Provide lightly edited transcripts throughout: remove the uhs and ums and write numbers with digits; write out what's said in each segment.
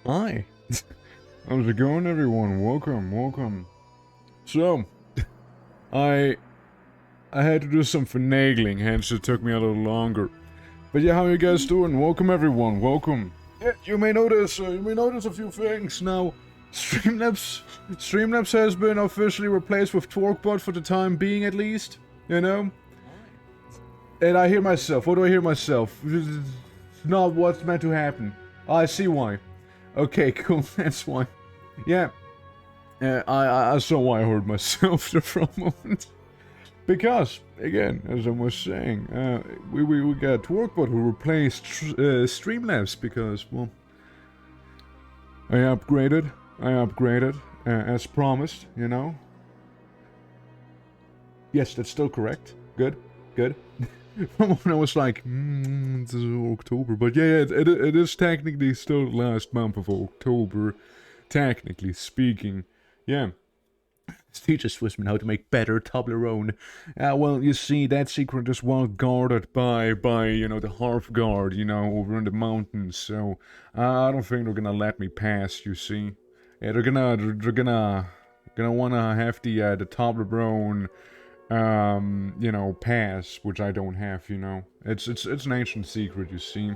Hi. How's it going, everyone? Welcome. So, I had to do some finagling, hence it took me a little longer. But yeah, how you guys doing? Welcome, everyone. Welcome. Yeah, you may notice a few things now. Streamlabs has been officially replaced with TorqueBot for the time being, at least. You know. And I hear myself. What do I hear myself? It's not what's meant to happen. I see why. Okay, cool. That's why. Yeah. I saw why I heard myself there for a moment. Because, again, as I was saying, we got TorqueBot who replaced Streamlabs because, well, I upgraded, as promised, you know. Yes, that's still correct. Good. When I was like, this is October, but yeah, it is technically still the last month of October, technically speaking. Yeah. This teacher Swissman how to make better Toblerone. Well, you see, that secret is well guarded by you know, the Hearthguard, you know, over in the mountains. So I don't think they're gonna let me pass. You see, yeah, they're gonna wanna have the Toblerone, you know, pass, which I don't have. You know, it's an ancient secret. You see.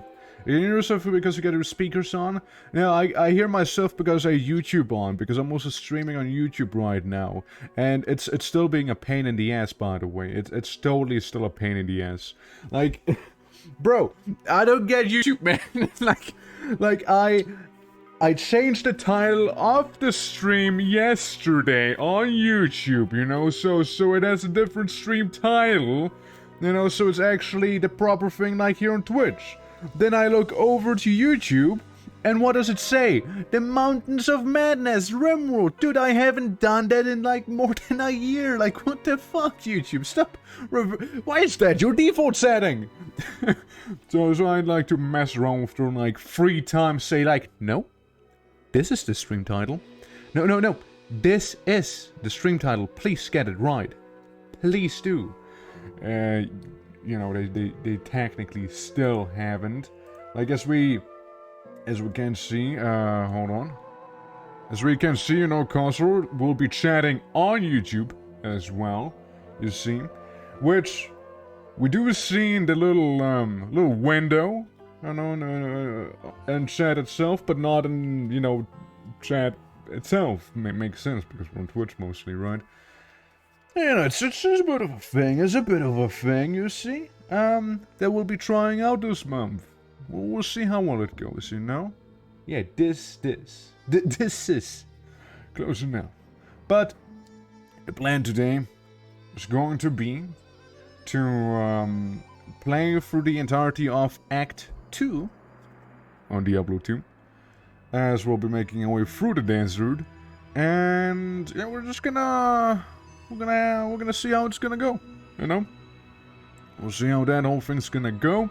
You hear yourself because you got your speakers on? Yeah, I hear myself because I YouTube on, because I'm also streaming on YouTube right now. And it's still being a pain in the ass, by the way. It's totally still a pain in the ass. Like, bro, I don't get YouTube, man. like I changed the title of the stream yesterday on YouTube, you know, so it has a different stream title, you know, so it's actually the proper thing like here on Twitch. Then I look over to YouTube, and what does it say? The Mountains of Madness Rimworld. Dude, I haven't done that in like more than a year. Like, what the fuck, YouTube? Stop. Why is that your default setting? so I'd like to mess around with their like free time, say like, no, this is the stream title. No. This is the stream title. Please get it right. Please do. You know, they technically still haven't. Like, as we can see, hold on. As we can see, you know, Console will be chatting on YouTube as well, you see. Which, we do see in the little window, you know, and chat itself, but not in, you know, chat itself. Makes sense, because we're on Twitch mostly, right? You know, it's a bit of a thing. It's a bit of a thing, you see. That we'll be trying out this month. We'll see how well it goes, you know. Yeah, this is close enough. But the plan today is going to be to play through the entirety of Act 2 on Diablo 2, as we'll be making our way through the dance route, and yeah, we're gonna see how it's gonna go, you know? We'll see how that whole thing's gonna go.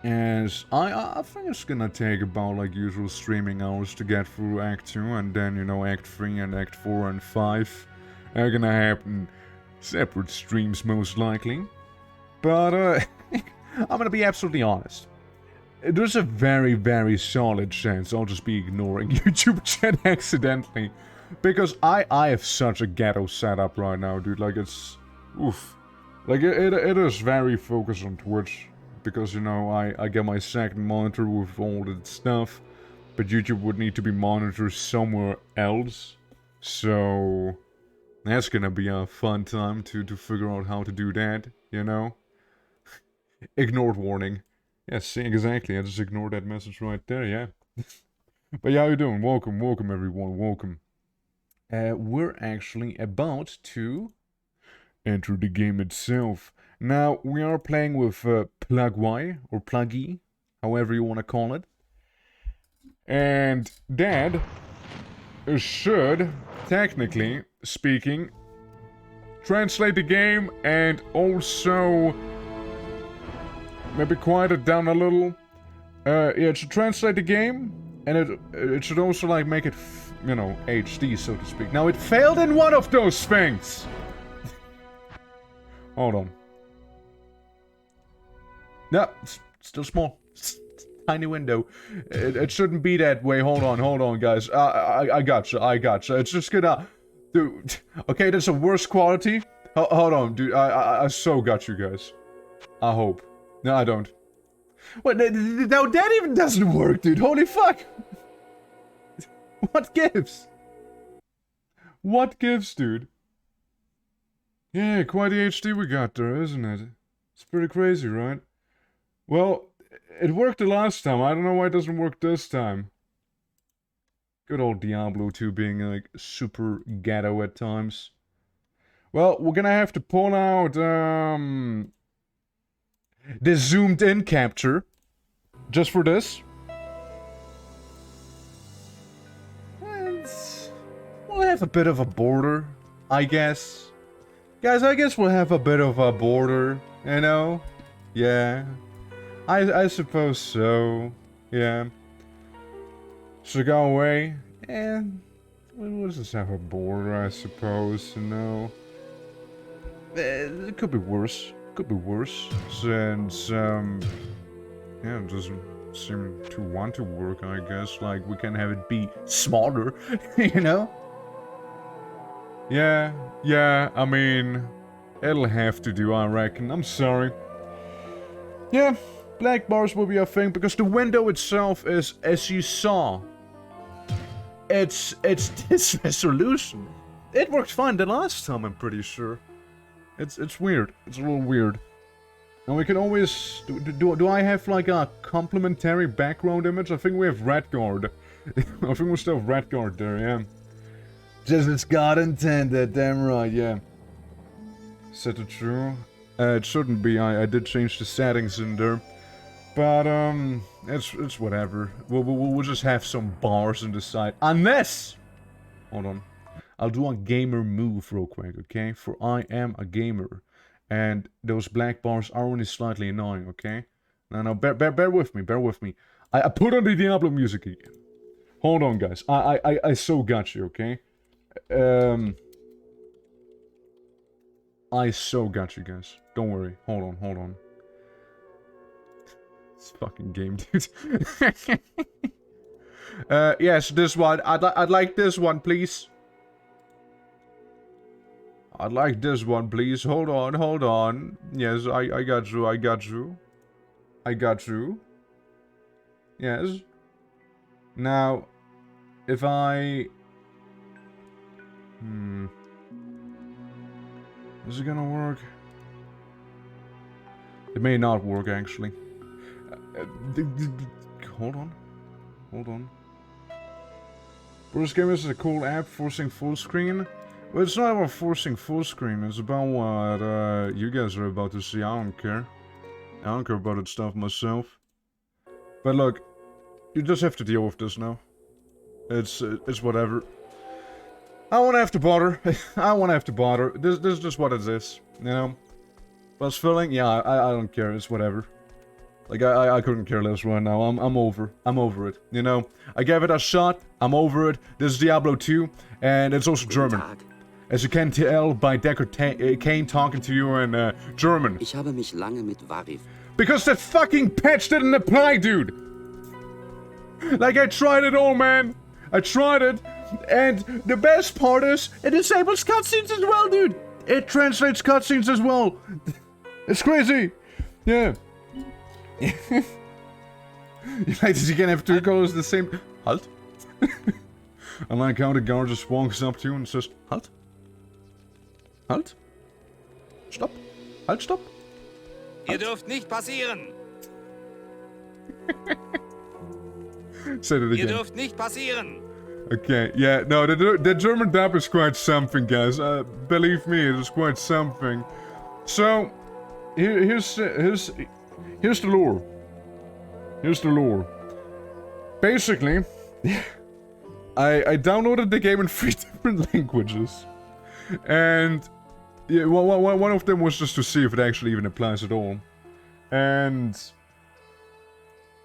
As I think it's gonna take about like usual streaming hours to get through Act 2, and then, you know, Act 3 and Act 4 and 5 are gonna happen separate streams most likely. But I'm gonna be absolutely honest. There's a very, very solid chance I'll just be ignoring YouTube chat accidentally. Because I have such a ghetto setup right now, dude. Like, it's... oof. Like, it is very focused on Twitch. Because, you know, I get my second monitor with all that stuff. But YouTube would need to be monitored somewhere else. So... that's gonna be a fun time to figure out how to do that, you know? Ignored warning. Yes, exactly. I just ignored that message right there, yeah. But yeah, how you doing? Welcome, welcome everyone, welcome. We're actually about to enter the game itself. Now, we are playing with Plug Y, or Pluggy, however you want to call it. And Dad should, technically speaking, translate the game and also maybe quiet it down a little. Yeah, it should translate the game, and it should also like make it, you know, HD, so to speak. Now, it failed in one of those things! Hold on. No, it's still small. Tiny window. It shouldn't be that way. Hold on, guys. I gotcha. It's just gonna... Dude, okay, that's a worse quality. Hold on, dude. I so got you guys. I hope. No, I don't. What? No, that even doesn't work, dude. Holy fuck. What gives? What gives, dude? Yeah, quite the HD we got there, isn't it? It's pretty crazy, right? Well, it worked the last time. I don't know why it doesn't work this time. Good old Diablo 2 being, like, super ghetto at times. Well, we're gonna have to pull out, the zoomed-in capture. Just for this. And we'll have a bit of a border, I guess. Guys, I guess we'll have a bit of a border, you know? Yeah. I suppose so. Yeah. So go away, and we'll just have a border, I suppose, you know? It could be worse. Could be worse. Since, yeah, it doesn't seem to want to work, I guess. Like, we can have it be smaller, you know? Yeah, I mean, it'll have to do, I reckon. I'm sorry. Yeah, black bars will be a thing, because the window itself is, as you saw, it's this resolution. It worked fine the last time, I'm pretty sure. It's weird. It's a little weird. And we can always... Do I have, like, a complementary background image? I think we have Redguard. I think we still have Redguard there, yeah. Just as God intended, damn right, yeah. Set it true? It shouldn't be. I did change the settings in there. But, it's whatever. We'll just have some bars on the side. Unless... Hold on. I'll do a gamer move real quick, okay? For I am a gamer. And those black bars are only slightly annoying, okay? No, bear with me. I put on the Diablo music again. Hold on, guys. I so got you, okay? I so got you guys. Don't worry. Hold on. This fucking game, dude. Yes, this one. I'd like this one, please. I'd like this one, please. Hold on. Yes, I got you. Yes. Now, if I... Is it gonna work? It may not work, actually. Hold on. Bruce Gamers is a cool app forcing full screen. Well, it's not about forcing full screen, it's about what you guys are about to see. I don't care. I don't care about that stuff myself. But look, you just have to deal with this now. It's whatever. I won't have to bother. This is just what it is, you know? Plus filling, yeah, I don't care, it's whatever. Like, I couldn't care less right now. I'm over it, you know? I gave it a shot, I'm over it. This is Diablo 2, and it's also German. As you can tell by Deckard Kane talking to you in German. Ich habe mich lange mit Because that fucking patch didn't apply, dude! Like, I tried it all, man! I tried it, and the best part is, it disables cutscenes as well, dude! It translates cutscenes as well! It's crazy! Yeah. Like, you can have two colors the same... Halt? I like how the guard just walks up to you and says, Halt? Halt? Stopp? Halt, stopp? Ihr dürft nicht passieren! Say that Ihr again. dürft nicht passieren. Okay, yeah, no, the German dub is quite something, guys. Believe me, it is quite something. So, here's the lore. Here's the lore. Basically, I downloaded the game in 3 different languages, and yeah, one of them was just to see if it actually even applies at all, and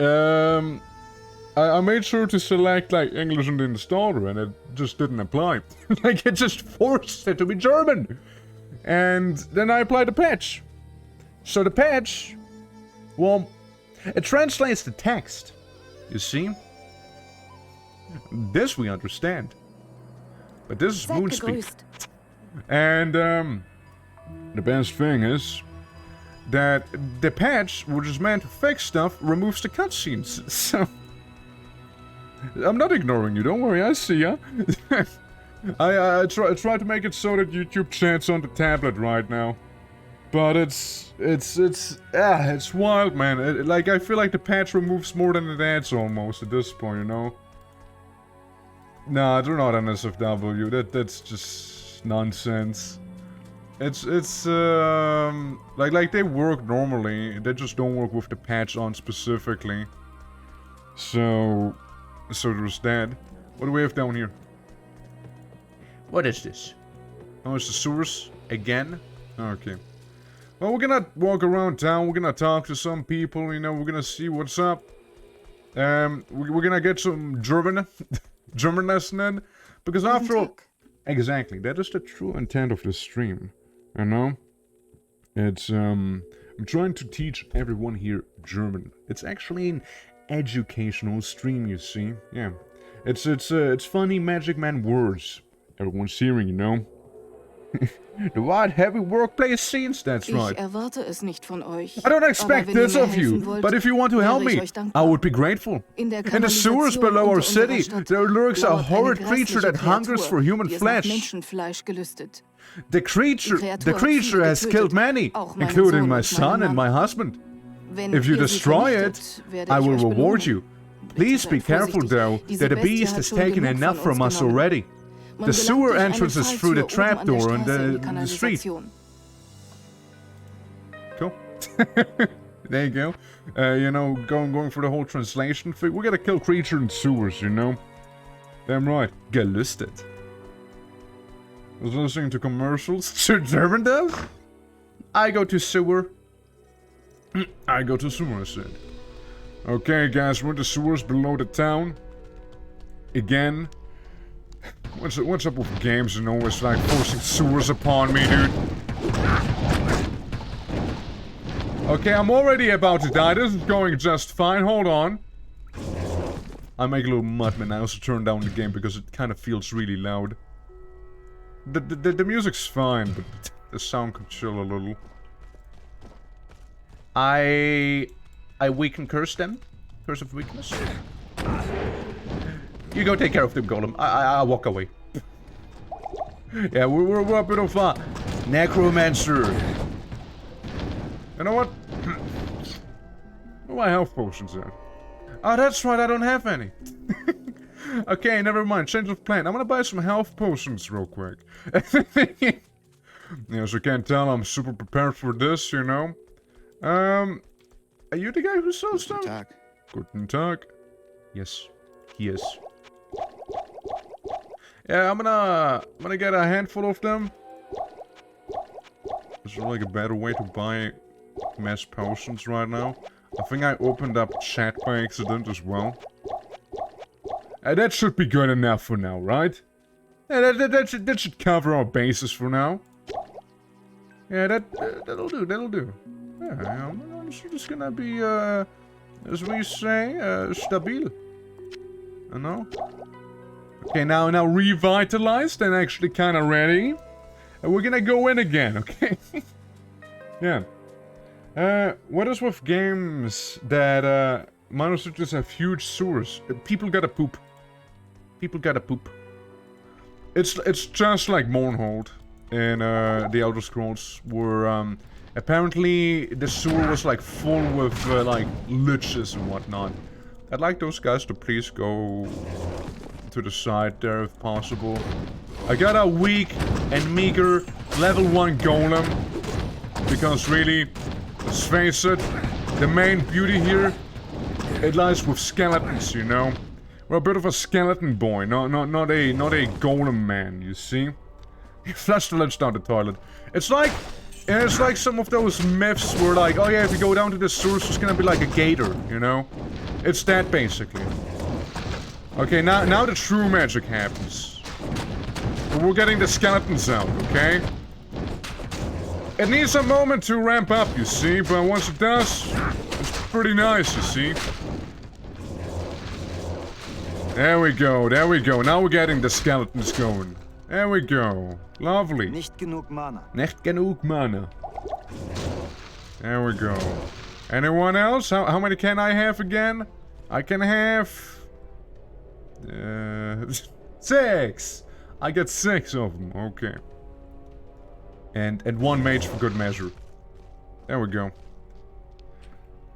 I made sure to select like English in the installer, and it just didn't apply. Like it just forced it to be German, and then I applied the patch. So the patch, well, it translates the text. You see? This we understand. But this is moon speak. And the best thing is that the patch, which is meant to fix stuff, removes the cutscenes. So I'm not ignoring you, don't worry, I see ya. I try to make it so that YouTube chat's on the tablet right now. But it's wild, man. Like, I feel like the patch removes more than it adds almost at this point, you know? Nah, they're not NSFW. That's just nonsense. It's like they work normally. They just don't work with the patch on specifically. So there's that. What do we have down here? What is this? Oh, it's the sewers again? Okay. Well, we're gonna walk around town. We're gonna talk to some people. You know, we're gonna see what's up. We're gonna get some German lesson in, because after all, exactly, that is the true intent of this stream. You know, it's I'm trying to teach everyone here German. It's actually an educational stream, you see. Yeah, it's funny Magic Man words everyone's hearing, you know. The wide, heavy workplace scenes, that's right. Ich erwarte es nicht von euch. I don't expect this of you, but if you want to help me, I would be grateful. In the sewers below our city, there lurks a horrid creature that hungers for human flesh. The creature has killed many, including my son and my husband. If you destroy it, I will reward you. Please be careful, though, that the beast has taken enough from us already. The sewer entrance is through the trapdoor on the street. Cool. There you go. You know, going for the whole translation thing. We gotta kill creature in sewers, you know. Damn right. Gelüstet. I was listening to commercials. German does? I go to sewer. I go to sewer, I said. Okay, guys, we're in the sewers below the town. Again. What's up with games and always like forcing sewers upon me, dude? Okay, I'm already about to die. This is going just fine. Hold on. I make a little mudman. I also turn down the game because it kind of feels really loud. The music's fine, but the sound could chill a little. I weaken curse them. Curse of weakness. You go take care of them, Golem. I walk away. Yeah, we're a bit of a necromancer. You know what? Where are my health potions at? Oh, that's right, I don't have any. Okay, never mind. Change of plan. I'm gonna buy some health potions real quick. Yeah, as you can tell, I'm super prepared for this, you know. Are you the guy who sells stuff? Guten Tag. Guten Tag. Yes, he is. Yeah, I'm gonna get a handful of them. Is there like a better way to buy mass potions right now? I think I opened up chat by accident as well. That should be good enough for now, right? Yeah, that should cover our bases for now. Yeah, that'll do. Yeah, I'm just gonna be, as we say, stabil. You know? Okay, now revitalized and actually kind of ready. And we're gonna go in again, okay? Yeah. What is with games that, minor cities have huge sewers? People gotta poop. People gotta poop. It's just like Mournhold in, the Elder Scrolls, where, apparently the sewer was like full with, like, liches and whatnot. I'd like those guys to please go to the side there if possible. I got a weak and meager level 1 golem. Because really, let's face it, the main beauty here, it lies with skeletons, you know? We're a bit of a skeleton boy, not a golem man, you see? You flushed the lunch down the toilet. It's like some of those myths where like, oh yeah, if you go down to the source, it's gonna be like a gator, you know? It's that basically. Okay, now the true magic happens. We're getting the skeletons out, okay? It needs a moment to ramp up, you see, but once it does, it's pretty nice, you see. There we go, there we go. Now we're getting the skeletons going. There we go. Lovely. Nicht genug Mana. Nicht genug Mana. There we go. Anyone else? How many can I have again? I can have... 6! I get 6 of them, okay. And 1 mage for good measure. There we go.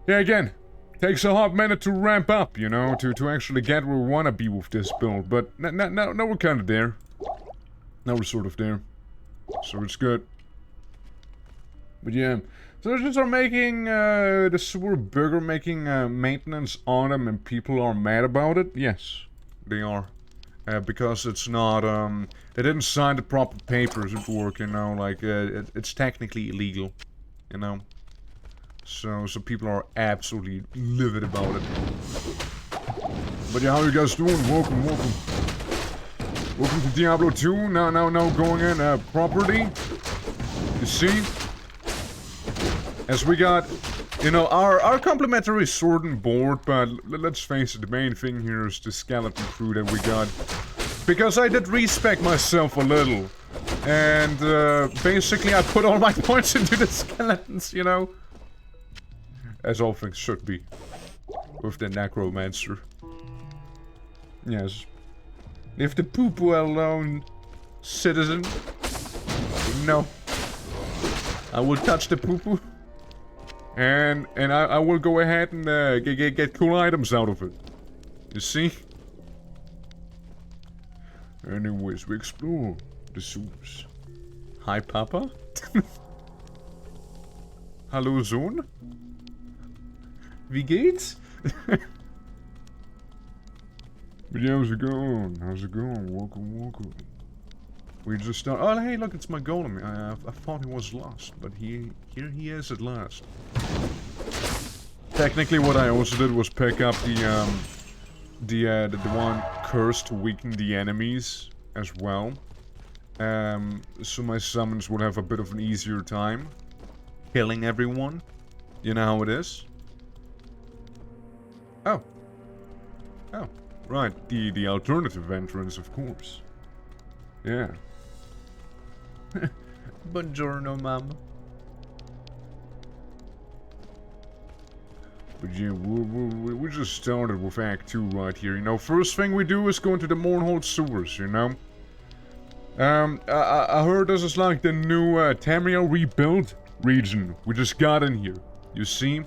Yeah, again, takes a hot minute to ramp up, you know, to actually get where we want to be with this build. But now we're kind of there. Now we're sort of there. So it's good. But yeah. So they just are making the sewer bigger, making maintenance on them, and people are mad about it? Yes, they are. Because it's not, they didn't sign the proper papers at work, you know, like, it's technically illegal, you know. So people are absolutely livid about it. But yeah, how you guys doing? Welcome. Welcome to Diablo 2, now going in, property. You see? As we got, you know, our complimentary sword and board, but let's face it, the main thing here is the skeleton crew that we got. Because I did respec myself a little. And, basically I put all my points into the skeletons, you know? As all things should be. With the necromancer. Yes. Leave the poo-poo alone, citizen. No. I will touch the poo-poo. And I will go ahead and get cool items out of it. You see? Anyways, we explore the sewers. Hi, Papa? Hallo, Sohn? Wie geht's? But yeah, how's it going? How's it going? Welcome. We just start. Oh, hey, look, it's my golem. I thought he was lost, but here he is at last. Technically, what I also did was pick up the one curse to weaken the enemies as well. So my summons would have a bit of an easier time killing everyone. You know how it is. Oh, right. The alternative entrance, of course. Yeah. Buongiorno, mama. But yeah, we just started with Act 2 right here. You know, first thing we do is go into the Mournhold sewers, you know? I heard this is like the new Tamriel rebuild region we just got in here, you see?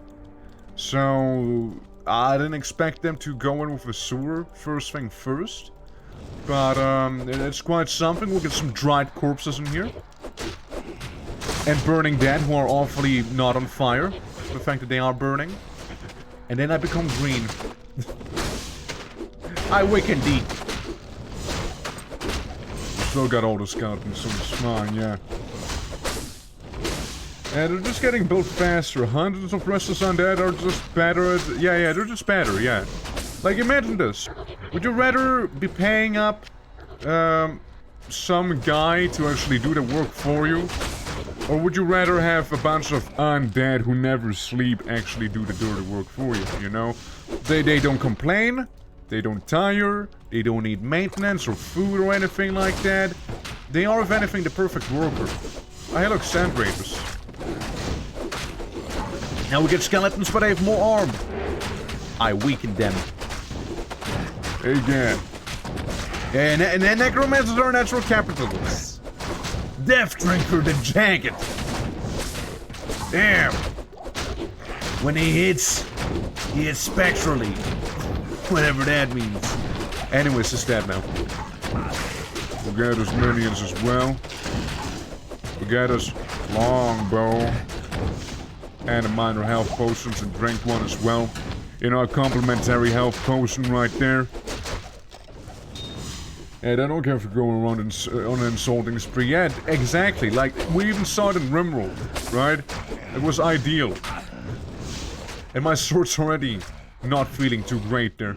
So, I didn't expect them to go in with a sewer first thing first. But, it's quite something. We'll get some dried corpses in here. And burning dead who are awfully not on fire. The fact that they are burning. And then I become green. I weaken thee. Still got all the skeletons, so it's fine, yeah. And they're just getting built faster. Hundreds of restless undead are just better at... Yeah, they're just better, yeah. Like, imagine this. Would you rather be paying up some guy to actually do the work for you? Or would you rather have a bunch of undead who never sleep actually do the dirty work for you, you know? They don't complain, they don't tire, they don't need maintenance or food or anything like that. They are, if anything, the perfect worker. Oh, hey look, sand raiders. Now we get skeletons, but they have more arm. I weakened them. Again. And necromancers are natural capitalists. Death Drinker the Jagged. Damn. When he hits spectrally. Whatever that means. Anyways, it's dead now. We got his minions as well. We got his longbow. And a minor health potions and drink one as well. You know, a complimentary health potion right there. And I don't care if you're going around on an insulting spree. Yeah, exactly. Like, we even saw it in Rimworld, right? It was ideal. And my sword's already not feeling too great there.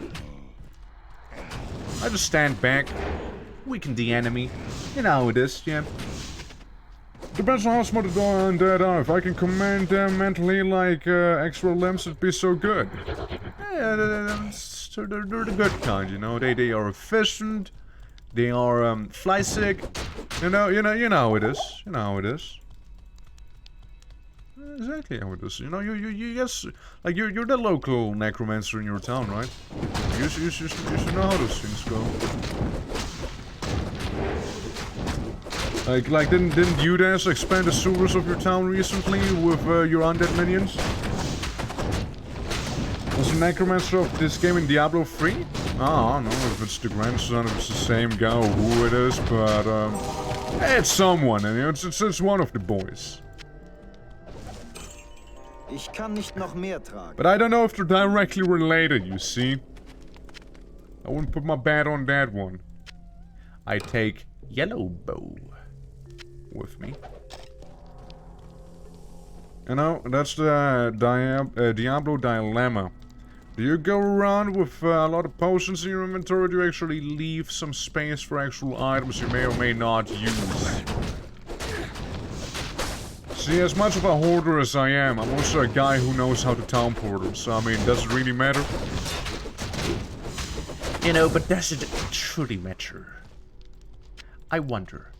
I just stand back, weaken the enemy. You know how it is, yeah. Depends on how smart the undead are. If I can command them mentally like extra limbs, it'd be so good. Yeah, they're the good kind, you know. They are efficient. They are fly sick. You know how it is. You know how it is. Exactly how it is. You know, you guess, like you're the local necromancer in your town, right? You should know how those things go. Like didn't you guys expand the sewers of your town recently with your undead minions? Was the necromancer of this game in Diablo 3? Oh, I don't know if it's the grandson, if it's the same guy or who it is, but it's someone, and it's one of the boys. Ich kann nicht noch mehr tragen. But I don't know if they're directly related, you see. I wouldn't put my bet on that one. I take yellow bow with me. You know, that's the Diablo dilemma. Do you go around with a lot of potions in your inventory, or do you actually leave some space for actual items you may or may not use? See, as much of a hoarder as I am, I'm also a guy who knows how to town portal, so I mean, does it really matter? You know, but does it truly matter? I wonder.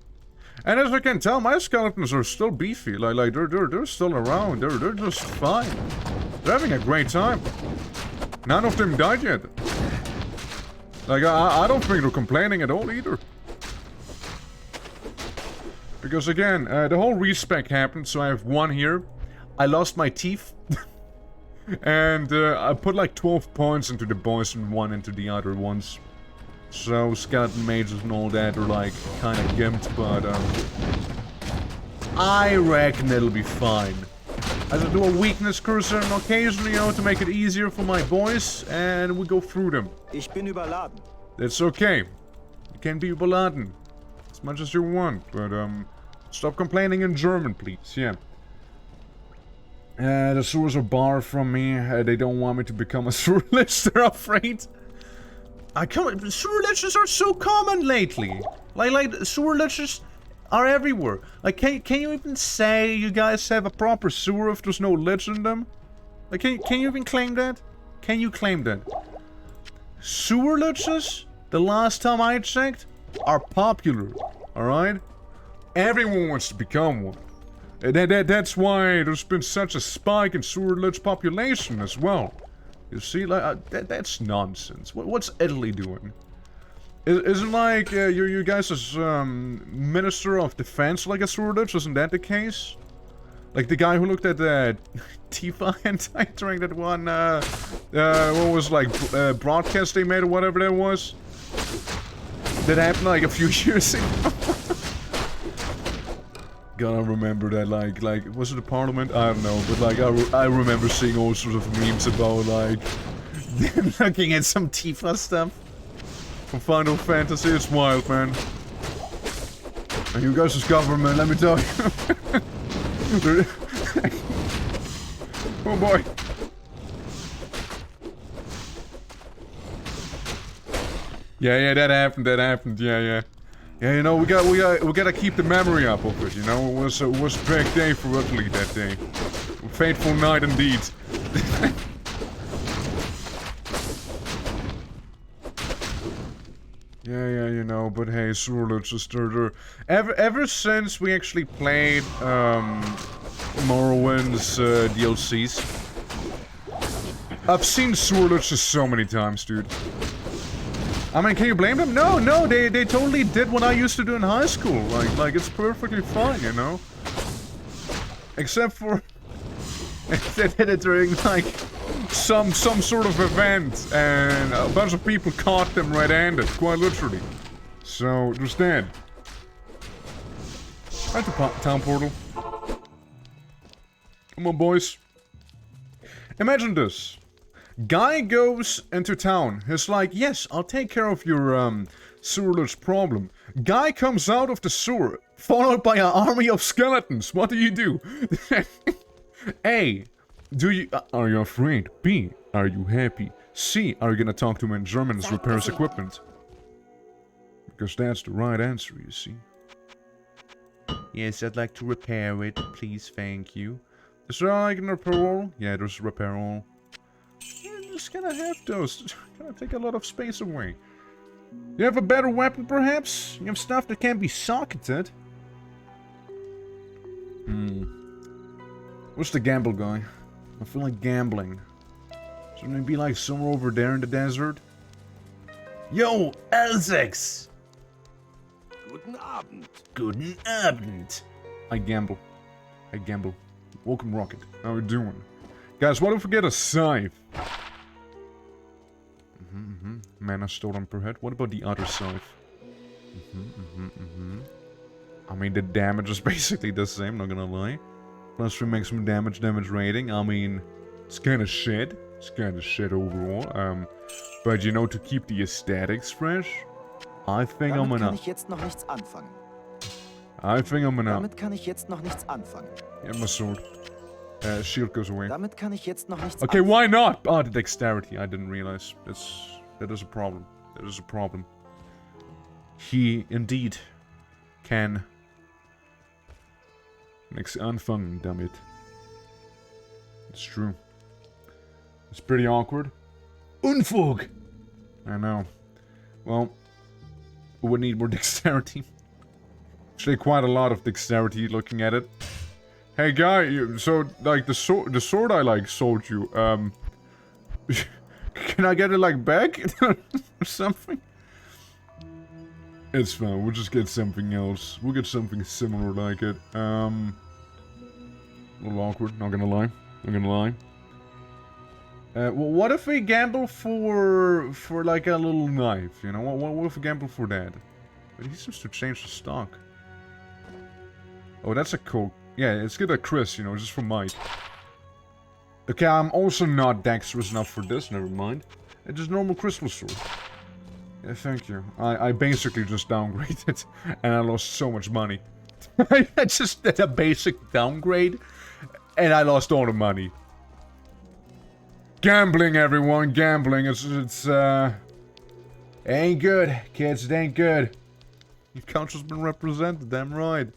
And as I can tell, my skeletons are still beefy. Like they're still around. They're just fine. They're having a great time. None of them died yet. Like I don't think they're complaining at all either. Because again, the whole respec happened, so I have one here. I lost my teeth. And I put like 12 points into the boys and 1 into the other ones. So skeleton mages and all that are like kind of gimped, but I reckon it'll be fine. I just do a weakness cursor and occasionally, you know, to make it easier for my boys, and we go through them. Ich bin überladen. It's okay. You can be überladen as much as you want, but stop complaining in German, please. Yeah. The sewers are barred from me. They don't want me to become a sewer lich. They're afraid. Sewer liches are so common lately. Like sewer liches are everywhere. Like, can you even say you guys have a proper sewer if there's no lich in them? Like, can you even claim that? Can you claim that? Sewer liches, the last time I checked, are popular. Alright? Everyone wants to become one. That's why there's been such a spike in sewer lich population as well. You see, like, that's nonsense. What's Italy doing? Isn't like you guys as Minister of Defense like a sewer lich? Isn't that the case? Like the guy who looked at the Tifa hentai during that one, what was like broadcast they made or whatever that was? That happened like a few years ago. Gotta remember that, like, was it a parliament? I don't know, but like, I remember seeing all sorts of memes about, like, looking at some Tifa stuff from Final Fantasy. It's wild, man. And you guys' government, let me tell you. Oh boy. Yeah, that happened, yeah. Yeah, you know, we gotta keep the memory up of it, you know? It was a big day for Italy that day. A fateful night indeed. Yeah, you know, but hey, sewer liches, they're ever since we actually played Morrowind's DLCs, I've seen sewer liches so many times, dude. I mean, can you blame them? No, they totally did what I used to do in high school. Like it's perfectly fine, you know? Except for... they did it during, like, some sort of event, and a bunch of people caught them red-handed, quite literally. So, there's that. At the town portal. Come on, boys. Imagine this. Guy goes into town. He's like, yes, I'll take care of your, sewerless problem. Guy comes out of the sewer, followed by an army of skeletons. What do? A. Are you afraid? B. Are you happy? C. Are you gonna talk to him in German and repair his equipment? Because that's the right answer, you see. Yes, I'd like to repair it, please, thank you. Is there like a repair all? Yeah, there's a repair all. You're just gonna have those. It's gonna take a lot of space away. You have a better weapon, perhaps? You have stuff that can be socketed? What's the gamble guy? I feel like gambling. Shouldn't it be like somewhere over there in the desert? Yo, Elsex! Guten Abend. Guten Abend. I gamble. Welcome, Rocket. How you doing? Guys, what if we get a scythe? Mana stolen per head. What about the other scythe? I mean, the damage is basically the same, not gonna lie. Plus we make some damage rating. I mean, it's kinda shit. It's kinda shit overall. But you know, to keep the aesthetics fresh, I think I'm gonna... Damit kann ich jetzt noch nichts anfangen. I think I'm gonna... Damit kann ich jetzt noch nichts anfangen. Yeah, my sword. Shield goes away. Damit kann ich jetzt noch nichts Okay, anfangen. why not? Oh, the dexterity. I didn't realize. That is a problem. That is a problem. He indeed can nichts anfangen damit. It's true. It's pretty awkward. Unfug! I know. Well, we would need more dexterity. Actually, quite a lot of dexterity looking at it. Hey guy, so like the sword I like sold you, can I get it like back or something? It's fine, we'll just get something else. We'll get something similar like it. A little awkward, not gonna lie. Well, what if we gamble for like a little knife, you know? What if we gamble for that? But he seems to change the stock. Oh, that's a cool... Yeah, let's get a Chris, you know, just for might. Okay, I'm also not dexterous enough for this, never mind. It's just normal crystal sword. Yeah, thank you. I basically just downgraded, and I lost so much money. I just did a basic downgrade, and I lost all the money. Gambling, everyone, gambling. It ain't good, kids, it ain't good. Your culture's been represented, damn right.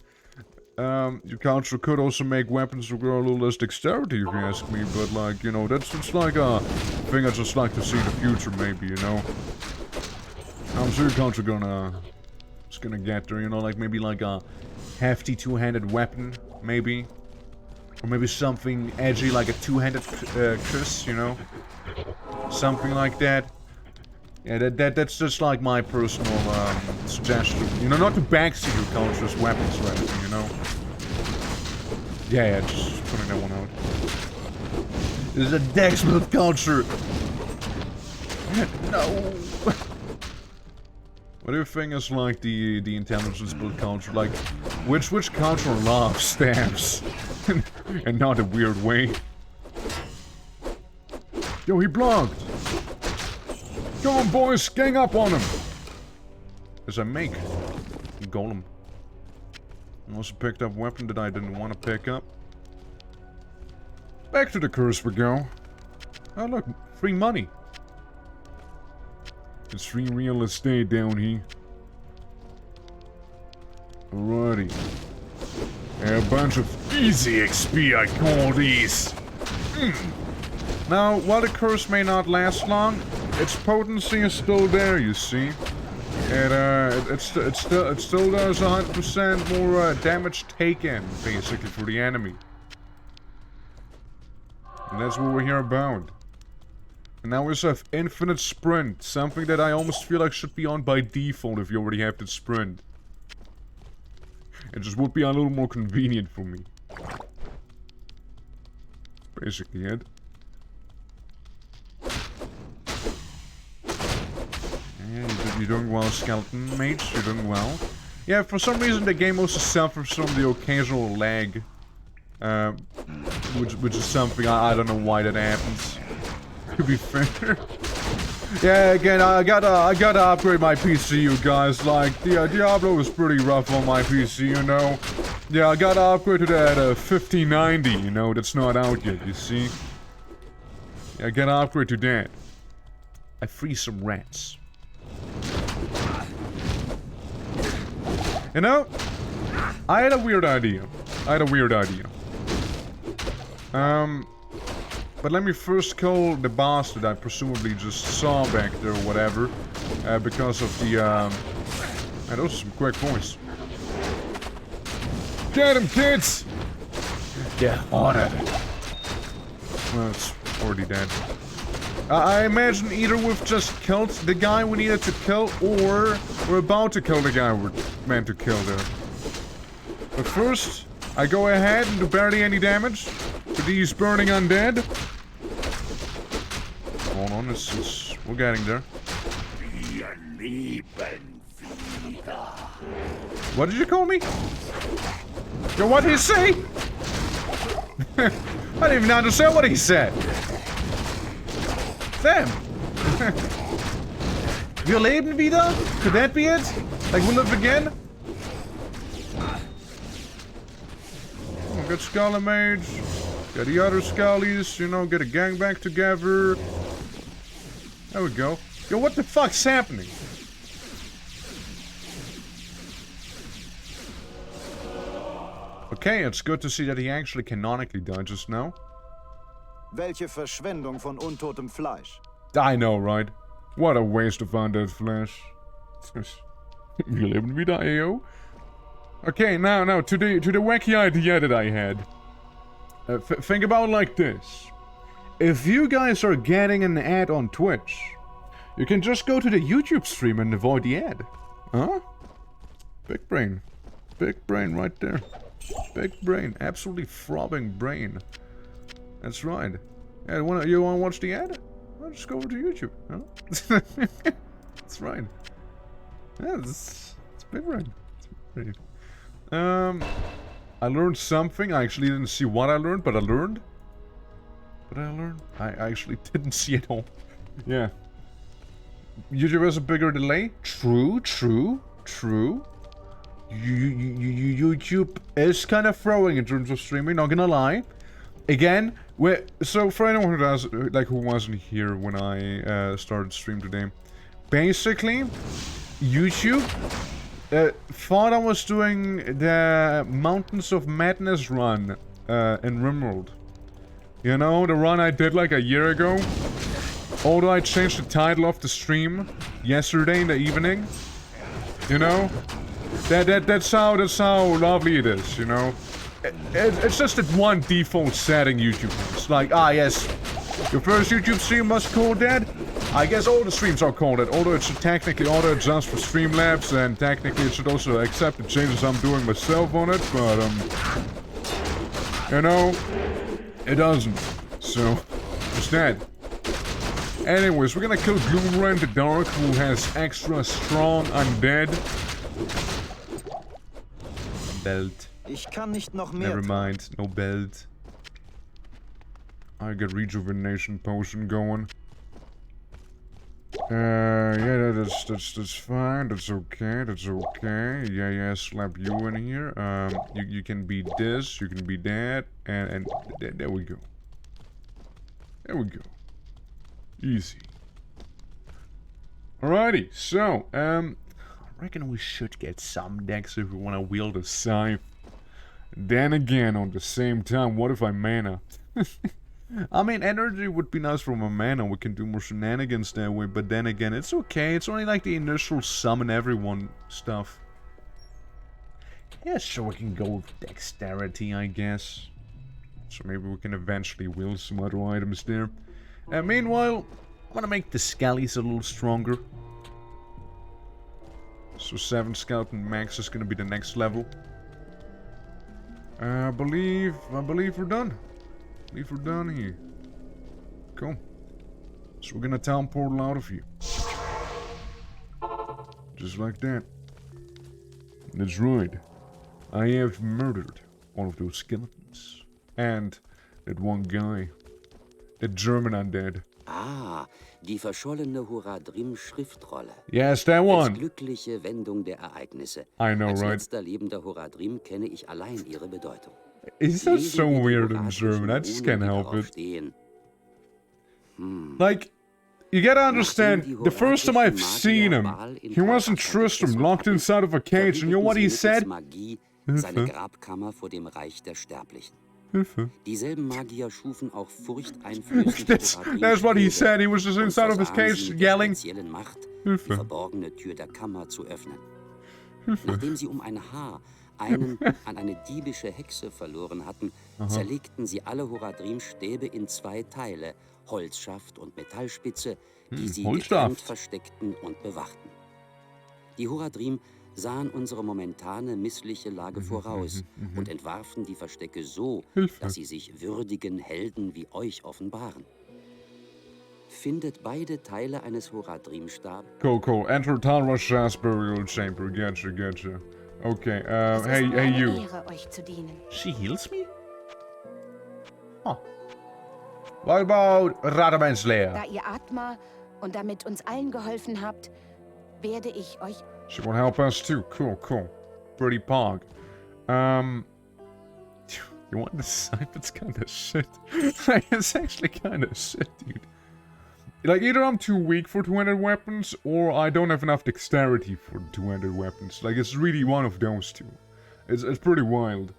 Your culture could also make weapons to grow a little less dexterity, if you ask me, but like, you know, it's like a thing I just like to see in the future, maybe, you know. I'm sure your culture it's gonna get there, you know, like maybe like a hefty two-handed weapon, maybe. Or maybe something edgy like a two-handed kiss, you know. Something like that. Yeah, that's just like my personal suggestion. You know, not to backseat your culture's weapons or anything, you know. Yeah, just putting that one out. This is a dex build culture. No. What do you think is like the intelligence build culture? Like, which culture loves stamps? And not a weird way. Yo, he blocked. Come on, boys, gang up on him! As I make a golem. I also picked up a weapon that I didn't want to pick up. Back to the curse we go. Oh look, free money. It's free real estate down here. Alrighty. A bunch of easy XP, I call these. Now, while the curse may not last long, its potency is still there, you see. It still does 100% more damage taken, basically, for the enemy. And that's what we're here about. And now we also have infinite sprint, something that I almost feel like should be on by default if you already have the sprint. It just would be a little more convenient for me. Basically it. Yeah, you're doing well, skeleton mates. You're doing well. Yeah, for some reason the game also suffers from the occasional lag. Which is something I don't know why that happens. To be fair. Yeah, again, I gotta upgrade my PC, you guys. Like, Diablo is pretty rough on my PC, you know. Yeah, I gotta upgrade to that 1590, you know, that's not out yet, you see. Yeah, I gotta upgrade to that. I free some rats. You know, I had a weird idea. But let me first kill the boss that I presumably just saw back there or whatever. Because of the, and those are some quick points. Get him, kids! Get on it. Well, it's already dead. I imagine either we've just killed the guy we needed to kill, or we're about to kill the guy we're meant to kill there. But first, I go ahead and do barely any damage to these burning undead. Hold on, we're getting there. What did you call me? Yo, what did he say? I didn't even understand what he said. Damn. Wir leben wieder? Could that be it? Like we live again? Oh, got Skull Mage. Got the other Scullies, you know, get a gang back together. There we go. Yo, what the fuck's happening? Okay, it's good to see that he actually canonically died just now. Welche Verschwendung von untotem Fleisch. I know, right? What a waste of undead flesh. Wir leben wieder, AO. Okay, now to the wacky idea that I had. Think about it like this. If you guys are getting an ad on Twitch, you can just go to the YouTube stream and avoid the ad. Huh? Big brain. Big brain right there. Big brain. Absolutely throbbing brain. That's right. Yeah, you wanna watch the ad? Well, just go over to YouTube. Huh? That's right. Yeah, it's big brain. It's big brain. I learned something. I actually didn't see what I learned, but I learned. What did I learn? I actually didn't see it all. Yeah. YouTube has a bigger delay. True. YouTube is kind of throwing in terms of streaming, not gonna lie. Again, so for anyone who does, like, who wasn't here when I started stream today, basically, YouTube thought I was doing the Mountains of Madness run in Rimworld. You know, the run I did like a year ago. Although I changed the title of the stream yesterday in the evening. You know? That's how lovely it is, you know? It's just that one default setting YouTube has. Like, yes, your first YouTube stream must call that. I guess all the streams are called that, although it should technically auto-adjust for Streamlabs, and technically it should also accept the changes I'm doing myself on it, but, you know, it doesn't. So, it's that. Anyways, we're gonna kill Gloomra in the Dark, who has extra strong undead. Belt. Ich kann nicht noch mehr. Never mind, no belt. I get rejuvenation potion going. Yeah, that's fine. That's okay. Yeah, slap you in here. You can be this, you can be that, and there we go. There we go. Easy. Alrighty, so, I reckon we should get some decks if we want to wield a scythe. Then again, on the same time, what if I mana? I mean, energy would be nice from a mana, we can do more shenanigans that way, but then again, it's okay, it's only like the initial summon everyone stuff. Yeah, sure, we can go with dexterity, I guess. So maybe we can eventually wield some other items there. And meanwhile, I'm gonna make the Skellies a little stronger. So 7 Skeleton Max is gonna be the next level. I believe we're done. I believe we're done here. Cool. So we're gonna town portal out of here. Just like that. That's right. I have murdered all of those skeletons. And that one guy. That German undead. Ah, die verschollene Horadrim-Schriftrolle. Yes, that Als one. glückliche Wendung der Ereignisse. I know, Als right? letzter lebender Horadrim kenne ich allein ihre Bedeutung. Is that so Lesen wir die weird in horadrischen German? I just can't Runen, die help darauf it. stehen. Like, you gotta understand, the first time I've seen him, he wasn't Tristram locked inside of a cage, and you know what he said? Magie seine Grabkammer vor dem Reich der Sterblichen. Dieselben Magier schufen auch furchteinflößende That's what he said. He was just inside of his cage yelling. Macht, die verborgene Tür der Kammer zu öffnen. Nachdem sie um ein Haar einen an eine diebische Hexe verloren hatten, zerlegten sie alle Horadrim-Stäbe in 2 Teile, Holzschaft und Metallspitze, die sie getrennt versteckten und bewachten. Die Horadrim sahen unsere momentane missliche Lage voraus und entwarfen die Verstecke so, dass sie sich würdigen Helden wie euch offenbaren. Findet beide Teile eines Horadrim-Stabs. Cool. Enter Talrash's burial chamber. Gotcha. Okay, hey you. Ehre, euch zu dienen. She heals me? Huh. What about Radaman's Lair? Da ihr Atma und damit uns allen geholfen habt, werde ich euch... She will help us too. Cool. Pretty pog. You want the snipe? It's kinda shit. It's actually kinda shit, dude. Like, either I'm too weak for two-handed weapons, or I don't have enough dexterity for two-handed weapons. Like, it's really one of those two. It's pretty wild.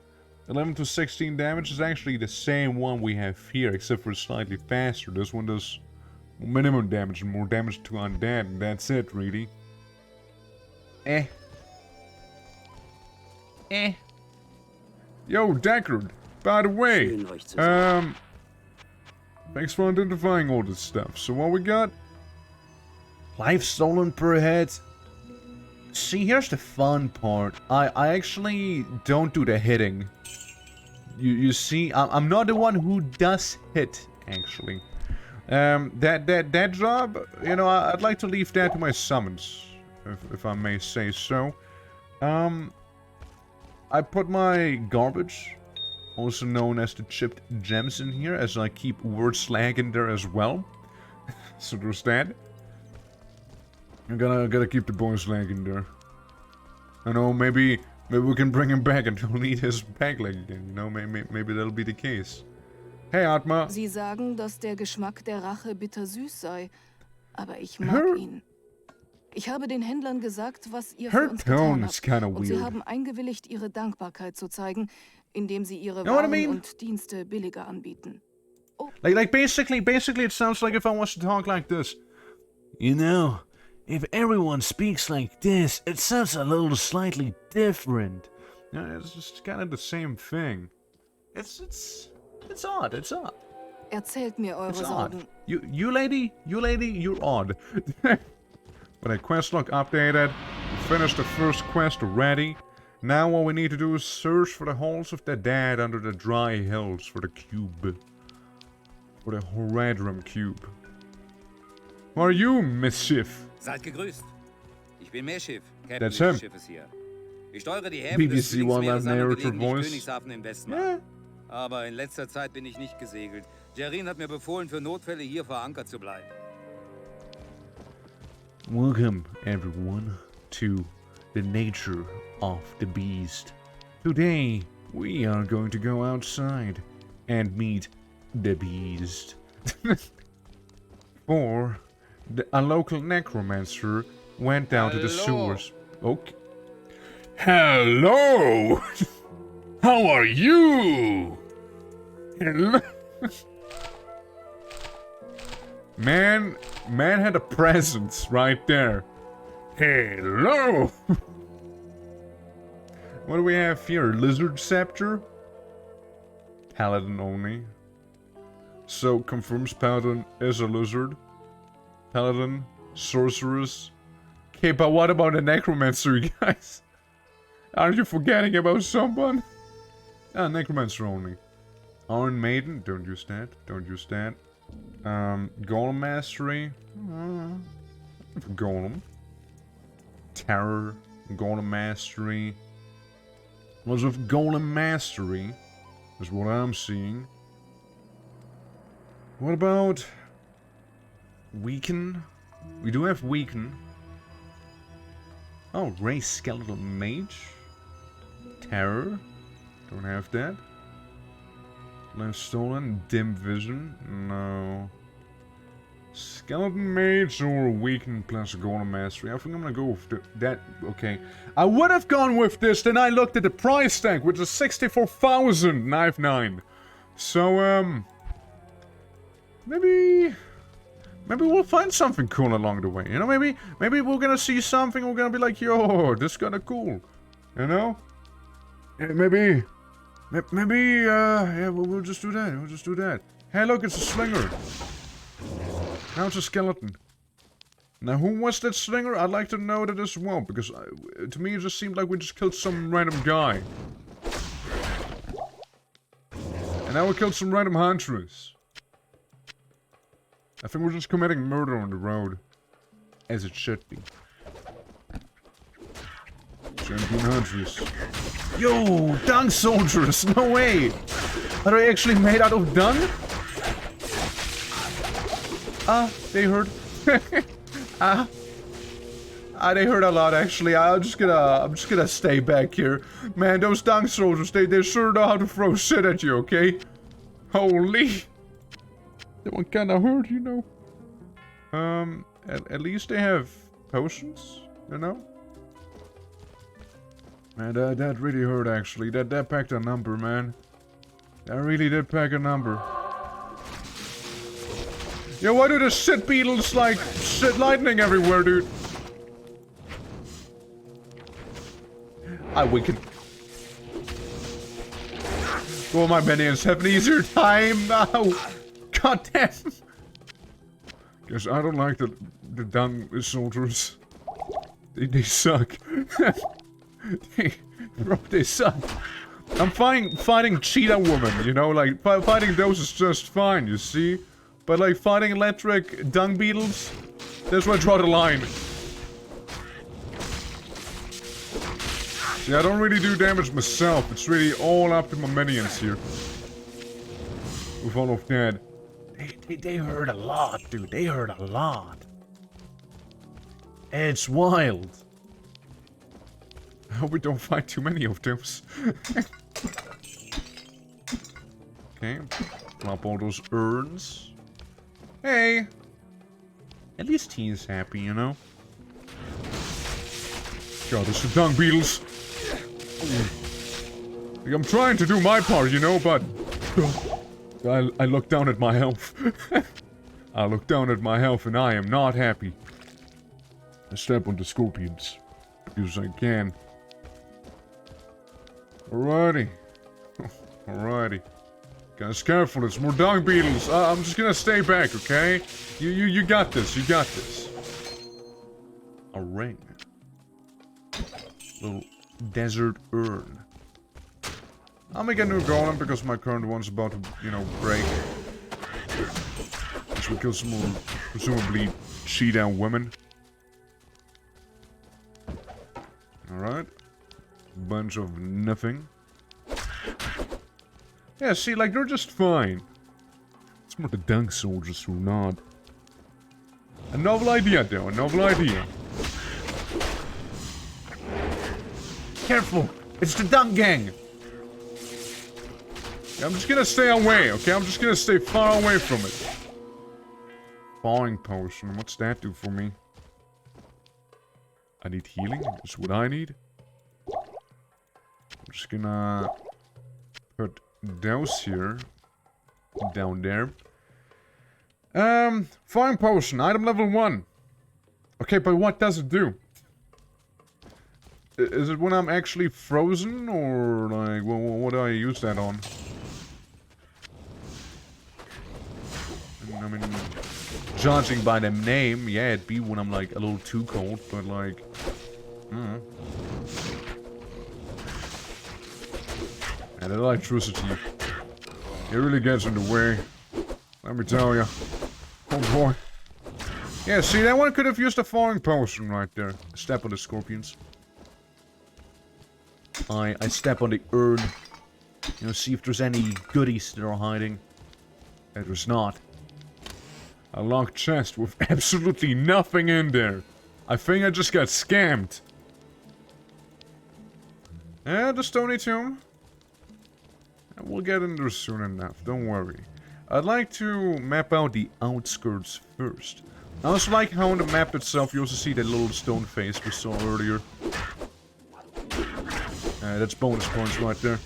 11 to 16 damage is actually the same one we have here, except for it's slightly faster. This one does minimum damage and more damage to undead, and that's it, really. Yo, Deckard, by the way, thanks for identifying all this stuff. So what we got? Life stolen per head. See, here's the fun part. I actually don't do the hitting. You see, I'm not the one who does hit, actually. That job, you know, I'd like to leave that to my summons, if I may say so. I put my garbage, also known as the chipped gems, in here, as I keep word slag in there as well. So there's that. I gotta keep the boy slag in there. I know, maybe we can bring him back and he'll need his back leg again, you know, maybe that'll be the case. Hey, Atma. Sie sagen, dass der Geschmack der Rache bittersüß sei, aber ich mag ihn. Ich habe den Händlern gesagt, was ihr für uns getan habt, und sie haben eingewilligt, ihre Dankbarkeit zu zeigen, indem sie ihre Waren und Dienste billiger anbieten. Oh. Like basically it sounds like if I was to talk like this. You know, if everyone speaks like this, it sounds a little slightly different. Yeah, it's just kind of the same thing. It's odd. Erzählt mir eure Sorgen. You lady, you're odd. But a quest log updated. We finished the first quest already. Now all we need to do is search for the halls of the dead under the dry hills for the cube. For the Horadrim cube. Who are you, Mischief? Seid gegrüßt. Ich bin Meerschiff, Captain That's des him. Schiffes hier. Ich steuere die Häfen des BBC One Königsmeeres an und gelegentlich voice. Königshafen im Westen. Yeah. Aber in letzter Zeit bin ich nicht gesegelt. Jerin hat mir befohlen, für Notfälle hier verankert zu bleiben. Welcome, everyone, to the nature of the beast. Today, we are going to go outside and meet the beast. For a local necromancer went down to the sewers. Okay. Hello! How are you? Hello? Man had a presence right there. Hello! What do we have here? Lizard Scepter? Paladin only. So, confirms Paladin is a lizard. Paladin, Sorceress. Okay, but what about the Necromancer, you guys? Aren't you forgetting about someone? Ah, Necromancer only. Iron Maiden, don't use that. Golem Mastery. Golem. terror, golem mastery. Lots of golem mastery is what I'm seeing. What about weaken? We do have weaken. Oh, raise skeletal mage. Terror. Don't have that. Lens stolen. Dim vision. No. Skeleton mage or weaken plus golem mastery. I think I'm gonna go with that. Okay. I would have gone with this, then I looked at the price tag, which is 64,000 knife 9. So, maybe we'll find something cool along the way. You know, maybe we're gonna see something, we're gonna be like, yo, this is kinda cool. You know? Maybe, yeah, we'll just do that. We'll just do that. Hey, look, it's a slinger. Now it's a skeleton. Now, who was that slinger? I'd like to know that as well, because to me it just seemed like we just killed some random guy. And now we killed some random huntress. I think we're just committing murder on the road. As it should be. 17 huntress. Yo, dung soldiers! No way! Are they actually made out of dung? They hurt. They hurt a lot actually. I'm just gonna stay back here. Man, those dung soldiers, they sure know how to throw shit at you, okay? Holy. That one kinda hurt, you know. At least they have potions, you know? Man, that really hurt actually. That packed a number, man. That really did pack a number. Yo, why do the shit beetles like shit lightning everywhere, dude? I weaken. Well, my minions have an easier time now. God damn. Guess I don't like the dung soldiers. They suck. Bro, they suck. I'm fighting cheetah woman, you know, like fighting those is just fine, you see? But like fighting electric dung beetles, that's where I draw the line. See, I don't really do damage myself. It's really all up to my minions here. With all of that. They hurt a lot, dude. They hurt a lot. It's wild. I hope we don't fight too many of those. Okay. Plop all those urns. Hey! At least he is happy, you know? God, there's the dung beetles. Like, I'm trying to do my part, you know, but... I look down at my health. I look down at my health and I am not happy. I step on the scorpions. Because I can. Alrighty. Alrighty. Guys, careful, it's more dung beetles. I'm just gonna stay back, okay? You got this, you got this. A ring. Little desert urn. I'll make a new golem because my current one's about to, you know, break. So we kill some more, presumably, cheetah women. Alright. Bunch of nothing. Yeah, see, like, they're just fine. It's more the dung soldiers who are not. A novel idea, though. A novel idea. Careful! It's the dung gang! Yeah, I'm just gonna stay away, okay? I'm just gonna stay far away from it. Falling potion. What's that do for me? I need healing. That's what I need. I'm just gonna put those here. Down there. Falling potion. Item level 1. Okay, but what does it do? Is it when I'm actually frozen? Or like, what do I use that on? I mean, judging by the name, yeah, it'd be when I'm like a little too cold, but like, and that electricity, it really gets in the way. Let me tell you. Oh boy. Yeah, see, that one could have used a falling potion right there. Step on the scorpions. I step on the urn. You know, see if there's any goodies that are hiding. There's not. A locked chest with absolutely nothing in there. I think I just got scammed. Yeah, the stony tomb. We'll get in there soon enough, don't worry. I'd like to map out the outskirts first. I also like how on the map itself you also see that little stone face we saw earlier. That's bonus points right there.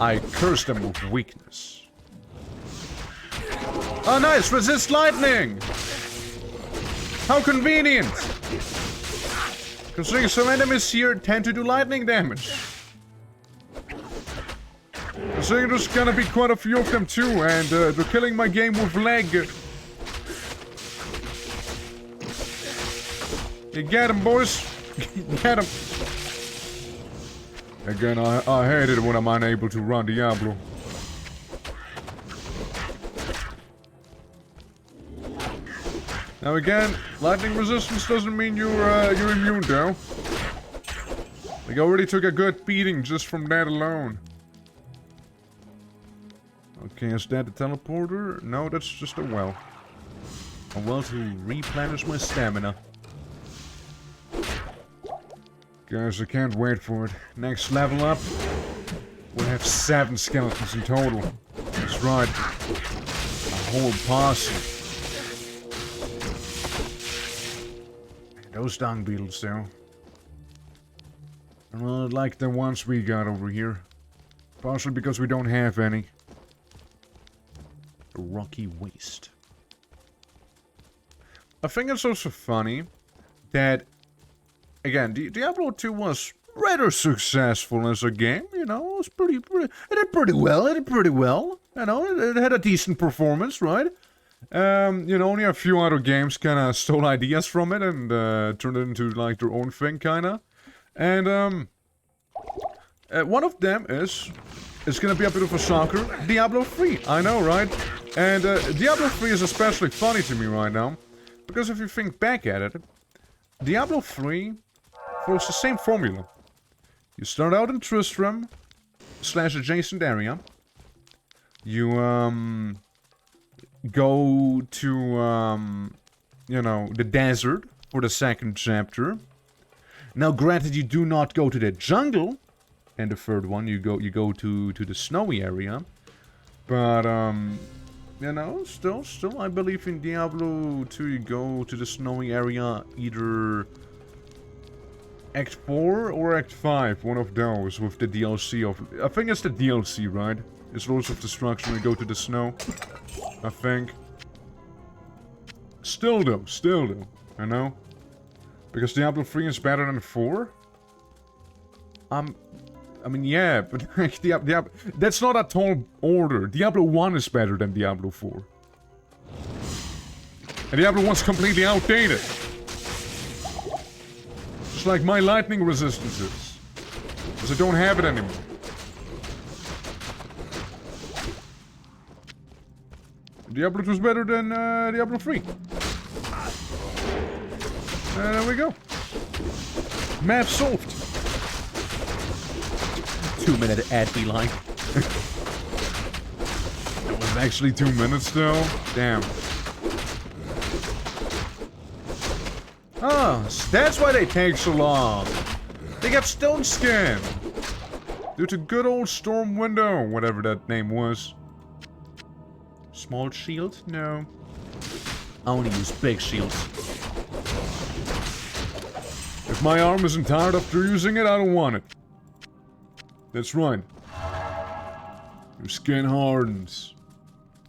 I curse them with weakness. Oh nice, resist lightning! How convenient! Considering some enemies here tend to do lightning damage. Considering there's gonna be quite a few of them too, and they're killing my game with lag. You get him, boys. Get him. Again, I hate it when I'm unable to run Diablo. Now again, lightning resistance doesn't mean you're immune though. Like I already took a good beating just from that alone. Okay, is that the teleporter? No, that's just a well. A well to replenish my stamina. Guys, I can't wait for it. Next level up, we'll have 7 skeletons in total. That's right. A whole posse. Those dung beetles, though. I don't like the ones we got over here. Partially because we don't have any. The rocky waste. I think it's also funny that, again, Diablo 2 was rather successful as a game, you know, it was pretty, it did pretty well, you know, it had a decent performance, right? You know, only a few other games kind of stole ideas from it and turned it into, like, their own thing, kind of. And, one of them is, it's gonna be a bit of a shocker, Diablo 3, I know, right? And, Diablo 3 is especially funny to me right now, because if you think back at it, Diablo 3 follows the same formula. You start out in Tristram / adjacent area. You, go to, you know, the desert for the second chapter. Now, granted, you do not go to the jungle in the third one. You go to the snowy area. But, you know, still, I believe in Diablo 2 you go to the snowy area either Act 4 or Act 5, one of those, with the DLC of... I think it's the DLC, right? It's Lords of Destruction, we go to the snow, I think. Still though, I know. Because Diablo 3 is better than 4? I mean, yeah, but Diablo, that's not a tall order. Diablo 1 is better than Diablo 4. And Diablo 1's completely outdated. Just like my lightning resistance is. Because I don't have it anymore. Diablo 2 is better than Diablo 3. There we go. Map solved. 2-minute ad be like. It was actually 2 minutes though. Damn. Oh, that's why they take so long. They got stone skin. Due to good old Storm Window, whatever that name was. Small shield? No. I only use big shields. If my arm isn't tired after using it, I don't want it. That's right. Your skin hardens.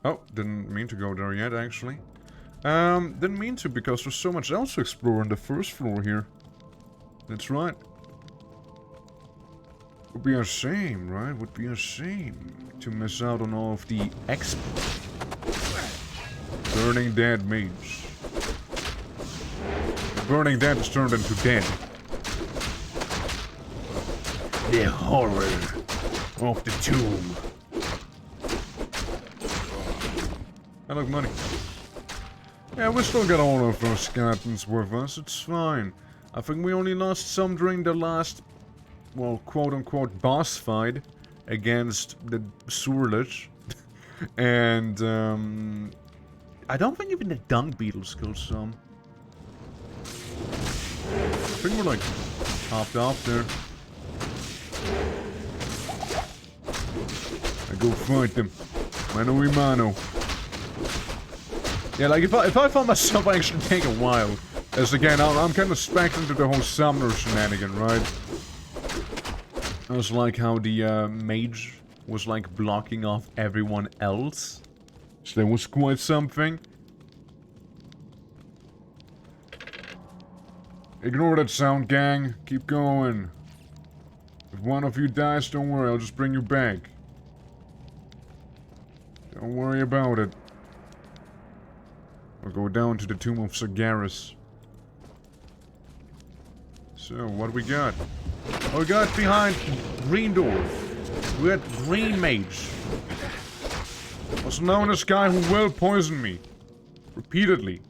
Oh, didn't mean to go there yet, actually. Didn't mean to because there's so much else to explore on the first floor here. That's right. Would be a shame, right? Would be a shame to miss out on all of the exploits. Burning Dead Mage. Burning Dead is turned into dead. The horror of the tomb. I like money. Yeah, we still got all of those skeletons with us, it's fine. I think we only lost some during the last, well, quote-unquote boss fight against the Surlich. And, I don't think even the dung beetles killed some. I think we're like topped off there. I go fight them. Mano y mano. Yeah, like if I found myself actually take a while. As again, I'm kind of specced into the whole summoner shenanigan, right? I was like how the mage was like blocking off everyone else. So that was quite something. Ignore that sound, gang. Keep going. If one of you dies, don't worry, I'll just bring you back. Don't worry about it. We'll go down to the tomb of Sargeras. So, what we got? Oh, we got behind green door. We got green mage. Also known as guy who will poison me. Repeatedly.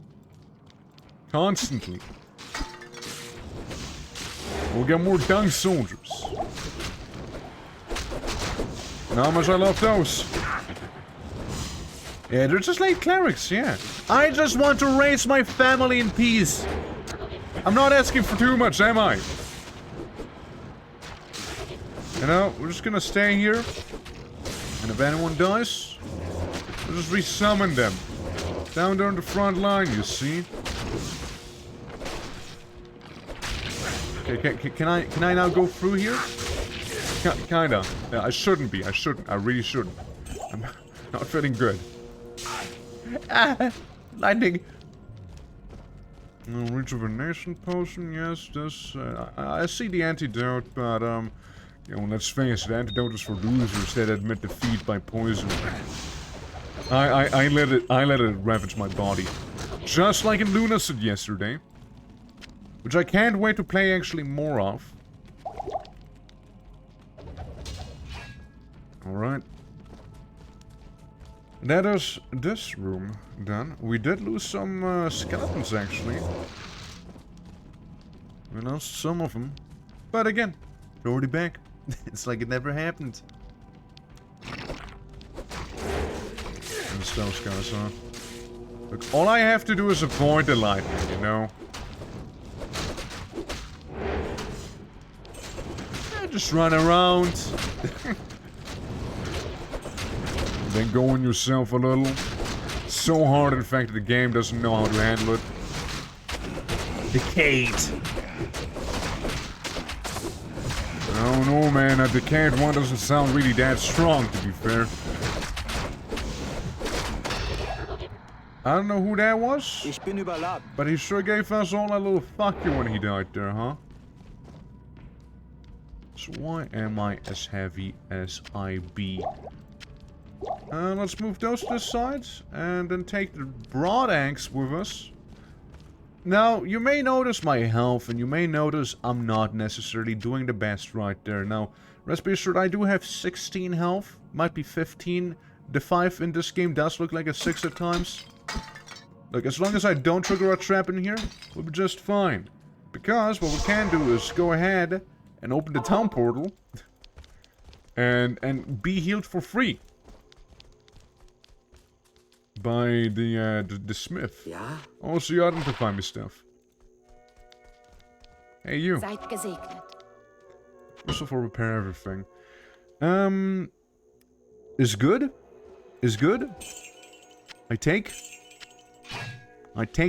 Constantly. We'll get more dung soldiers. And how much I love those. Yeah, they're just like clerics, yeah. I just want to raise my family in peace. I'm not asking for too much, am I? You know, we're just gonna stay here. And if anyone dies, we'll just resummon them. Down there on the front line, you see. Okay, can I now go through here? Kinda. Yeah, I shouldn't be. I shouldn't. I really shouldn't. I'm not feeling good. Ah, lightning. Rejuvenation potion, yes, this, I see the antidote, but, you know, let's face it, antidote is for losers that admit defeat by poison. I let it ravage my body. Just like in Luna said yesterday. Which I can't wait to play actually more of. Alright. That is this room done. We did lose some skeletons actually. We lost some of them. But again, they're already back. It's like it never happened. And those guys, huh? Look, all I have to do is avoid the lightning, you know? Just run around. Then go on yourself a little. So hard, in fact, that the game doesn't know how to handle it. Decayed. I don't know, man. A decayed one doesn't sound really that strong, to be fair. I don't know who that was. Ich bin überladen. But he sure gave us all a little fuck you when he died there, huh? So why am I as heavy as I be? Let's move those to the sides and then take the broad axe with us. Now, you may notice my health and you may notice I'm not necessarily doing the best right there. Now, rest be assured I do have 16 health, might be 15. The 5 in this game does look like a 6 at times. Look, as long as I don't trigger a trap in here, we'll be just fine. Because what we can do is go ahead and open the town portal and be healed for free by the smith. Ja? Also, you identify me stuff. Hey, you. Seid gesegnet. First of all, repair everything. Is good? Is good? I take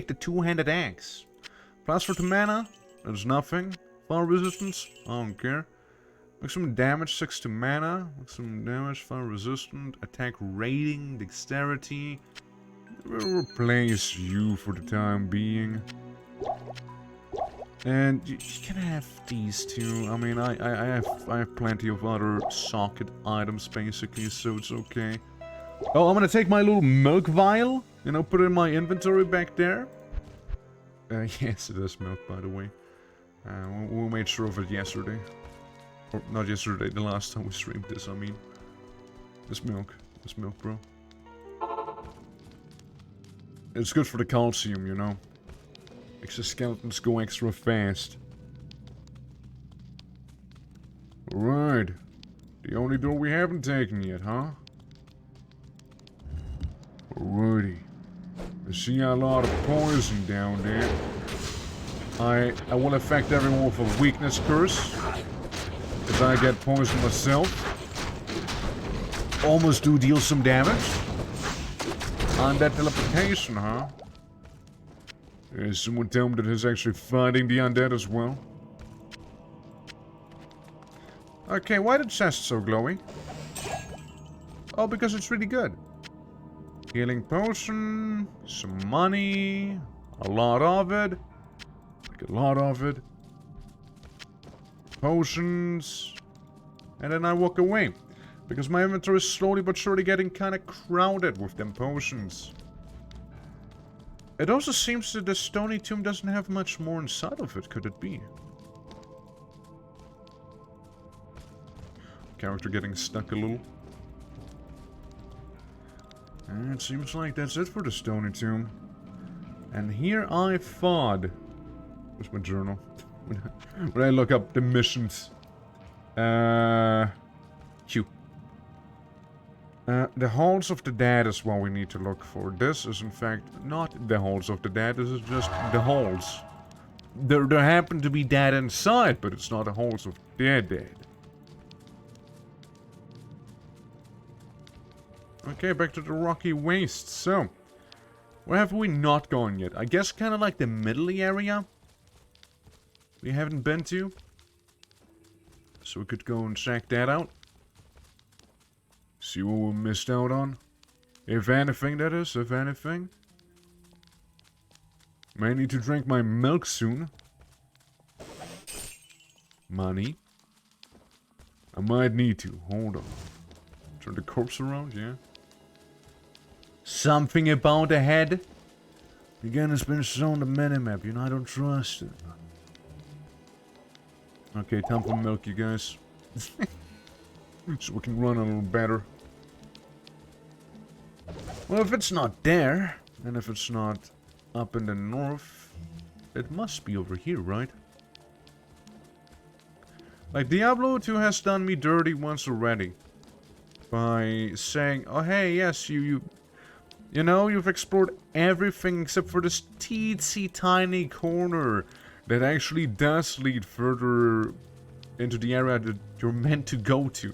the two-handed axe. Plus for the mana, there's nothing. Fire resistance, I don't care. Maximum damage, 6 to mana. Maximum damage, fire resistant. Attack rating, dexterity. We'll replace you for the time being. And you can have these two. I mean, I have plenty of other socket items basically, so it's okay. Oh, I'm gonna take my little milk vial, you know, put it in my inventory back there. Yes, it is milk, by the way. We made sure of it yesterday. Or not yesterday, the last time we streamed this, I mean. This milk, bro. It's good for the calcium, you know. Makes the skeletons go extra fast. Alright. The only door we haven't taken yet, huh? Alrighty. I see a lot of poison down there. I will affect everyone with a weakness curse. Because I get poisoned myself. Almost do deal some damage. On that teleportation, huh? Someone tell me that he's actually fighting the undead as well. Okay, why the chest so glowy? Oh, because it's really good. Healing potion, some money, a lot of it. Like a lot of it. Potions. And then I walk away. Because my inventory is slowly but surely getting kind of crowded with them potions. It also seems that the stony tomb doesn't have much more inside of it, could it be? Character getting stuck a little. And it seems like that's it for the stony tomb. And here I fought. Where's my journal? When I look up the missions. Q. The halls of the dead is what we need to look for. This is in fact not the halls of the dead, this is just the halls. There happen to be dead inside, but it's not the halls of the dead. Okay, back to the rocky waste. So, where have we not gone yet? I guess kind of like the middle area. We haven't been to. So we could go and check that out. See what we missed out on. If anything, that is, if anything. May need to drink my milk soon. Money. I might need to. Hold on. Turn the corpse around, yeah. Something about a head. Again, it's been shown the minimap, you know, I don't trust it. Okay, time for milk, you guys. So we can run a little better. Well, if it's not there, and if it's not up in the north, it must be over here, right? Like, Diablo 2 has done me dirty once already. By saying, oh hey, yes, you know, you've explored everything except for this teensy tiny corner that actually does lead further into the area that you're meant to go to.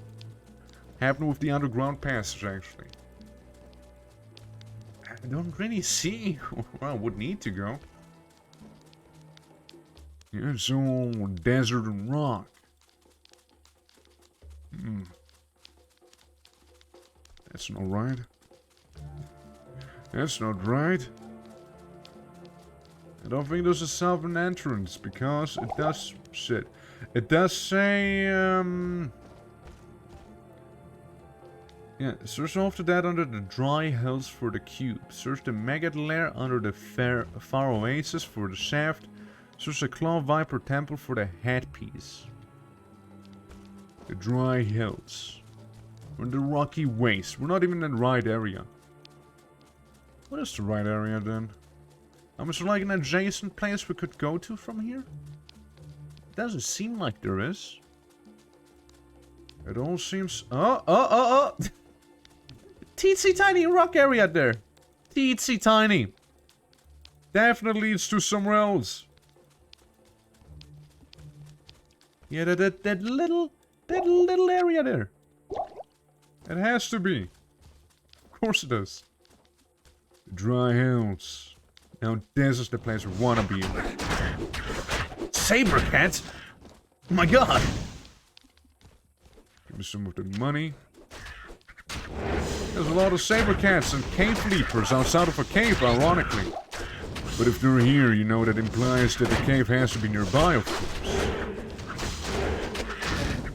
Happened with the underground passage, actually. I don't really see where I would need to go. Yeah, it's all desert and rock. That's not right. That's not right. I don't think there's a southern entrance, because it does... shit. It does say, yeah, search after that under the dry hills for the cube. Search the maggot lair under the far oasis for the shaft. Search the claw viper temple for the headpiece. The dry hills. We're in the rocky waste. We're not even in the right area. What is the right area then? Is there like an adjacent place we could go to from here? Doesn't seem like there is. It all seems... Oh! Teensy tiny rock area there. Teensy tiny. Definitely leads to somewhere else. Yeah, that little area there. It has to be. Of course it is. Dry hills. Now this is the place we wanna be. Saber cats? Oh my god! Give me some of the money. There's a lot of saber cats and cave leapers outside of a cave, ironically. But if they're here, you know that implies that the cave has to be nearby, of course.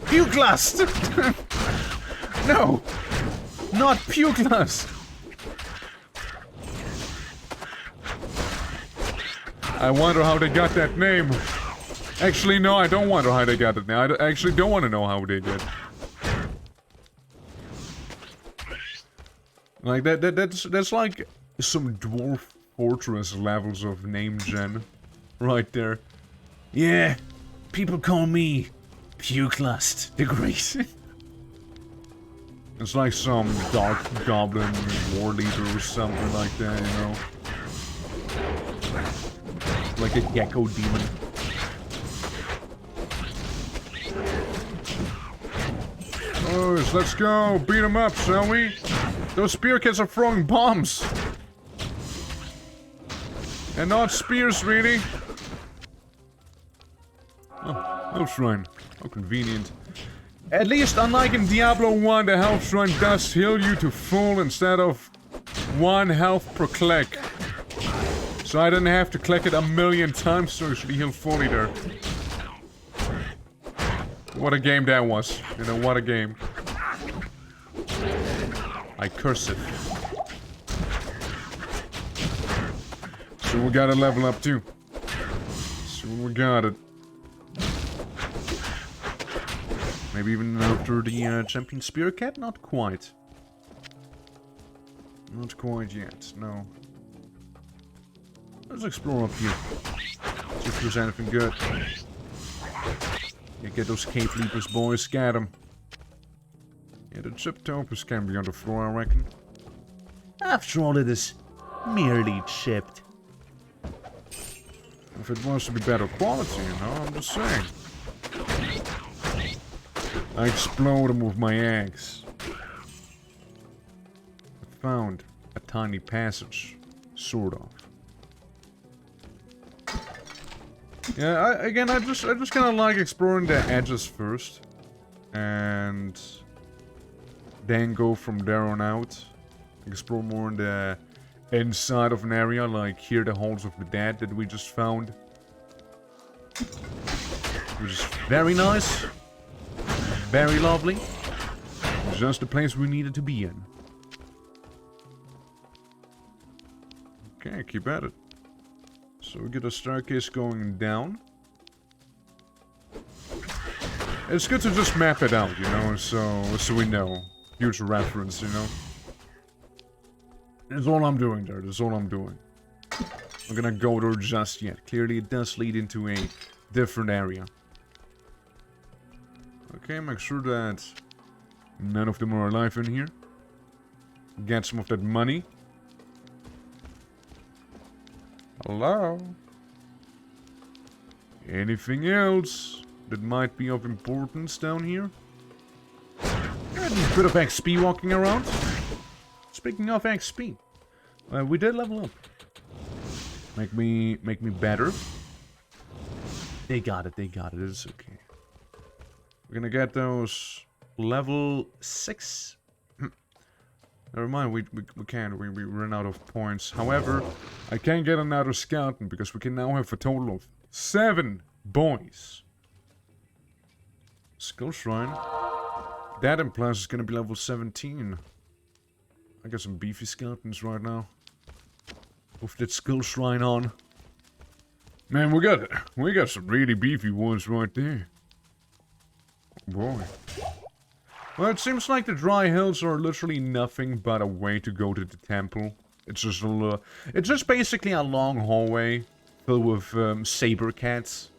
Puke lust! No! Not puke lust! I wonder how they got that name. Actually, no, I don't wonder how they got it now. I actually don't want to know how they did. Like, that's like some dwarf fortress levels of name gen. Right there. Yeah, people call me Pukelust the Great. It's like some dark goblin war leader or something like that, you know? Like a gecko demon. Boys, let's go! Beat them up, shall we? Those spear kids are throwing bombs! And not spears, really! Oh, health shrine. How convenient. At least, unlike in Diablo 1, the health shrine does heal you to full instead of 1 health per click. So I didn't have to click it a million times to actually heal fully there. What a game that was. You know, what a game. I curse it. So we gotta level up too. So we got it. Maybe even after the champion spear cat? Not quite. Not quite yet, no. Let's explore up here. See if there's anything good. Yeah, get those cave leapers, boys. Get them. Yeah, the Chiptopus can be on the floor, I reckon. After all, it is merely chipped. If it wants to be better quality, you know, I'm just saying. I explode them with my axe. I found a tiny passage, sort of. Yeah, I just kind of like exploring the edges first, and then go from there on out. Explore more in the inside of an area, like here the Halls of the Dead that we just found, which is very nice, very lovely, just the place we needed to be in. Okay, keep at it. So we get a staircase going down. It's good to just map it out, you know, so we know. Future reference, you know. That's all I'm doing there, that's all I'm doing. I'm gonna go there just yet. Clearly it does lead into a different area. Okay, make sure that none of them are alive in here. Get some of that money. Hello? Anything else that might be of importance down here? Got a bit of XP walking around. Speaking of XP, we did level up. Make me better. They got it, it's okay. We're gonna get those level 6. Never mind, we can't. We ran out of points. However, I can get another skeleton because we can now have a total of 7 boys. Skull Shrine. That implies it's gonna be level 17. I got some beefy skeletons right now. With that Skull Shrine on. Man, we got some really beefy ones right there. Oh boy. Well, it seems like the dry hills are literally nothing but a way to go to the temple. It's just basically a long hallway filled with saber cats.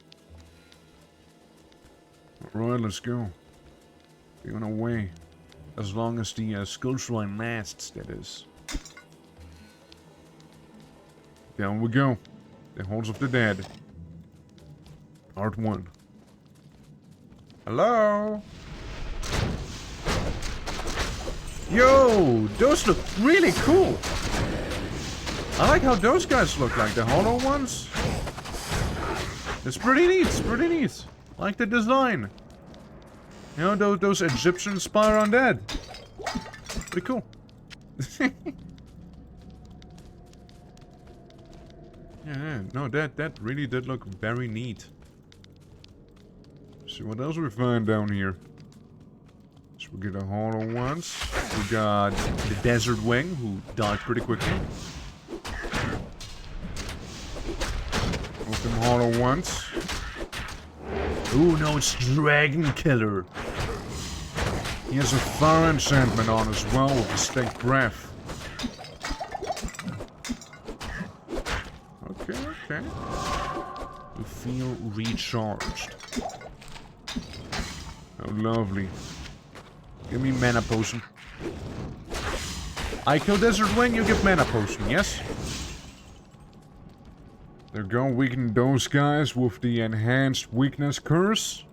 Alright, let's go. Be on our way. As long as the Skull Shrine lasts, that is. Down we go. The Halls of the Dead. Part 1. Hello? Yo, those look really cool. I like how those guys look, like the hollow ones. It's pretty neat, I like the design. You know, those Egyptian spire undead. Pretty cool. Yeah, no, that really did look very neat. See what else we find down here. So we get a hollow ones. We got the Desert Wing, who died pretty quickly. Both them hollow ones. Ooh, no, it's Dragon Killer. He has a fire enchantment on as well with a stink breath. feel recharged. Oh, lovely. Give me mana potion. I kill Desert Wing, you give mana potion, yes? They're gonna weaken those guys with the enhanced weakness curse.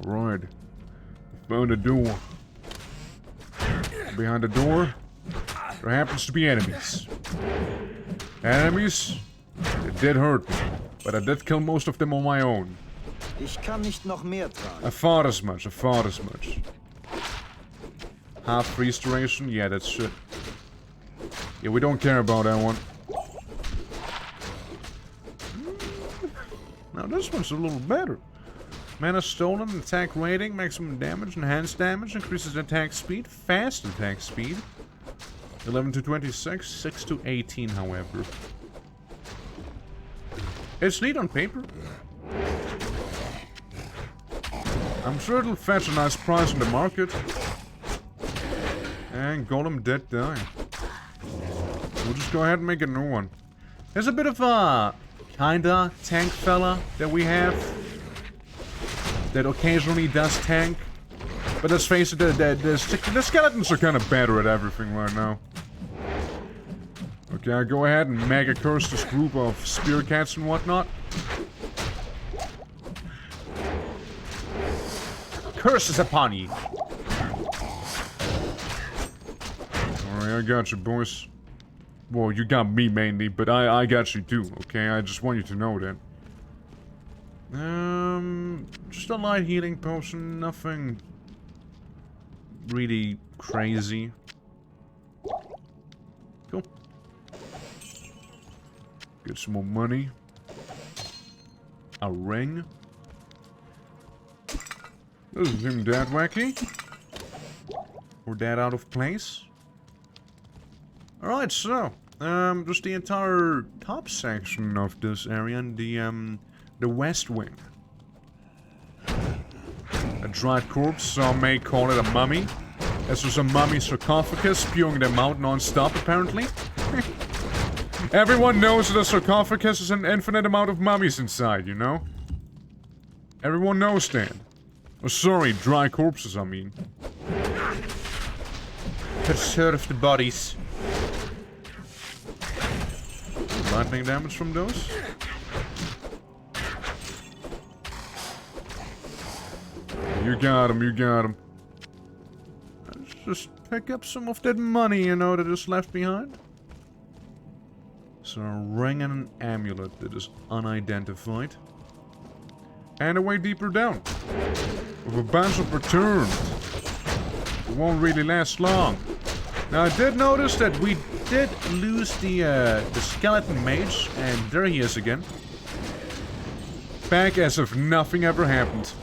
Alright. Found a door. Behind the door, there happens to be enemies. Enemies? They did hurt me, but I did kill most of them on my own. Ich kann nicht noch mehr tragen. I thought as much, I thought as much. Half restoration? Yeah, that's shit. Yeah, we don't care about that one. Now this one's a little better. Mana stolen, attack rating, maximum damage, enhanced damage, increases attack speed, fast attack speed. 11 to 26, 6 to 18, however. It's neat on paper. I'm sure it'll fetch a nice price in the market. And Golem dead die. We'll just go ahead and make a new one. There's a bit of a kinda tank fella that we have. That occasionally does tank. But let's face it, the skeletons are kind of better at everything right now. Okay, I'll go ahead and mega curse this group of spear cats and whatnot. Curses upon ye! Alright, I got you, boys. Well, you got me mainly, but I got you too, okay? I just want you to know that. Just a light healing potion, nothing really crazy. Cool. Get some more money. A ring. Doesn't seem that wacky. Or that out of place. Alright, so, just the entire top section of this area and the west wing. A dried corpse, some may call it a mummy. As there's a mummy sarcophagus spewing them out non-stop, apparently. Everyone knows that a sarcophagus is an infinite amount of mummies inside, you know? Everyone knows that. Oh, sorry, dry corpses, I mean. Preserve the bodies. Lightning damage from those? You got him, you got him. Let's just pick up some of that money, you know, that is left behind. So, a ring and an amulet that is unidentified. And a way deeper down. With a bunch of returns. It won't really last long. Now, I did notice that we did lose the skeleton mage, and there he is again. Back as if nothing ever happened.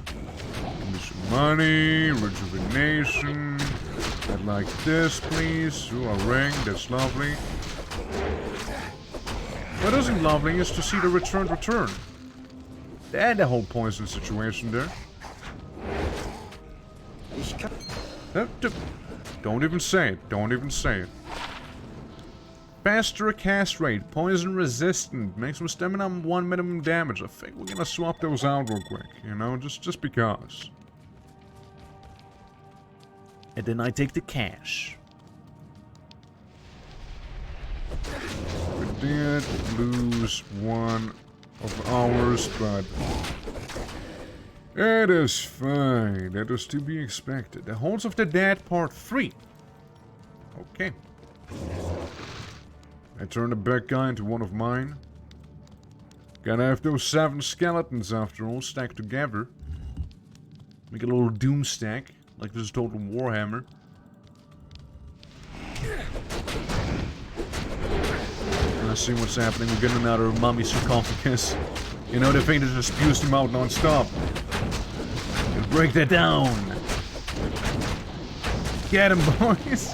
Give me some money, rejuvenation. I'd like this, please. Ooh, a ring, that's lovely. What isn't lovely is to see the return. And the whole poison situation there. Don't even say it. Don't even say it. Faster cast rate. Poison resistant. Maximum stamina 1 minimum damage. I think we're gonna swap those out real quick. You know, just because. And then I take the cash. We did lose one of ours, but it is fine. That is to be expected. The Halls of the Dead Part 3. Okay. I turned a bad guy into one of mine. Gotta have those 7 skeletons after all stacked together. Make a little doom stack, like this is Total Warhammer. Let's see what's happening. We're getting another mummy sarcophagus. You know, the thing that just spews them out non-stop. Break that down. Get him, boys.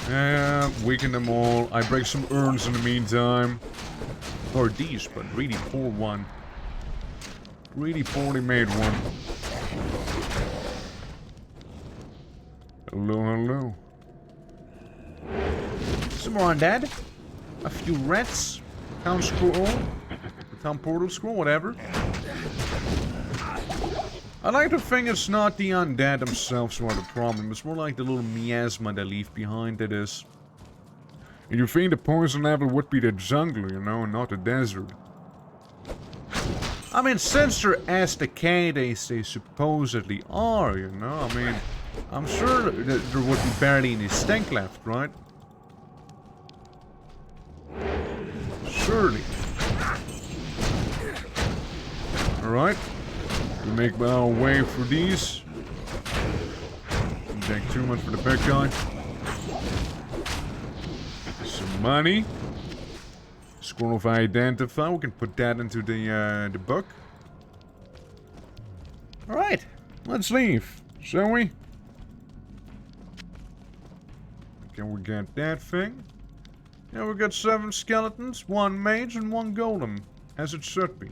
Yeah, weaken them all. I break some urns in the meantime. Or these, but really poor one. Really poorly made one. Hello, hello. Some more undead. A few rats. Town scroll. Town portal scroll, whatever. I like to think it's not the undead themselves who are the problem. It's more like the little miasma they leave behind that is. And you think the poison level would be the jungle, you know, not the desert. I mean, since they're as decayed as they supposedly are, you know, I mean, I'm sure that there would be barely any stink left, right? Surely. Alright. We make our way through these. Don't take too much for the big guy. Some money. Scroll of identify. We can put that into the book. Alright. Let's leave, shall we? Can we get that thing? Yeah, we got 7 skeletons, 1 mage, and 1 golem. As it should be.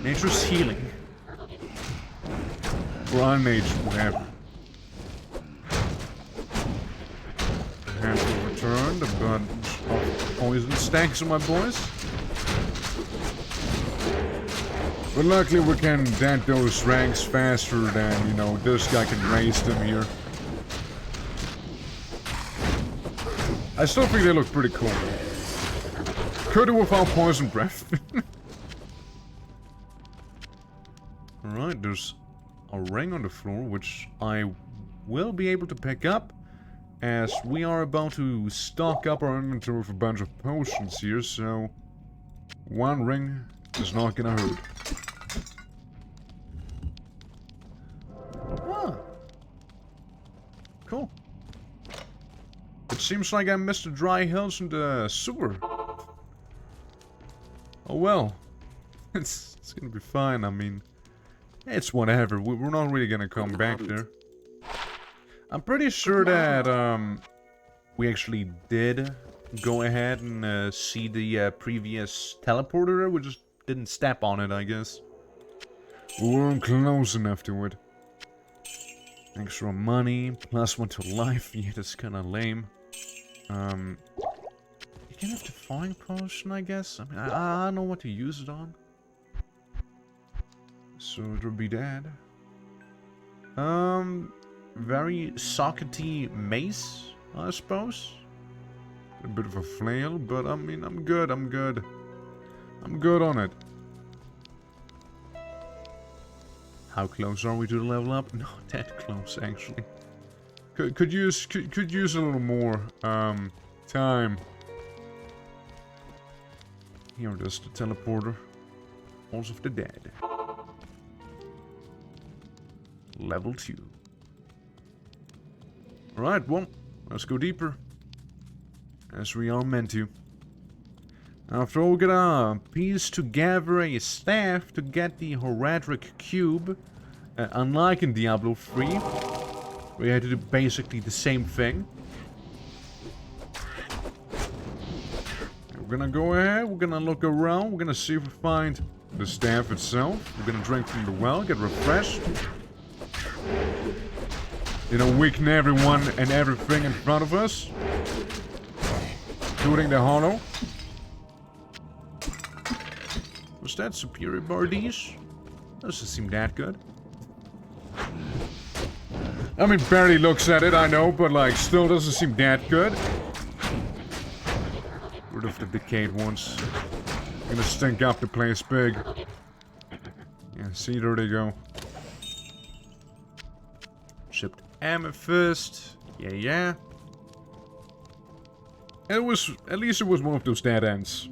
Nature's healing. For unmaged, whatever. Hands will return. A bunch of poison stacks on my boys. But luckily we can dent those ranks faster than, you know, this guy can raise them here. I still think they look pretty cool. Could do without poison breath. Alright, there's a ring on the floor, which I will be able to pick up, as we are about to stock up our inventory with a bunch of potions here, so 1 ring is not gonna hurt. Ah. Cool. It seems like I missed the dry hills and the sewer. Oh well. It's gonna be fine, I mean... It's whatever, we're not really gonna come back there. I'm pretty sure that, we actually did go ahead and, see the, previous teleporter there. We just didn't step on it, I guess. We weren't close enough to it. Extra money, +1 to life, yeah, that's kinda lame. You can have the flying potion, I guess. I mean, I don't know what to use it on. So it'll be that. Very sockety mace, I suppose. A bit of a flail, but I mean, I'm good. I'm good on it. How close are we to the level up? Not that close, actually. Could use a little more time. Here it is, the teleporter. Halls of the Dead. Level 2. Alright, well, let's go deeper. As we are meant to. After all, we gotta piece together a staff to get the Horadric Cube. Unlike in Diablo 3, we had to do basically the same thing. We're gonna go ahead, we're gonna look around, we're gonna see if we find the staff itself. We're gonna drink from the well, get refreshed. You know, weaken everyone and everything in front of us. Including the hollow. Was that superior Bardiche? Doesn't seem that good. I mean, barely looks at it, I know, but like, still doesn't seem that good. Rid of the decayed ones. Gonna stink up the place big. Yeah, see, there they go. Chipped amethyst. Yeah. It was, at least it was one of those dead ends.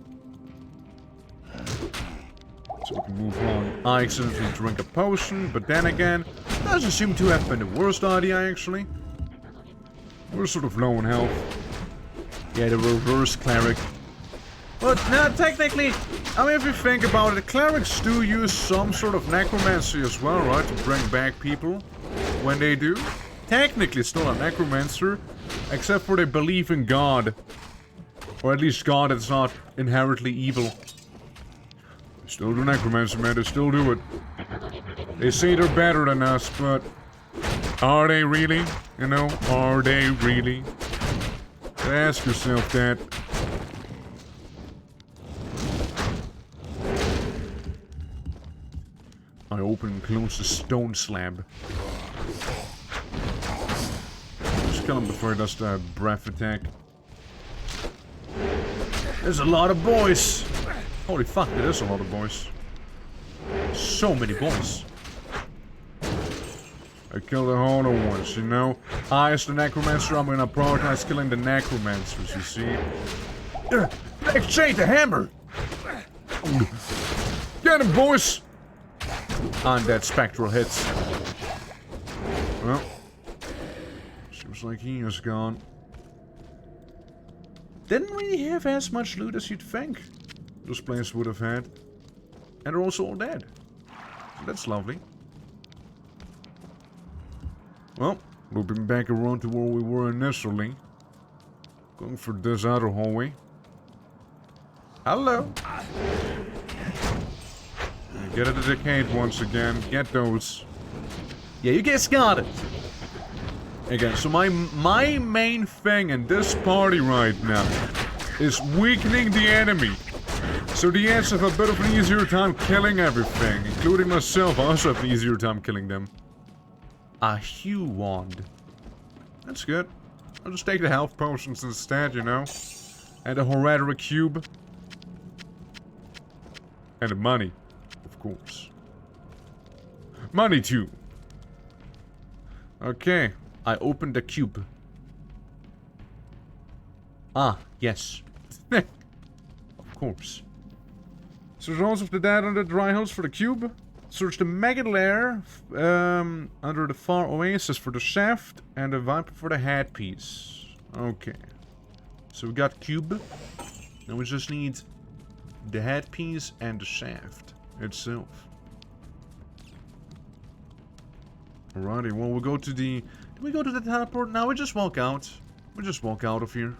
So we can move on. I accidentally drink a potion, but then again, doesn't seem to have been the worst idea, actually. We're sort of low on health. Yeah, the reverse cleric. But, no, technically, I mean, if you think about it, clerics do use some sort of necromancy as well, right? To bring back people when they do. Technically, still a necromancer, except for they believe in God. Or at least God that's not inherently evil. They still do necromancy, man. They still do it. They say they're better than us, but Are they really? You know, are they really? Ask yourself that. I open and close the stone slab. Just kill him before he does the breath attack. There's a lot of boys! Holy fuck, there is a lot of boys. So many boys. I killed the harder ones, you know? I, as the necromancer, I'm gonna prioritize killing the necromancers, you see? Exchange the hammer! Get him, boys! Undead spectral hits. Well, seems like he is gone. Didn't really have as much loot as you'd think those players would have had. And they're also all dead. So that's lovely. Well, looping back around to where we were initially. Going for this other hallway. Hello! Get it decayed once again. Get those. Yeah, you guys got it. Again, so my main thing in this party right now is weakening the enemy. So the ants have a bit of an easier time killing everything, including myself. I also have an easier time killing them. A Hue Wand. That's good. I'll just take the health potions instead, you know. And a Hereditary Cube. And the money. Of course. Money too. Okay. I opened the cube. Ah, yes. Of course. Search Halls of the Dead under the dry house for the cube. Search the Maggot Lair under the Far Oasis for the shaft. And the Viper for the headpiece. Okay. So we got cube. Now we just need the headpiece and the shaft itself. Alrighty, well we'll go to the... Did we go to the teleport? Now we just walk out. We just walk out of here.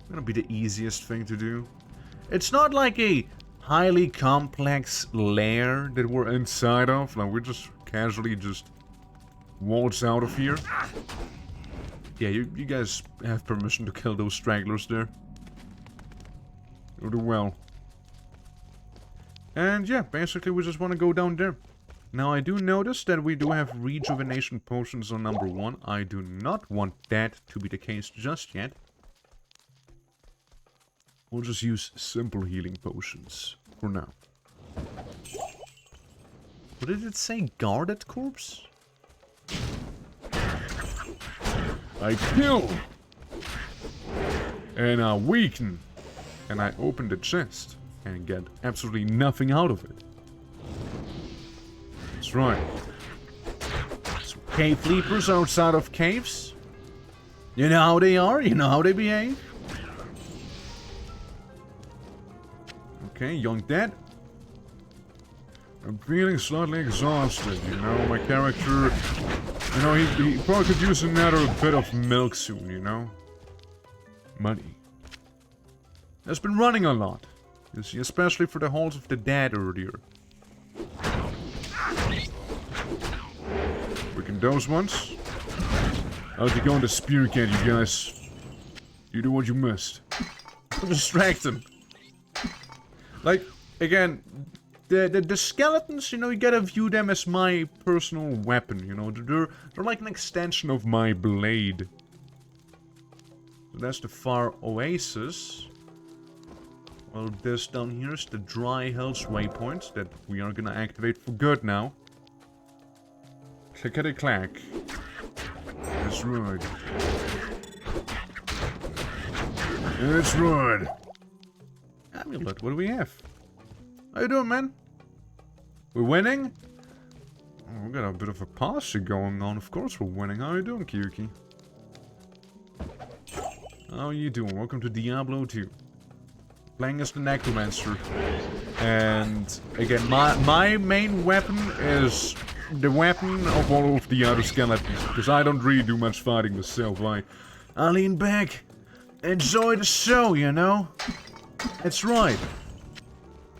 Gonna be the easiest thing to do. It's not like a highly complex lair that we're inside of. Like we just casually just waltz out of here. Yeah, you guys have permission to kill those stragglers there. You do well. And yeah, basically we just want to go down there. Now I do notice that we do have rejuvenation potions on number 1. I do not want that to be the case just yet. We'll just use simple healing potions for now. What did it say? Guarded corpse? I kill! And I weaken! And I open the chest and get absolutely nothing out of it. That's right. Some cave leapers outside of caves. You know how they are? You know how they behave? Okay, young dead. I'm feeling slightly exhausted, you know, my character... You know, he probably could use another bit of milk soon, you know? Money. Has been running a lot. You see, especially for the Halls of the Dead earlier. Freaking those ones. How'd you go on the spear can, you guys? You do what you must. Distract them. Like, again, the skeletons, you know, you gotta view them as my personal weapon, you know. They're like an extension of my blade. So that's the Far Oasis. Well, this down here is the Dry Hills waypoint that we are gonna activate for good now. Clickety-clack. That's right. That's right. Amulet, what do we have? How you doing, man? We're winning? Oh, we got a bit of a policy going on. Of course we're winning. How you doing, Kyuki? How you doing? Welcome to Diablo 2. Playing as the Necromancer. And again, my main weapon is the weapon of all of the other skeletons. Because I don't really do much fighting myself. I lean back, enjoy the show, you know? That's right.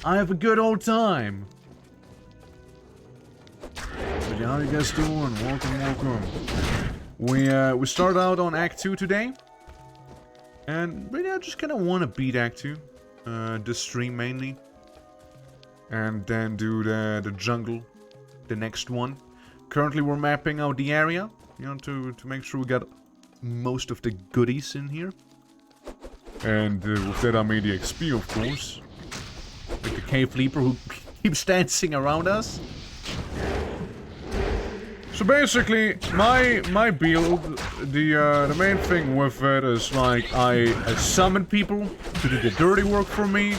I have a good old time. how you guys doing? Welcome. We start out on Act 2 today. And really I just kind of want to beat Act 2. This stream mainly. And then do the jungle, the next one. Currently we're mapping out the area, you know, to make sure we get most of the goodies in here. And with that I mean the XP, of course. Like the cave leaper who keeps dancing around us. So basically, my build, the main thing with it is like I summon people to do the dirty work for me,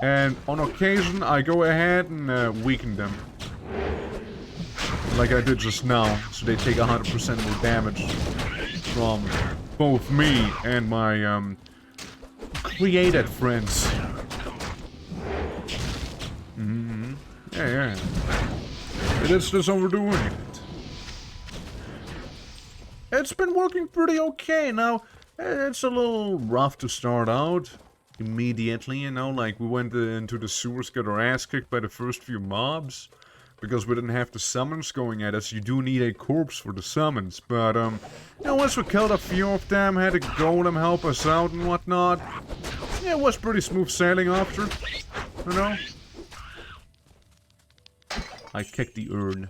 and on occasion I go ahead and weaken them, like I did just now, so they take 100% more damage from both me and my created friends. Yeah. That's how we're doing it. It's been working pretty okay. Now, it's a little rough to start out immediately, you know, like we went into the sewers, got our ass kicked by the first few mobs, because we didn't have the summons going at us. You do need a corpse for the summons, but, you know, once we killed a few of them, had a golem help us out and whatnot, yeah, it was pretty smooth sailing after, you know. I kicked the urn.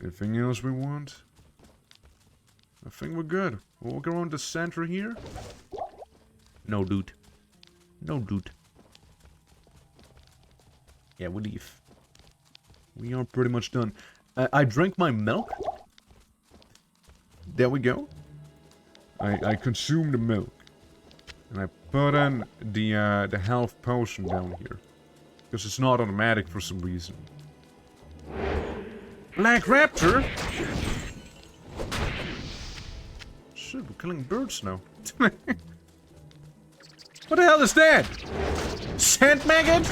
Anything else we want? I think we're good. We'll walk around the center here. No, dude. No, dude. Yeah, we leave. We are pretty much done. I drank my milk. There we go. I consume the milk. And I put in the health potion down here. Because it's not automatic for some reason. Black Raptor? Shit, we're killing birds now. What the hell is that? Sand maggot?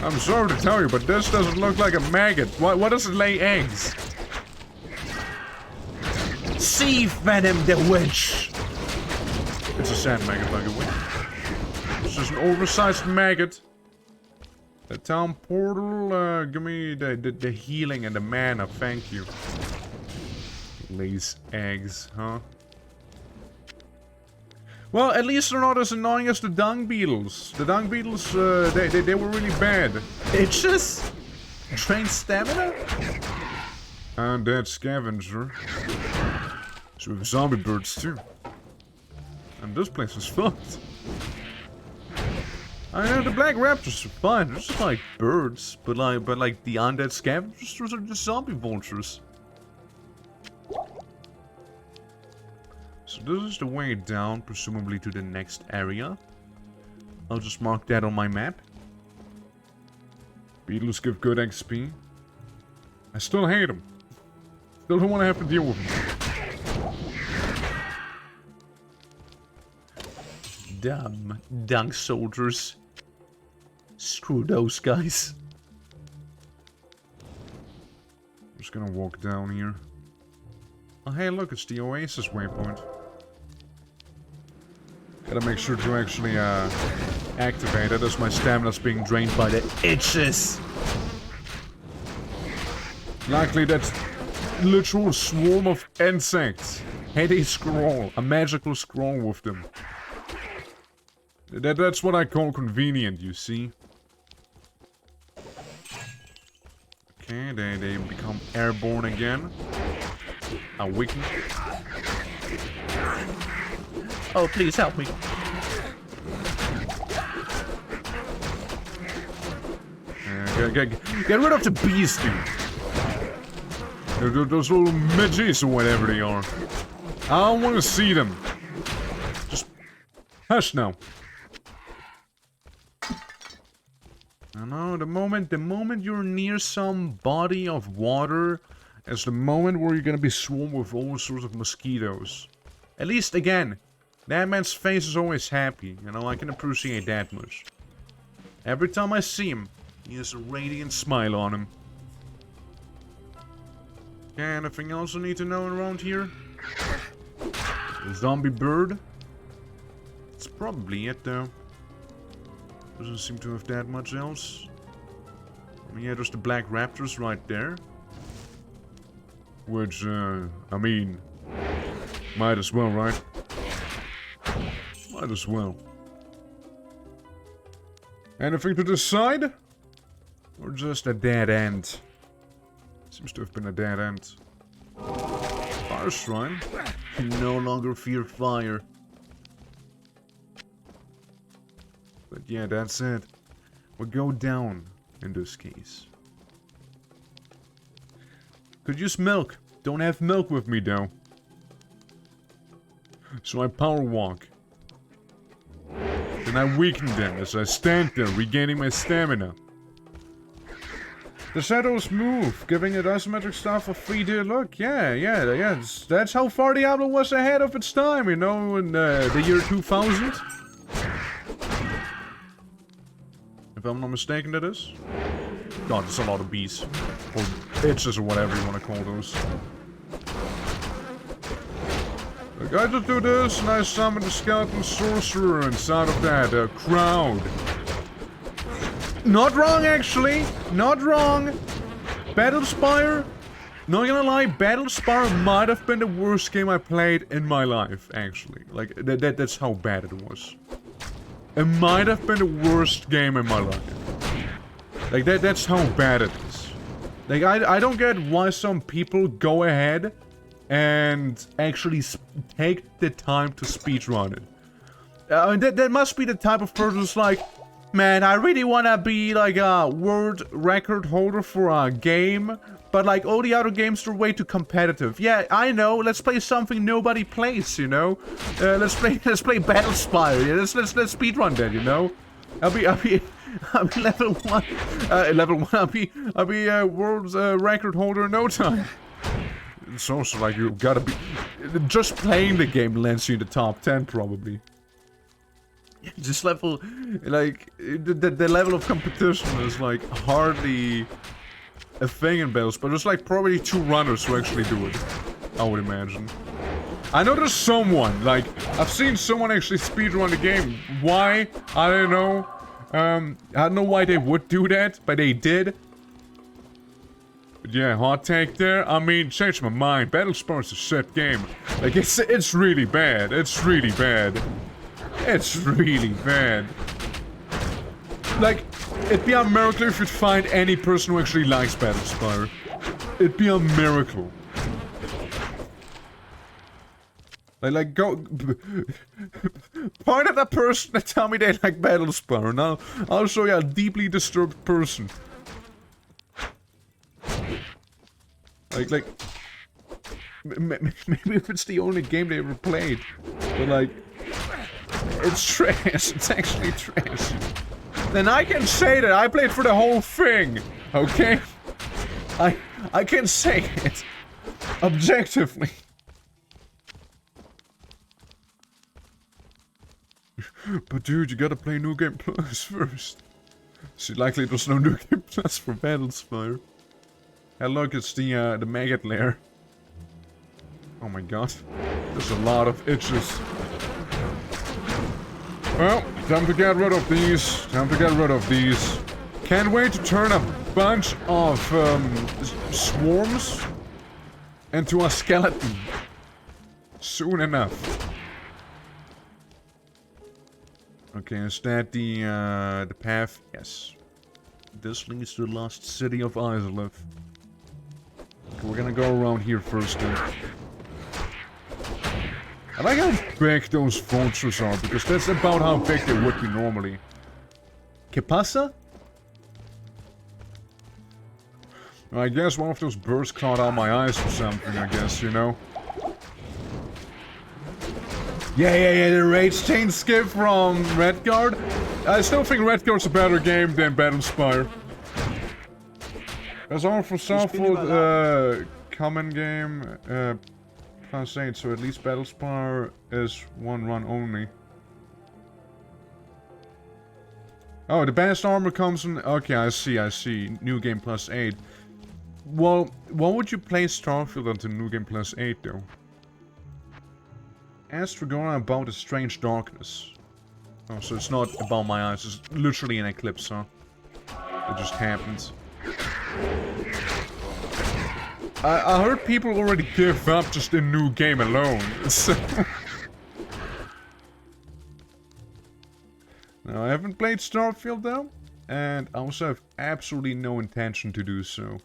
I'm sorry to tell you, but this doesn't look like a maggot. Why does it lay eggs? Sea venom, the witch. It's a sand maggot, by the way. It's just an oversized maggot. The town portal, give me the healing and the mana, thank you. Lays eggs, huh? Well, at least they're not as annoying as the dung beetles. The dung beetles, they were really bad. Itches? Drain stamina? Undead scavenger. So we have zombie birds too. And this place is fucked. I know the black raptors are fine. They're just like birds, but like the undead scavengers, those are just zombie vultures. So this is the way down, presumably to the next area. I'll just mark that on my map. Beetles give good XP. I still hate them. Still don't want to have to deal with them. Dumb dung soldiers. Screw those guys. I'm just gonna walk down here. Oh hey, look, it's the Oasis waypoint. Gotta make sure to actually activate it as my stamina's being drained by the itches. Likely that's literal swarm of insects. Hey, they scroll. A magical scroll with them. That's what I call convenient, you see. Okay, they become airborne again. A wiki. Oh, please help me. Get rid of the bees, dude. Those little midges or whatever they are. I don't want to see them. Just hush now. I know, the moment you're near some body of water is the moment where you're gonna be swarmed with all sorts of mosquitoes. At least, again, that man's face is always happy, you know, I can appreciate that much. Every time I see him, he has a radiant smile on him. Okay, anything else I need to know around here? The zombie bird? It's probably it, though. Doesn't seem to have that much else. Yeah, there's the black raptors right there. Which, I mean, might as well, right? Might as well. Anything to this side? Or just a dead end? Seems to have been a dead end. Fire shrine. You no longer fear fire. But yeah, that's it. We'll go down in this case. Could use milk. Don't have milk with me though. So I power walk. Then I weaken them as I stand there, regaining my stamina. The shadows move, giving it isometric stuff a 3D look. Yeah. That's how far Diablo was ahead of its time, you know, in the year 2000. If I'm not mistaken, that is. God, there's a lot of bees. Or itches, or whatever you want to call those. Look, I just do this, and I summon the skeleton sorcerer inside of that crowd. Not wrong, actually. Not wrong. Battlespire. Not gonna lie, Battlespire might have been the worst game I played in my life, actually. Like, that's how bad it was. It might have been the worst game in my life. Like, that's how bad it is. Like, I don't get why some people go ahead and actually take the time to speedrun it. That must be the type of person who's like, man, I really wanna be like a world record holder for a game, but like all the other games are way too competitive. Yeah, I know. Let's play something nobody plays, you know. Let's play Battlespire. Yeah, let's speedrun that, you know. I'll be level 1. I'll be a world record holder in no time. It's also like you gotta be just playing the game lands you in the top 10 probably. This level, like, the level of competition is, like, hardly a thing in battles, but there's, like, probably 2 runners who actually do it, I would imagine. I know there's someone, like, I've seen someone actually speedrun the game. Why? I don't know. I don't know why they would do that, but they did. But yeah, hot take there. I mean, changed my mind. Battlespire is a shit game. Like, it's really bad. It's really bad. It's really bad. Like, it'd be a miracle if you'd find any person who actually likes Battlespire. It'd be a miracle. Like go... point at that person and tell me they like Battlespire. Now, I'll show you a deeply disturbed person. Like... maybe if it's the only game they ever played. But like... it's trash. It's actually trash. Then I can say that I played for the whole thing. Okay? I can say it. Objectively. But dude, you gotta play New Game Plus first. See, likely there's no New Game Plus for Battlespire. Hey look, it's the maggot lair. Oh my god. There's a lot of itches. Well, time to get rid of these. Time to get rid of these. Can't wait to turn a bunch of swarms into a skeleton. Soon enough. Okay, is that the path? Yes. This leads to the lost city of Isolith. Okay, we're gonna go around here first. I like how big those vultures are, because that's about how big they would be normally. ¿Qué pasa? I guess one of those birds caught out my eyes or something, I guess, you know? Yeah, the Rage Chain skip from Redguard. I still think Redguard's a better game than Battlespire. There's all for Southwood, common game, plus 8, so at least Battlespire is 1 run only. Oh, the best armor comes in... okay, I see. New game plus 8. Well, what would you play Starfield onto New game plus 8, though? Astragora about a strange darkness. Oh, so it's not about my eyes, it's literally an eclipse, huh? It just happened. I heard people already give up just in new game alone, so... Now, I haven't played Starfield though, and I also have absolutely no intention to do so.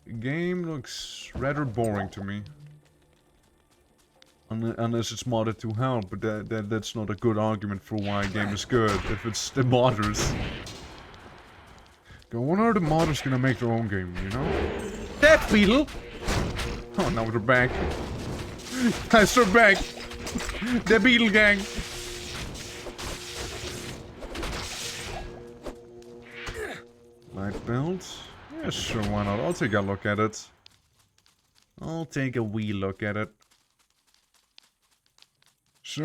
The game looks rather boring to me. Unless it's modded to hell, but that's not a good argument for why a game is good, if it's the modders. When are the modders gonna make their own game, you know? Death Beetle! Oh, now they're back. Guys, they're back! The Beetle Gang! Light belt? Yeah, sure, why not? I'll take a look at it. I'll take a wee look at it. So,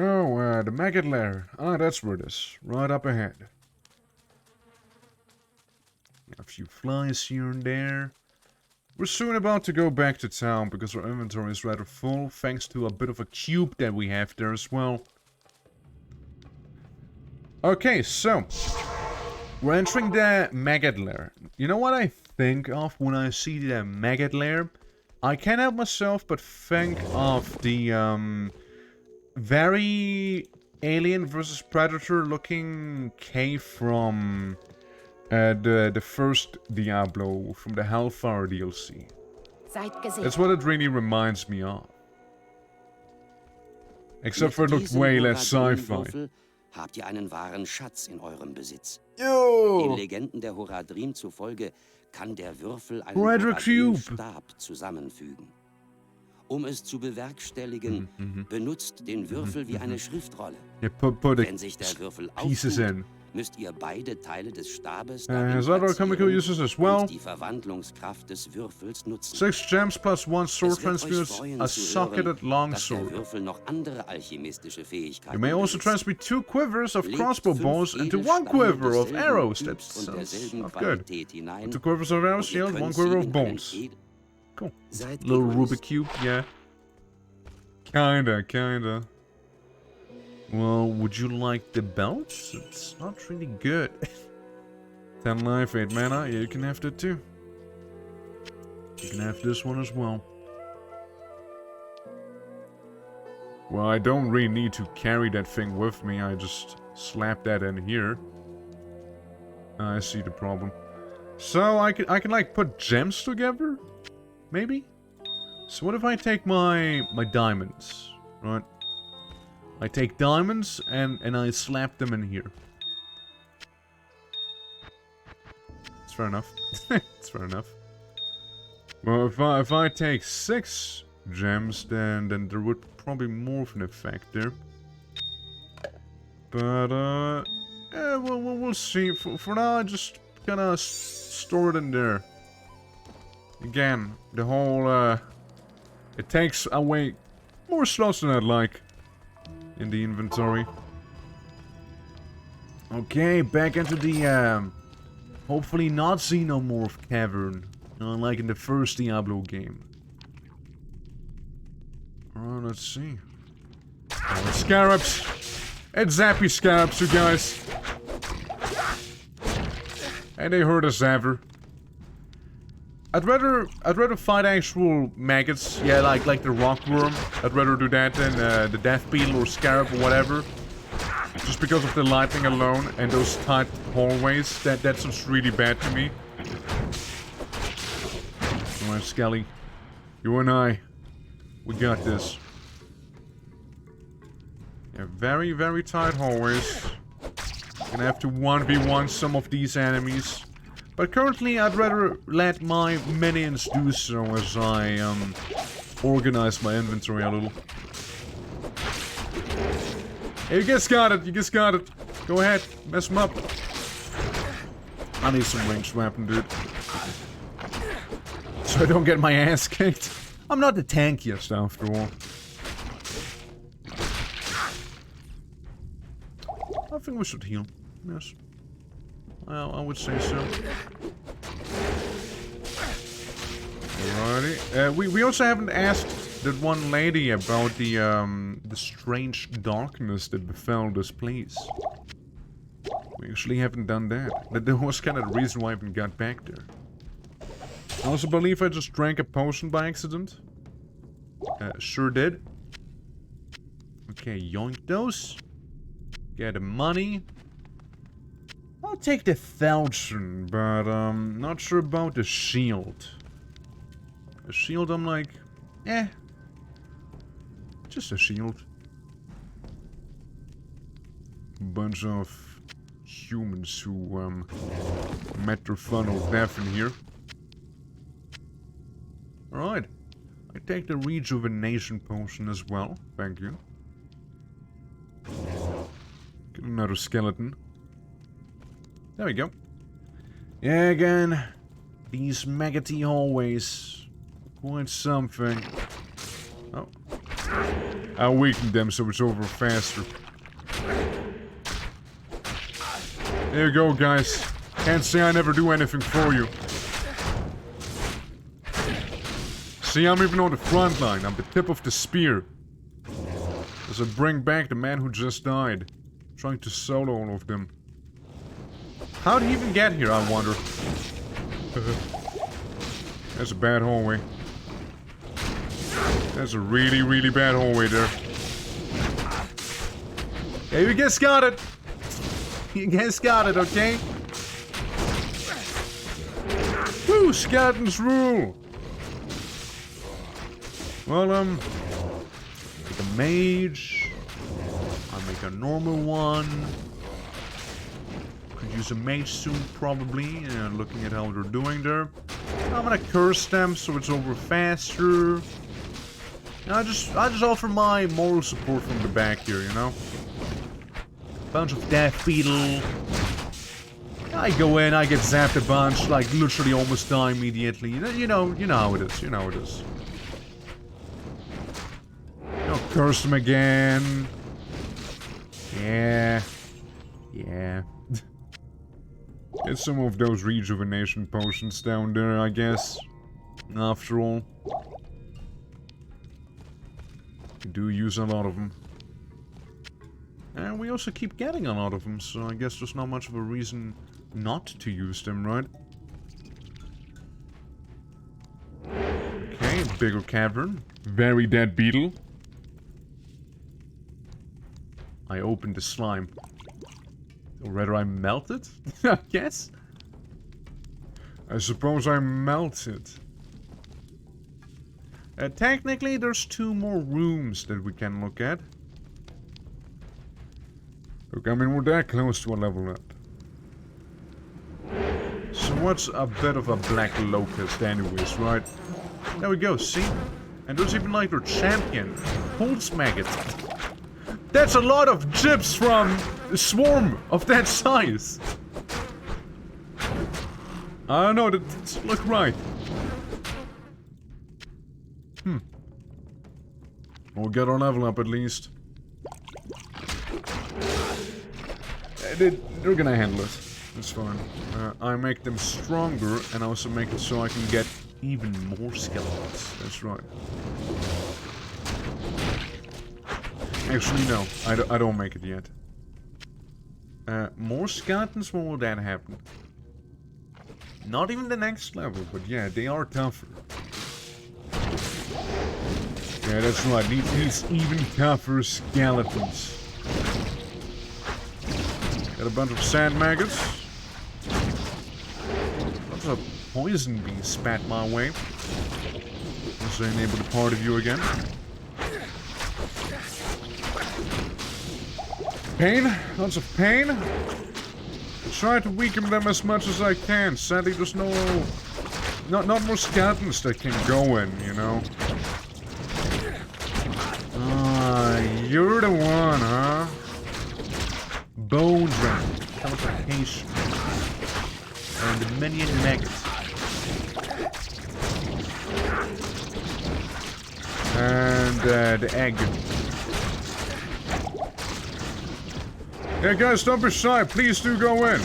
the maggot lair. Ah, that's where it is. Right up ahead. A few flies here and there. We're soon about to go back to town because our inventory is rather full, thanks to a bit of a cube that we have there as well. Okay, so we're entering the maggot lair. You know what I think of when I see the maggot lair? I can't help myself but think of the very Alien vs Predator looking cave from the first Diablo, from the Hellfire DLC. That's what it really reminds me of. Except for it looked way less sci-fi. Habt ihr einen wahren Schatz in eurem Besitz. Yo! Den Legenden der Horadrim zufolge kann der Würfel einen Horadrim-Stab zusammenfügen. Um es zu bewerkstelligen, benutzt den Würfel wie eine Schriftrolle. Wenn sich der Würfel auftut, müsst ihr beide Teile des Stabes darin platzieren und die Verwandlungskraft des Würfels nutzen. 6 gems plus 1 sword transmutes a socketed longsword. Der Würfel noch andere alchemistische Fähigkeiten You may also transmute 2 quivers of crossbow bows into 1 quiver of arrows. That sounds not good. 2 quivers of arrows shield, 1 quiver of bones. Cool. Little Rubik cube, yeah. Kinda. Well, would you like the belts? It's not really good. 10 life, 8 mana. Yeah, you can have that too. You can have this one as well. Well, I don't really need to carry that thing with me. I just slap that in here. I see the problem. So I can like put gems together? Maybe? So what if I take my diamonds, right? I take diamonds and I slap them in here. It's fair enough. It's fair enough. Well, if I take 6 gems, then there would probably more of an effect there. But yeah, we'll see. For now, I just gonna store it in there. Again, the whole it takes away more slots than I'd like in the inventory. Okay, back into the hopefully not xenomorph cavern, like in the first Diablo game. Alright, let's see. Oh, scarabs! It's zappy scarabs, you guys! And they hurt us ever. I'd rather fight actual maggots, yeah, like the rockworm. I'd rather do that than the death beetle or scarab or whatever. Just because of the lighting alone and those tight hallways, that sounds really bad to me. Alright, Skelly, you and I, we got this. Yeah, very, very tight hallways. Gonna have to 1v1 some of these enemies. But currently, I'd rather let my minions do so as I organize my inventory a little. Hey, you just got it. You just got it. Go ahead, mess them up. I need some ranged weapon, dude. So I don't get my ass kicked. I'm not the tankiest, after all. I think we should heal. Yes. Well, I would say so. Alrighty. We also haven't asked that one lady about the strange darkness that befell this place. We actually haven't done that. That was kind of the reason why I even got back there. I also believe I just drank a potion by accident. Sure did. Okay, yoink those. Get the money. I'll take the 1,000, but not sure about the shield. The shield, I'm like, just a shield. Bunch of humans who met their funnel death in here. Alright. I take the rejuvenation potion as well. Thank you. Get another skeleton. There we go. Yeah, again. These maggoty hallways. Quite something. Oh. I weakened them so it's over faster. There you go, guys. Can't say I never do anything for you. See, I'm even on the front line. I'm the tip of the spear. As I bring back the man who just died. Trying to solo all of them. How did he even get here, I wonder? That's a bad hallway. That's a really, really bad hallway there. Yeah, you guys got it. You guys got it, okay? Woo, skeletons rule! Well, make a mage. I'll make a normal one. Could use a mage soon, probably. Looking at how they're doing there. I'm gonna curse them so it's over faster. I just offer my moral support from the back here, you know. Bunch of death beetle. I go in, I get zapped a bunch, like literally almost die immediately. You know how it is. You know how it is. Curse them again. Yeah. Yeah. Get some of those rejuvenation potions down there, I guess. After all. We do use a lot of them. And we also keep getting a lot of them, so I guess there's not much of a reason not to use them, right? Okay, bigger cavern. Very dead beetle. I opened the slime. Or rather, I melted? I guess? I suppose I melted. Technically, there's 2 more rooms that we can look at. Look, I mean, we're that close to a level up. So what's a bit of a black locust anyways, right? There we go, see? And there's even like their champion, Pulse Maggot. That's a lot of gyps from a swarm of that size. I don't know, that doesn't look right. We'll get our level up at least. They're gonna handle it. That's fine. I make them stronger and also make it so I can get even more skeletons. That's right. Actually, no. I don't make it yet. More skeletons? When will that happen? Not even the next level, but yeah, they are tougher. Yeah, that's right. These even tougher skeletons. Got a bunch of sand maggots. Lots of poison being spat my way. Also enable the party view again. Pain, lots of pain. I try to weaken them as much as I can. Sadly, there's not more skeletons that can go in, you know. You're the one, huh? Bone dragon, teleportation, and the minion maggots. And the egg. Yeah, guys, don't be shy. Please do go in.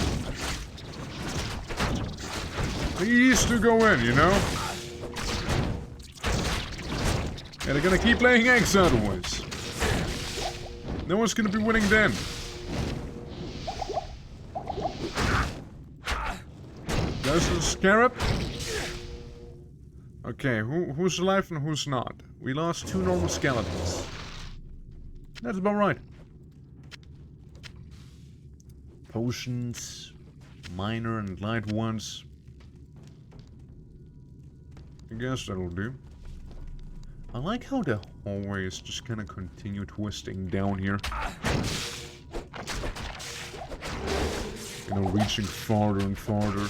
Please do go in, you know? Yeah, they're gonna keep laying eggs otherwise. No one's gonna be winning then. There's a scarab. Okay, who's alive and who's not? We lost 2 normal skeletons. That's about right. Potions. Minor and light ones. I guess that'll do. I like how the hallway is just gonna continue twisting down here. You know, reaching farther and farther.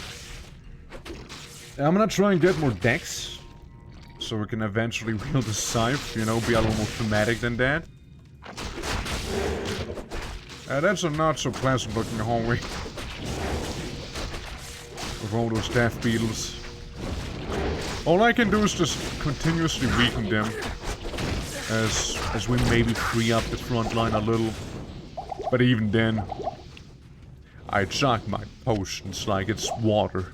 I'm gonna try and get more decks. So we can eventually wield the scythe, you know, be a little more thematic than that. That's a not so pleasant looking hallway. With all those death beetles. All I can do is just continuously weaken them. As we maybe free up the front line a little. But even then, I chug my potions like it's water.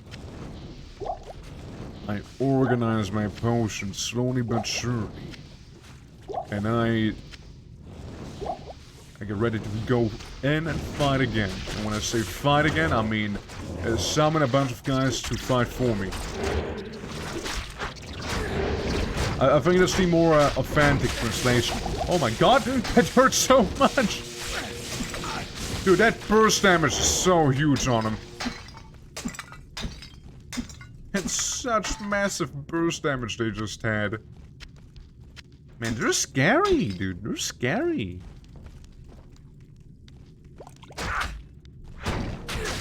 I organize my potions slowly but surely. And I get ready to go in and fight again. And when I say fight again, I mean summon a bunch of guys to fight for me. I think that's the more authentic translation. Oh my god, dude, that hurts so much! Dude, that burst damage is so huge on him. It's such massive burst damage they just had. Man, they're scary, dude. They're scary.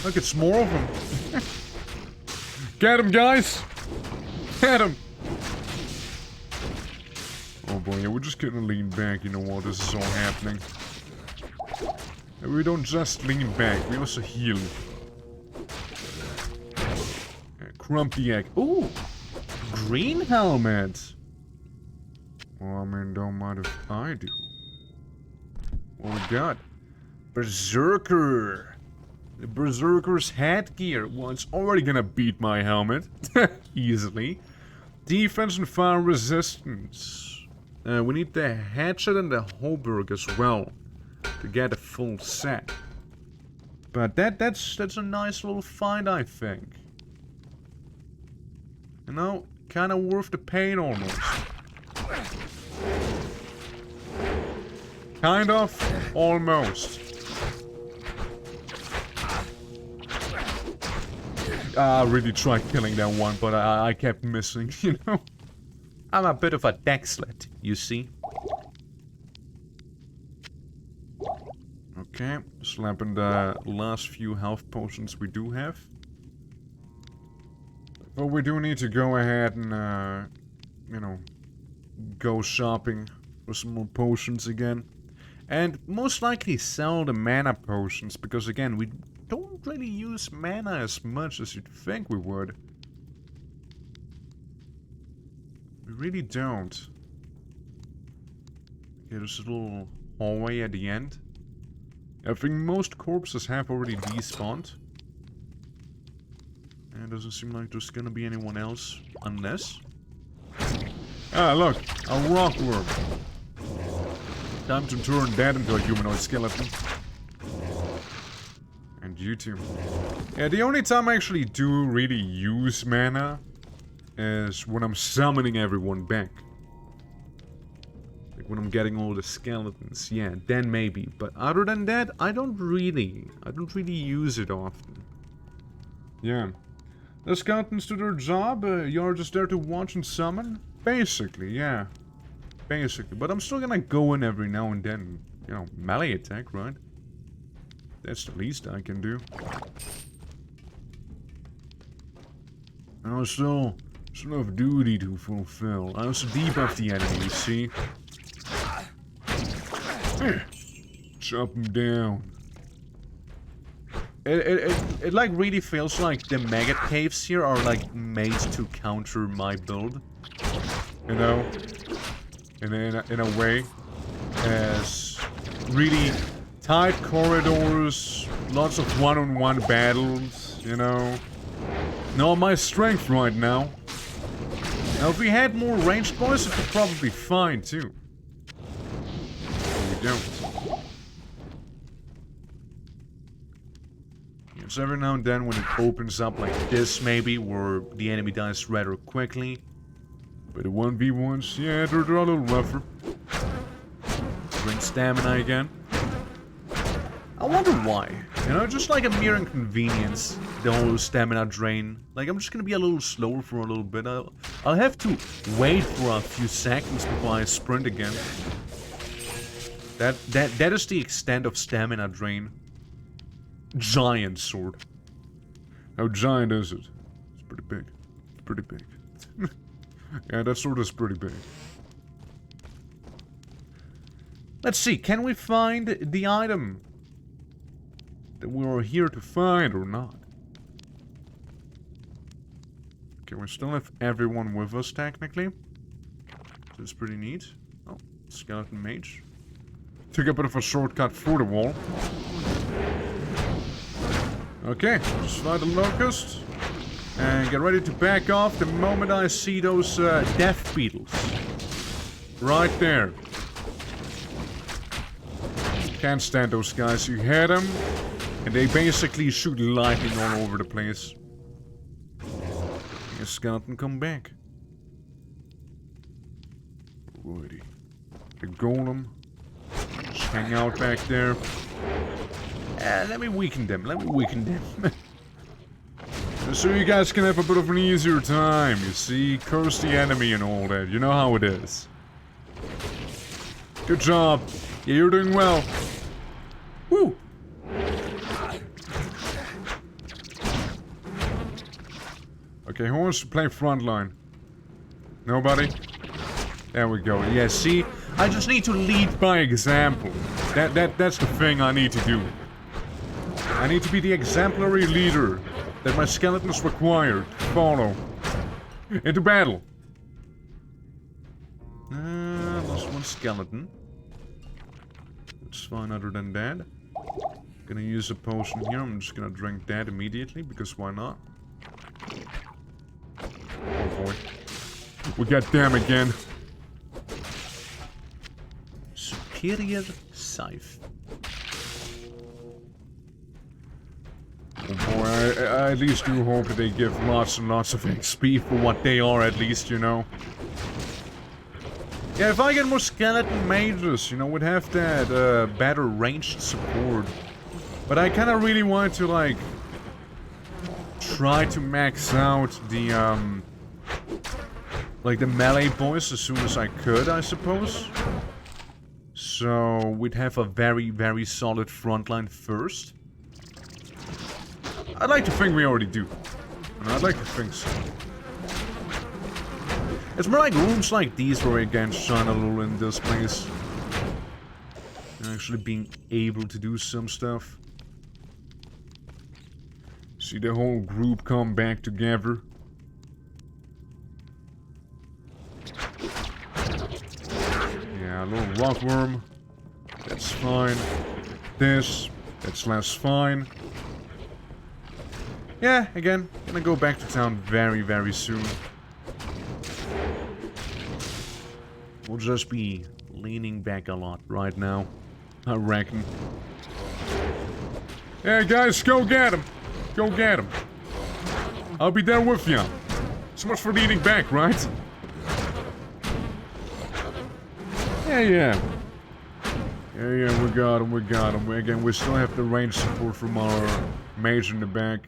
Look, it's more of them. Get him, guys! Get him! Oh boy, yeah, we're just gonna lean back, you know what, this is all happening. And we don't just lean back, we also heal. Crumpy egg. Ooh! Green helmet! Well, I mean, don't mind if I do. What we got? Berserker! The Berserker's headgear. Well, it's already gonna beat my helmet. Easily. Defense and fire resistance. We need the hatchet and the halberd as well. To get a full set. But that's a nice little find, I think. You know, kind of worth the pain almost. Kind of, almost. I really tried killing that one, but I kept missing, you know? I'm a bit of a deck slut, you see? Okay, slapping the last few health potions we do have. But we do need to go ahead and, you know, go shopping for some more potions again. And most likely sell the mana potions, because again, we don't really use mana as much as you'd think we would. We really don't. Okay, there's a little hallway at the end. I think most corpses have already despawned. And it doesn't seem like there's gonna be anyone else, unless... Ah, look! A rockworm! Time to turn that into a humanoid skeleton. And you too. Yeah, the only time I actually do really use mana is when I'm summoning everyone back. Like when I'm getting all the skeletons, yeah, then maybe. But other than that, I don't really use it often. Yeah. The skeletons do their job, you're just there to watch and summon? Basically, yeah. Basically. But I'm still gonna go in every now and then, you know, melee attack, right? That's the least I can do. And I still have duty to fulfill. I also debuff the enemy, you see? Chop him down. It like really feels like the maggot caves here are like made to counter my build. You know? In a way. As really tight corridors, lots of one-on-one battles, you know? Not my strength right now. Now if we had more ranged boys, it would probably be fine too. But we don't. Yeah, It's every now and then when it opens up like this, maybe, where the enemy dies rather quickly. But the 1v1s, yeah, they're a little rougher. Drink stamina again. I wonder why. You know, just like a mere inconvenience, the whole stamina drain. Like, I'm just gonna be a little slower for a little bit. I'll have to wait for a few seconds before I sprint again. That is the extent of stamina drain. Giant sword. How giant is it? It's pretty big. It's pretty big. Yeah, that sword is pretty big. Let's see, can we find the item that we were here to find or not? Okay, we still have everyone with us, technically. That's pretty neat. Oh, skeleton mage. Took a bit of a shortcut through the wall. Okay, just find the locust. And get ready to back off the moment I see those death beetles. Right there. Can't stand those guys. You hear them, and they basically shoot lightning all over the place. A skeleton come back. Alrighty. The golem. Just hang out back there. Let me weaken them. Let me weaken them. So you guys can have a bit of an easier time. You see, curse the enemy and all that. You know how it is. Good job. Yeah, you're doing well. Woo! Okay, who wants to play frontline? Nobody? There we go. Yeah, see? I just need to lead by example. That's the thing I need to do. I need to be the exemplary leader that my skeletons required to follow into battle. Lost one skeleton. It's fine other than that. Gonna use a potion here. I'm just gonna drink that immediately, because why not? Oh boy. We got them again. Superior scythe. Oh boy, I at least do hope that they give lots and lots of XP for what they are, at least, you know. Yeah, if I get more skeleton mages, you know, we'd have that better ranged support. But I kind of really want to, like, try to max out the, like the melee boys as soon as I could, I suppose. So we'd have a very, very solid frontline first. I'd like to think we already do. And I'd like to think so. It's more like rooms like these where we can shine a little in this place. Actually being able to do some stuff. See the whole group come back together. Yeah, a little rockworm. That's fine. This, that's less fine. Yeah, again, gonna go back to town very, very soon. We'll just be leaning back a lot right now, I reckon. Yeah, guys, go get him. Go get him. I'll be there with you. So much for leaning back, right? Yeah. Yeah, we got him. Again, we still have the range support from our mage in the back.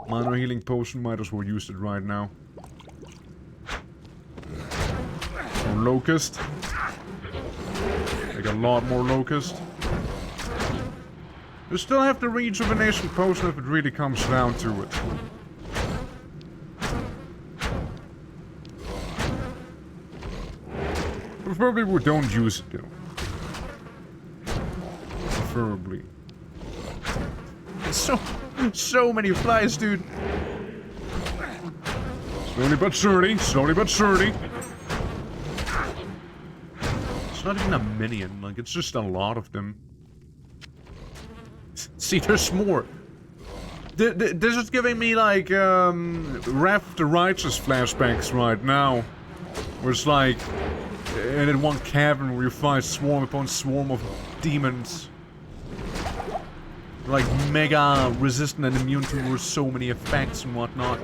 Minor healing potion, might as well use it right now. More locust. Like a lot more locust. We still have the rejuvenation potion if it really comes down to it. Preferably we don't use it though. Preferably. So many flies, dude. Slowly but surely, slowly but surely. It's not even a minion, like it's just a lot of them. See, there's more. This is giving me like Wrath the Righteous flashbacks right now. Where it's like in one cavern where you fight swarm upon swarm of demons. like mega resistant and immune to so many effects and whatnot.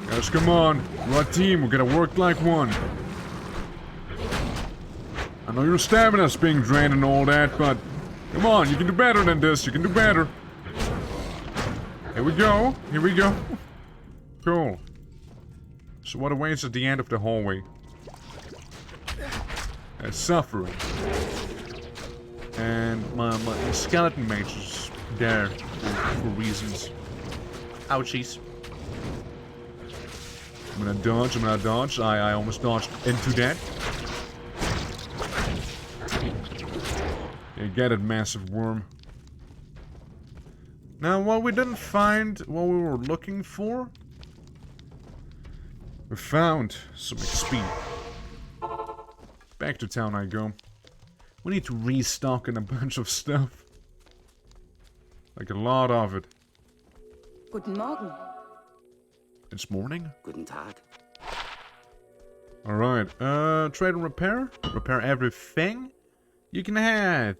Guys, come on. We're a team. We're gonna work like one. I know your stamina's being drained and all that, but come on, you can do better than this. You can do better. Here we go. Here we go. Cool. So what awaits at the end of the hallway? Suffering. And my skeleton mage is there for reasons. Ouchies. I'm gonna dodge. I almost dodged into that. Yeah, get it, massive worm. Now, what we didn't find what we were looking for, we found some XP. Back to town I go. We need to restock on a bunch of stuff. Like a lot of it. Guten Morgen. It's morning? Guten Tag. Alright, trade and repair. Repair everything. You can have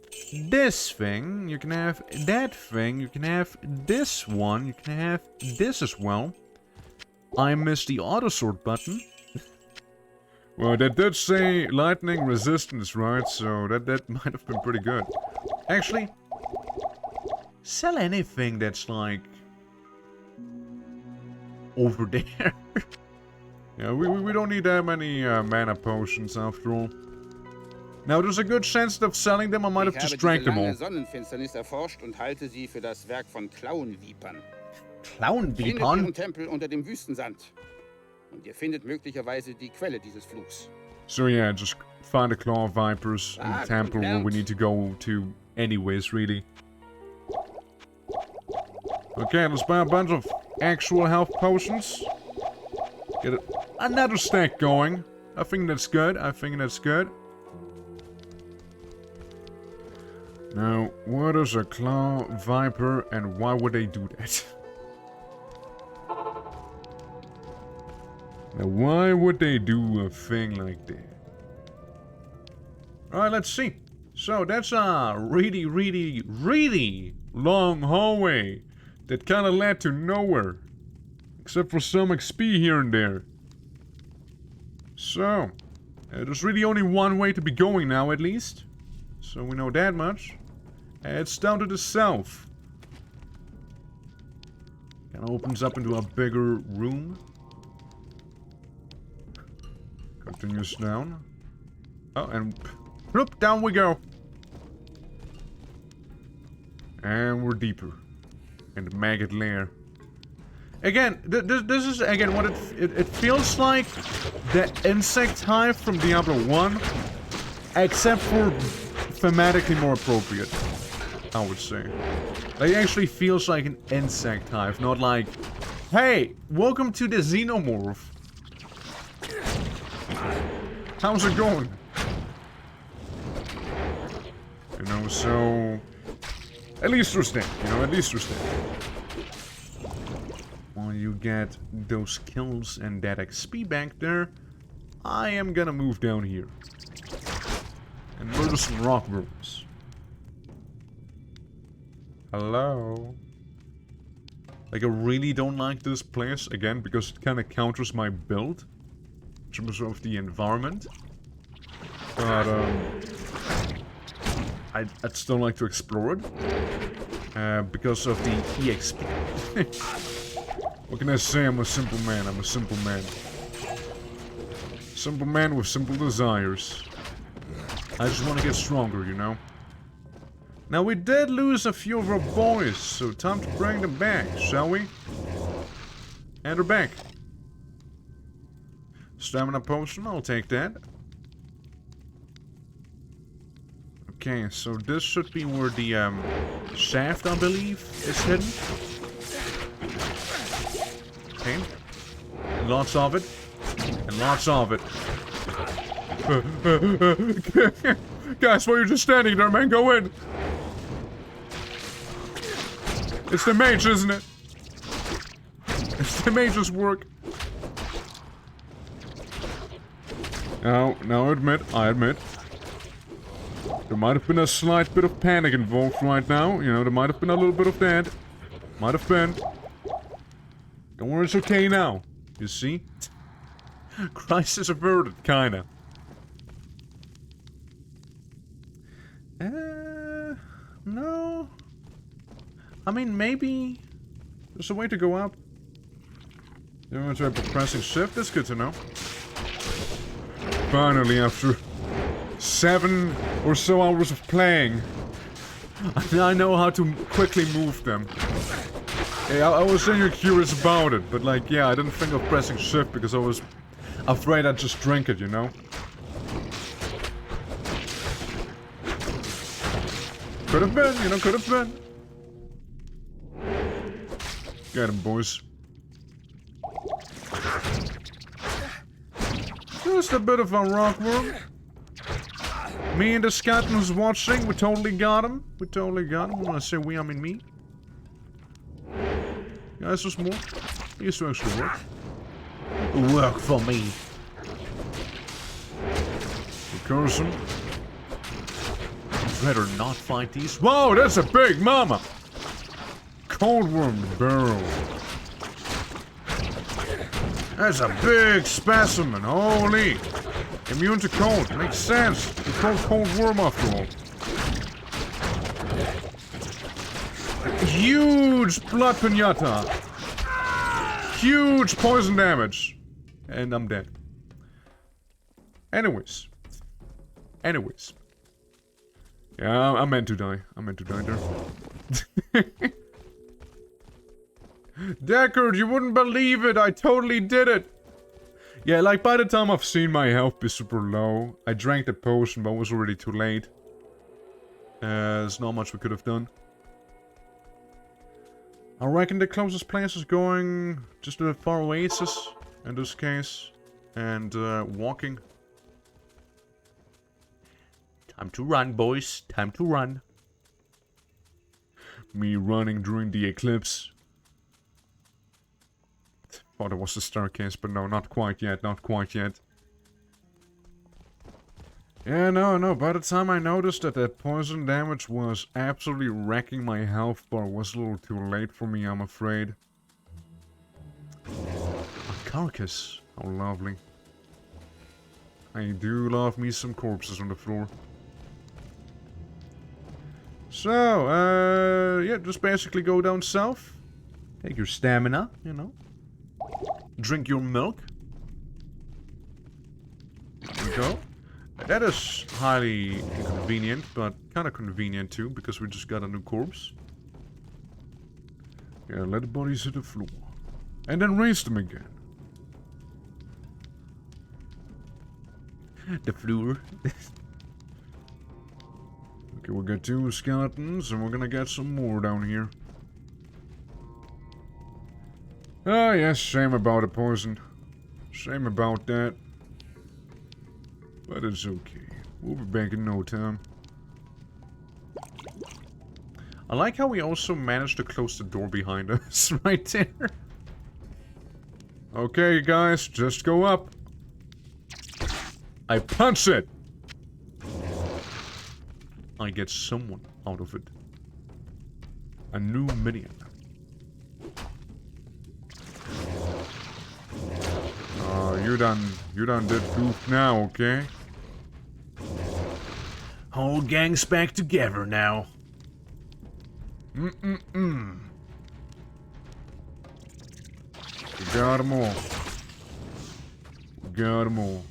this thing, you can have that thing, you can have this one, you can have this as well. I missed the auto sort button. Well, that did say lightning resistance, right? So that might have been pretty good. Actually, sell anything that's like over there. Yeah, we don't need that many mana potions after all. Now, there's a good chance of selling them. I might have just drank them all. Sonnenfinsternis erforscht und halte sie für das Werk von Klauenvipern. Klauenvipern? Findet ihren Tempel unter dem Wüstensand. Und ihr findet möglicherweise die Quelle dieses Fluchs. So yeah, just find the claw vipers in the temple where we need to go to anyways, really. Okay, let's buy a bunch of actual health potions. Get another stack going. I think that's good. I think that's good. Now, what is a claw viper and why would they do that? Now, why would they do a thing like that? Alright, let's see. So, that's a really long hallway that kind of led to nowhere. Except for some XP here and there. So, there's really only one way to be going now, at least. So we know that much. It's down to the south. Kind of opens up into a bigger room. Continues down. Oh, and whoop, down we go. And we're deeper in the maggot lair. Again, this is again what it feels like the insect hive from Diablo 1, except for thematically more appropriate, I would say. It actually feels like an insect hive, not like, hey, welcome to the xenomorph. How's it going? You know, so at least there's that, you know, at least there's that. While you get those kills and that XP back there, I am gonna move down here. And murder some rock worms. Hello? Like, I really don't like this place, again, because it kind of counters my build. In terms of the environment. But, I'd still like to explore it. Because of the EXP. What can I say? I'm a simple man. I'm a simple man. Simple man with simple desires. I just want to get stronger, you know? Now, we did lose a few of our boys, so time to bring them back, shall we? And they're back. Stamina potion, I'll take that. Okay, so this should be where the shaft, I believe, is hidden. Okay. Lots of it. And lots of it. Guys, why are you just standing there, man? Go in! It's the mage, isn't it? It's the mage's work. No, I admit. There might have been a slight bit of panic involved right now. You know, there might have been a little bit of that. Might have been. Don't worry, it's okay now. You see? Crisis averted, kinda. No. I mean, maybe there's a way to go up. You want to try pressing shift? That's good to know. Finally, after 7 or so hours of playing, I know how to quickly move them. Yeah, I was saying you're curious about it, but like, yeah, I didn't think of pressing shift because I was afraid I'd just drink it, you know? Could have been, you know, could have been. Get him, boys. Just a bit of a rockworm. Me and the skeleton who's watching, we totally got him. We totally got him. When I say we, I mean me. Guys, there's more. He used to actually work. Work for me. Recursion. Better not fight these. Whoa, that's a big mama! Cold worm barrel. That's a big specimen, holy! Immune to cold, makes sense. You call cold worm after all. Huge blood pinata. Huge poison damage. And I'm dead. Anyways. Yeah, I meant to die. I meant to die there. Deckard, you wouldn't believe it. I totally did it. Yeah, like by the time I've seen my health be super low, I drank the potion, but it was already too late. There's not much we could have done. I reckon the closest place is going just a far oasis in this case, and walking. Time to run, boys. Time to run. Me running during the eclipse. Thought it was the staircase, but no, not quite yet. Not quite yet. Yeah, no. By the time I noticed that that poison damage was absolutely wrecking my health bar, it was a little too late for me, I'm afraid. A carcass. How lovely. I do love me some corpses on the floor. So, yeah, just basically go down south. Take your stamina, you know. Drink your milk. There we go. That is highly inconvenient, but kind of convenient too, because we just got a new corpse. Yeah, let the bodies hit the floor. And then raise them again. The floor. Okay, we got 2 skeletons, and we're gonna get some more down here. Oh, yes, shame about the poison. Shame about that. But it's okay. We'll be back in no time. I like how we also managed to close the door behind us right there. Okay, guys, just go up. I punch it! I get someone out of it. A new minion. Oh, you done did goof now, okay? Whole gang's back together now. We got them all. We got them all.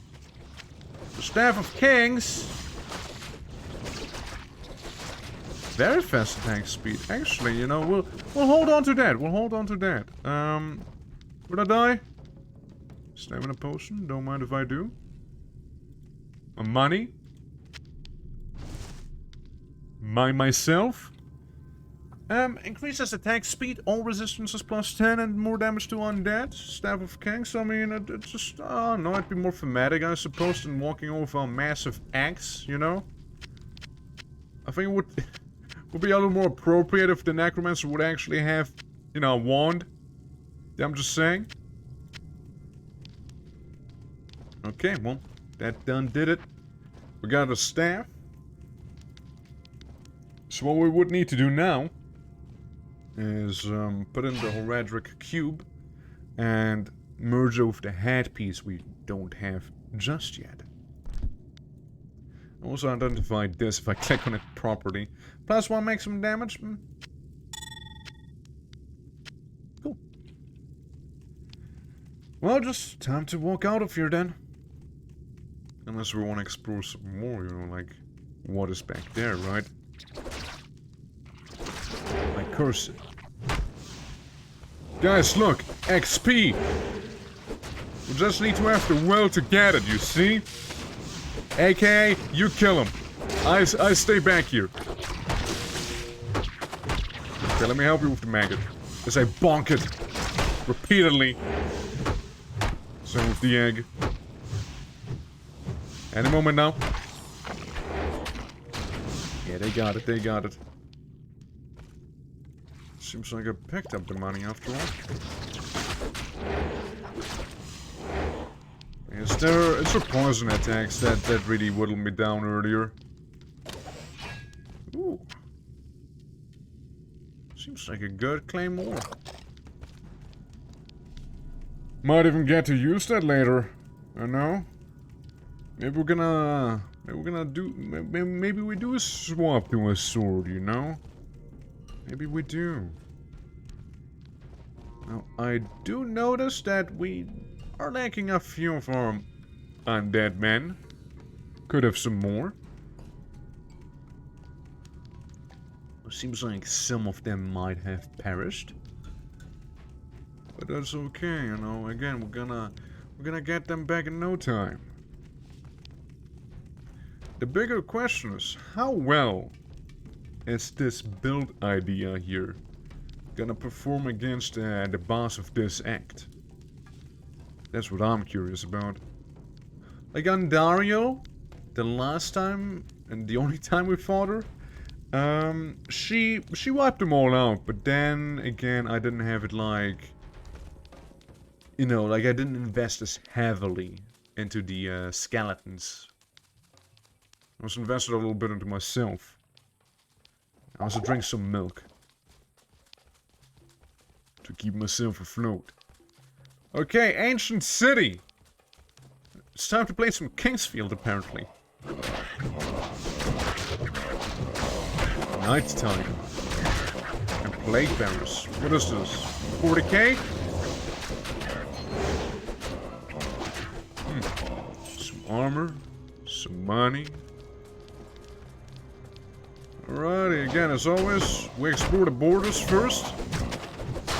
The Staff of Kings. Very fast attack speed. Actually, you know, we'll hold on to that. We'll hold on to that. Would I die? Stamina potion. Don't mind if I do. My money. Myself. Increases attack speed, all resistances +10 and more damage to undead. Staff of Kings, I mean, it's just, I don't know, it'd be more thematic, I suppose, than walking over a massive axe, you know? I think it would be a little more appropriate if the Necromancer would actually have, you know, a wand. Yeah, I'm just saying. Okay, well, that done did it. We got a staff. So what we would need to do now is put in the Horadric cube and merge over the headpiece we don't have just yet. Also identify this if I click on it properly. +1 maximum damage. Cool. Well, just time to walk out of here then. Unless we want to explore some more, you know, like what is back there, right? My curse. Guys, look! XP! We just need to have the will to get it, you see? AKA, you kill him. I stay back here. Okay, let me help you with the maggot. As I bonk it repeatedly. Same with the egg. Any moment now. Yeah, they got it, they got it. Seems like I picked up the money after all. Is there poison attacks that really whittled me down earlier? Ooh. Seems like a good claymore. Might even get to use that later. I know. Maybe we do swap to a sword, you know? Maybe we do. Now, I do notice that we are lacking a few of our undead men. Could have some more. It seems like some of them might have perished. But that's okay, you know. Again, we're gonna get them back in no time. The bigger question is, how well is this build idea here gonna perform against the boss of this act? That's what I'm curious about. Like on Dario, the last time and the only time we fought her, she wiped them all out. But then again, I didn't have it like, you know, like I didn't invest as heavily into the skeletons. I was invested a little bit into myself. I also drank some milk to keep myself afloat. Okay, Ancient City. It's time to play some Kingsfield, apparently. Night time. And plague bearers. What is this? 40k? Some armor. Some money. Alrighty, again, as always, we explore the borders first.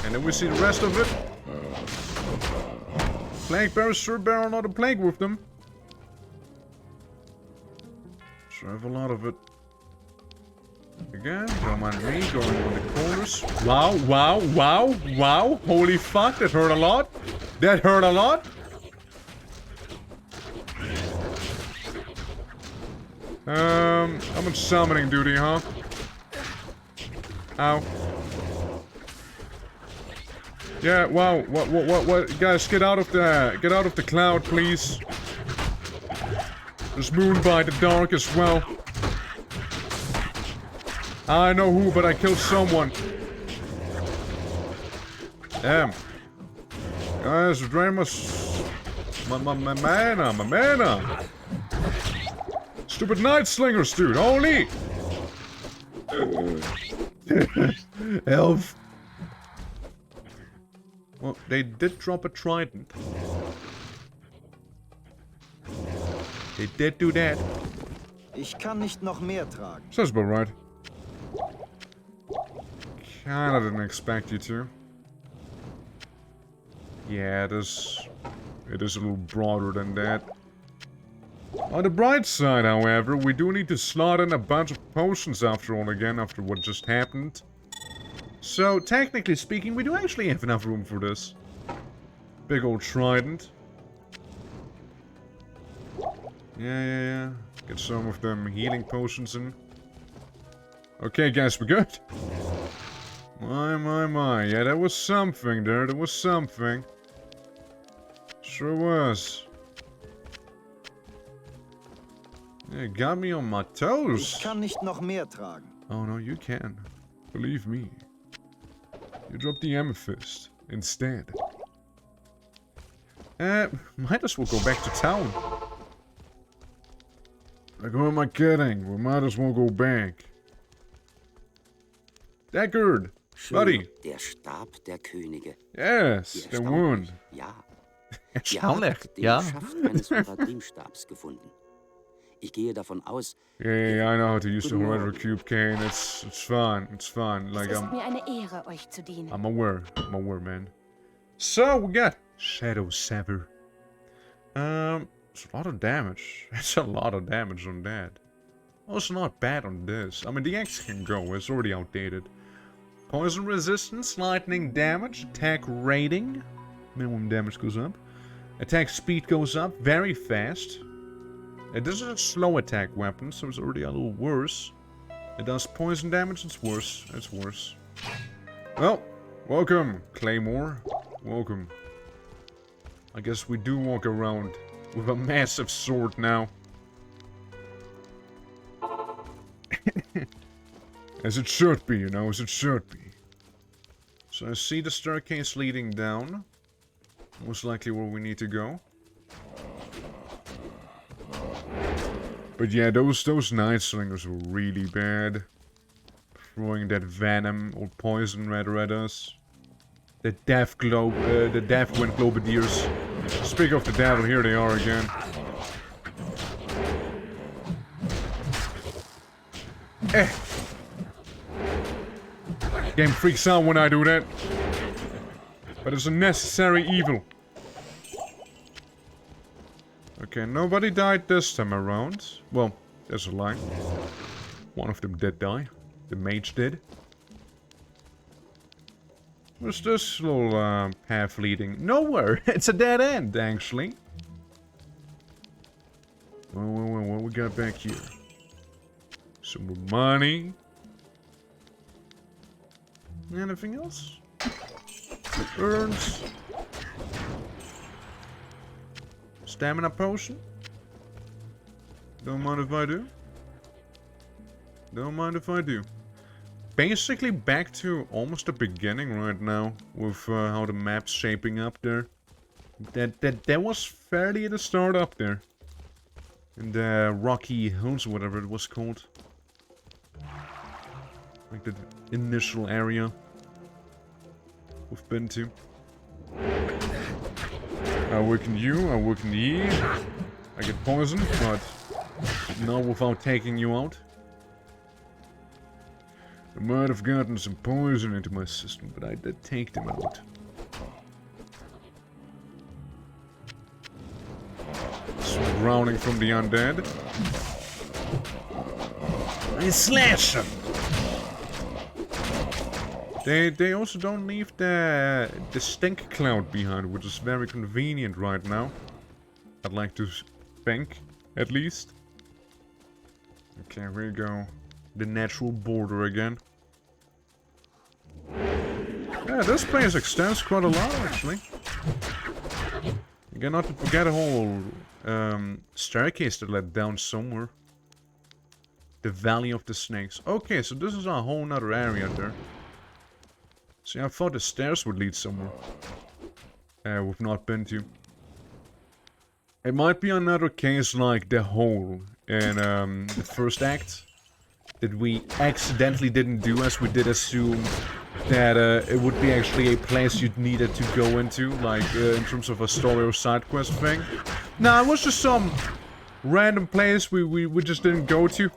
And then we see the rest of it. Plague bearers sure bear not a plague with them. Sure have a lot of it. Again, don't mind me going on the corners. Wow, wow, wow, wow. Holy fuck, that hurt a lot. That hurt a lot. I'm on summoning duty, huh? Ow. Yeah, wow, what, guys, get out of the cloud, please. There's moon by the dark as well. I know who, but I killed someone. Damn. Guys, drain my mana. Stupid night slingers, dude, holy! Elf. Well, they did drop a trident. They did do that. Ich kann nicht noch mehr tragen. Sounds about right. Kinda didn't expect you to. Yeah, it is a little broader than that. On the bright side, however, we do need to slot in a bunch of potions after all again, after what just happened. So, technically speaking, we do actually have enough room for this. Big old trident. Yeah. Get some of them healing potions in. Okay, guys, we're good. My. Yeah, there was something there. There was something. Sure was. Yeah, got me on my toes. Ich kann nicht noch mehr tragen. Oh no, you can. Believe me. You drop the amethyst instead. Might as well go back to town. Like, who am I kidding? We might as well go back. Deckard! Buddy! Der Stab der Könige. Yes, the one. Ja. Erstaunlich, Den ja. Schaft eines Horadrim-Stabs gefunden. Ich gehe davon aus... Yeah, I know how to use the Guten Hereditary Morgen. Cube, Kane. It's fine. It's fine. Like, Es ist mir eine Ehre, euch zu dienen. I'm aware, man. So, we got Shadow Saber. It's a lot of damage. It's a lot of damage on that. Also not bad on this. I mean, the X can go. It's already outdated. Poison resistance, lightning damage, attack rating. Minimum damage goes up. Attack speed goes up very fast. This is a slow attack weapon, so it's already a little worse. It does poison damage, it's worse. It's worse. Well, welcome, Claymore. Welcome. I guess we do walk around with a massive sword now. As it should be, you know, as it should be. So I see the staircase leading down. Most likely where we need to go. But yeah, those Night Slingers were really bad. Throwing that venom or poison rather at us. The Death Wind Globadiers. Speak of the devil, here they are again. Game freaks out when I do that. But it's a necessary evil. Okay, nobody died this time around. Well, there's a lie. One of them did die. The mage did. Where's this little path leading? Nowhere! It's a dead end, actually. Well, what we got back here? Some more money. Anything else? Urns. Stamina potion. Don't mind if I do. Don't mind if I do. Basically back to almost the beginning right now with how the map's shaping up there. That was fairly at the start up there. In the Rocky Hills, whatever it was called. Like the initial area we've been to. I awaken you, I awaken ye. I get poisoned, but not without taking you out. I might have gotten some poison into my system, but I did take them out. Some drowning from the undead. I slash them! They also don't leave the stink cloud behind, which is very convenient right now. I'd like to think, at least. Okay, here we go. The natural border again. Yeah, this place extends quite a lot, actually. Again, not to forget a whole staircase that led down somewhere. The Valley of the Snakes. Okay, so this is a whole nother area there. See, I thought the stairs would lead somewhere. We've not been to. It might be another case like the hole in the first act. That we accidentally didn't do, as we did assume that it would be actually a place you'd needed to go into, like in terms of a story or side quest thing. Nah, it was just some random place we just didn't go to.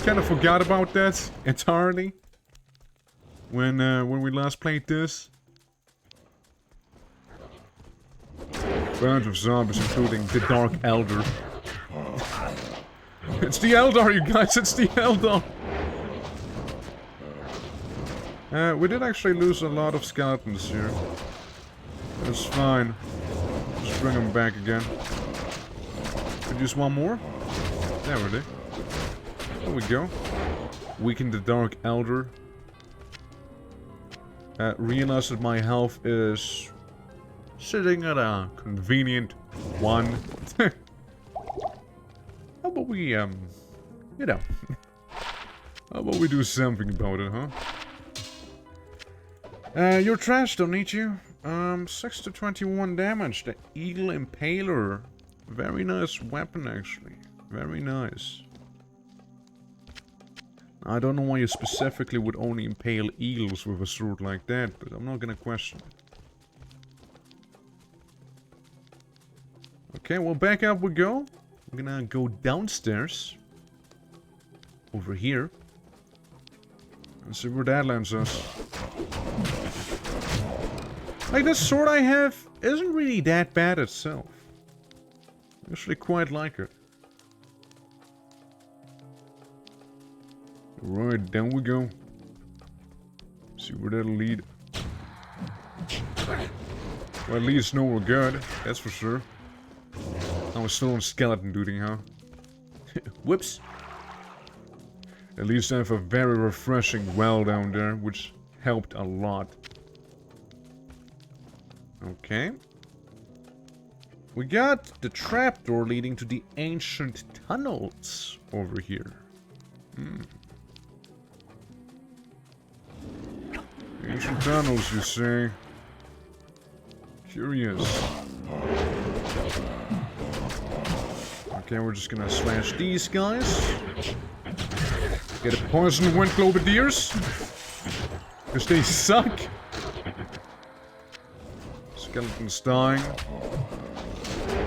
Kind of forgot about that entirely. When we last played this. Bunch of zombies, including the Dark Elder. It's the Eldar, you guys, it's the Eldar! We did actually lose a lot of skeletons here. That's fine. Just bring them back again. Could use one more? There we go. There we go. Weaken the Dark Elder. Realize that my health is sitting at a convenient 1. How about we, you know, How about we do something about it, huh? You're trash, don't need you. 6 to 21 damage. The Eagle Impaler. Very nice weapon, actually. Very nice. I don't know why you specifically would only impale eagles with a sword like that, but I'm not gonna question it. Okay, well, back up we go. We're gonna go downstairs. Over here. And see where that lands us. Like, this sword I have isn't really that bad itself. I actually quite like it. Alright, down we go. See where that'll lead. Well, at least know we're good, that's for sure. I was still on skeleton duty, huh? Whoops. At least I have a very refreshing well down there, which helped a lot. Okay. We got the trapdoor leading to the ancient tunnels over here. Ancient tunnels, you say? Curious. Okay, we're just gonna slash these guys. Get a poison wind cloverdeers. Because they suck. Skeletons dying.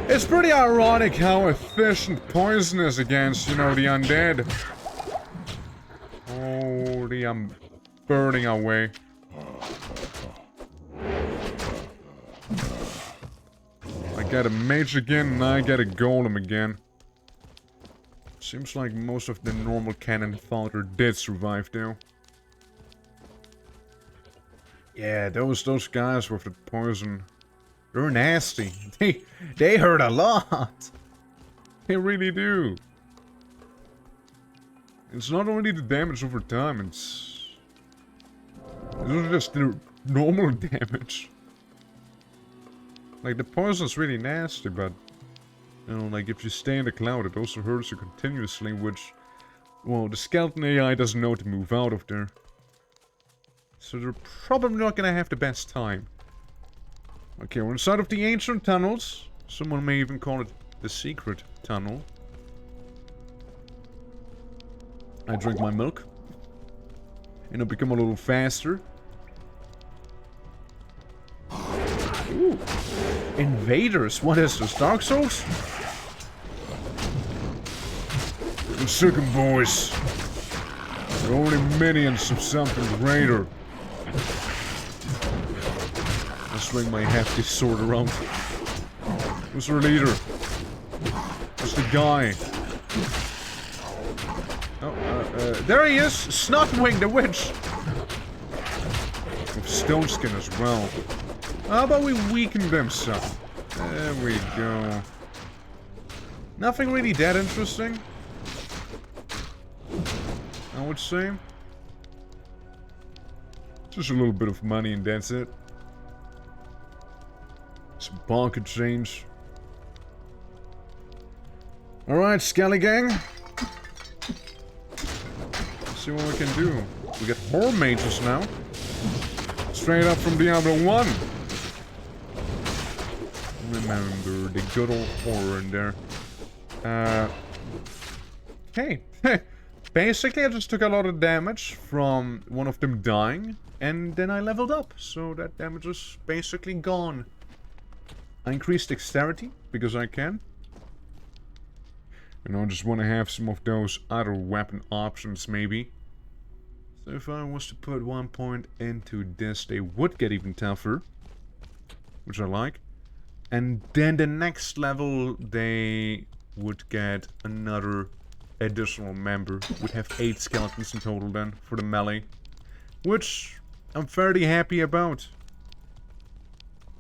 It's pretty ironic how efficient poison is against, you know, the undead. Holy, I'm burning away. I got a mage again and I got a golem again. Seems like most of the normal cannon fodder did survive though. Yeah, those guys with the poison, they're nasty. They hurt a lot. They really do. It's not only the damage over time, it's just the normal damage. Like, the poison's really nasty, but you know, like, if you stay in the cloud, it also hurts you continuously, which, well, the skeleton AI doesn't know to move out of there. So they're probably not gonna have the best time. Okay, we're inside of the ancient tunnels. Someone may even call it the secret tunnel. I drink my milk. And I become a little faster. Ooh. Invaders, what is this, Dark Souls? I'm sick of boys. They're only minions of something greater. I swing my hefty sword around. Who's our leader? Who's the guy? Oh, there he is! Snotwing the witch! With stone skin as well. How about we weaken them some? There we go. Nothing really that interesting, I would say. Just a little bit of money and that's it. Some pocket change. Alright, Skelly Gang. Let's see what we can do. We got horror mages now. Straight up from Diablo 1. Remember the good old horror in there. Hey. Basically, I just took a lot of damage from one of them dying. And then I leveled up. So that damage is basically gone. I increased dexterity, because I can. You know, I just want to have some of those other weapon options, maybe. So if I was to put 1 point into this, they would get even tougher. Which I like. And then the next level, they would get another additional member. Would have 8 skeletons in total then, for the melee. Which I'm fairly happy about.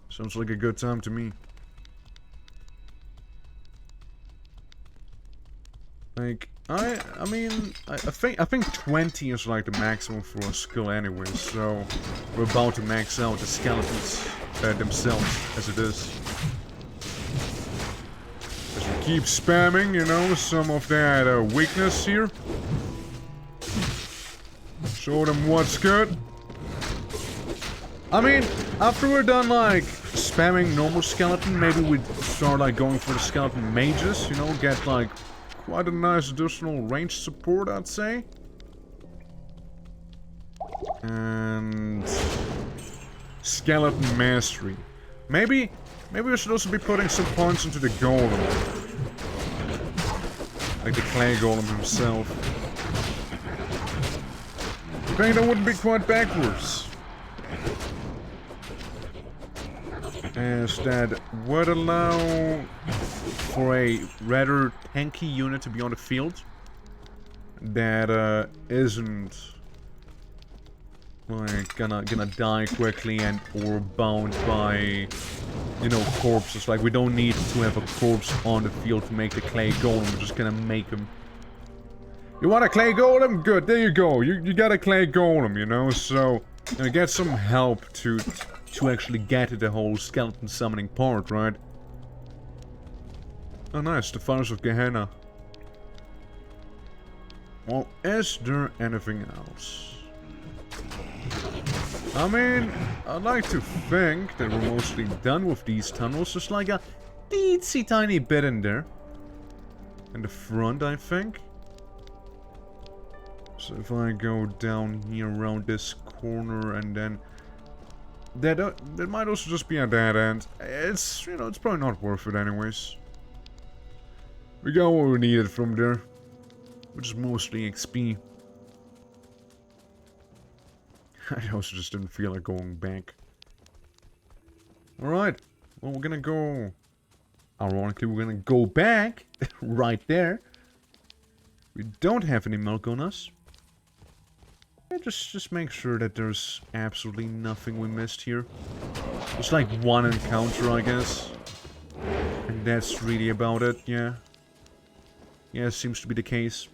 Sounds like a good time to me. Like, I think 20 is like the maximum for a skill anyway, so we're about to max out the skeletons themselves as it is. As we keep spamming, you know, some of that weakness here. Show them what's good. I mean, after we're done, like, spamming normal skeleton, maybe we'd start, like, going for the skeleton mages, you know, get, like, quite a nice additional range support, I'd say. And... skeleton mastery. Maybe we should also be putting some points into the golem. Like the clay golem himself. Okay, that wouldn't be quite backwards. As that would allow for a rather tanky unit to be on the field. That isn't like gonna die quickly and or bound by, you know, corpses. Like, we don't need to have a corpse on the field to make the clay golem. We're just gonna make him. You want a clay golem? Good, there you go. You got a clay golem, you know. So get some help to actually get to the whole skeleton summoning part, right? Oh, nice, the Fires of Gehenna. Well, is there anything else? I mean, I'd like to think that we're mostly done with these tunnels. Just like a teensy tiny bit in there. In the front, I think. So if I go down here around this corner and then... That might also just be a dead end. It's, you know, it's probably not worth it anyways. We got what we needed from there. Which is mostly XP. I also just didn't feel like going back. Alright. Well, we're gonna go... Ironically, we're gonna go back. Right there. We don't have any milk on us. Yeah, just make sure that there's absolutely nothing we missed here. Just like one encounter, I guess. And that's really about it, yeah. Yeah, seems to be the case.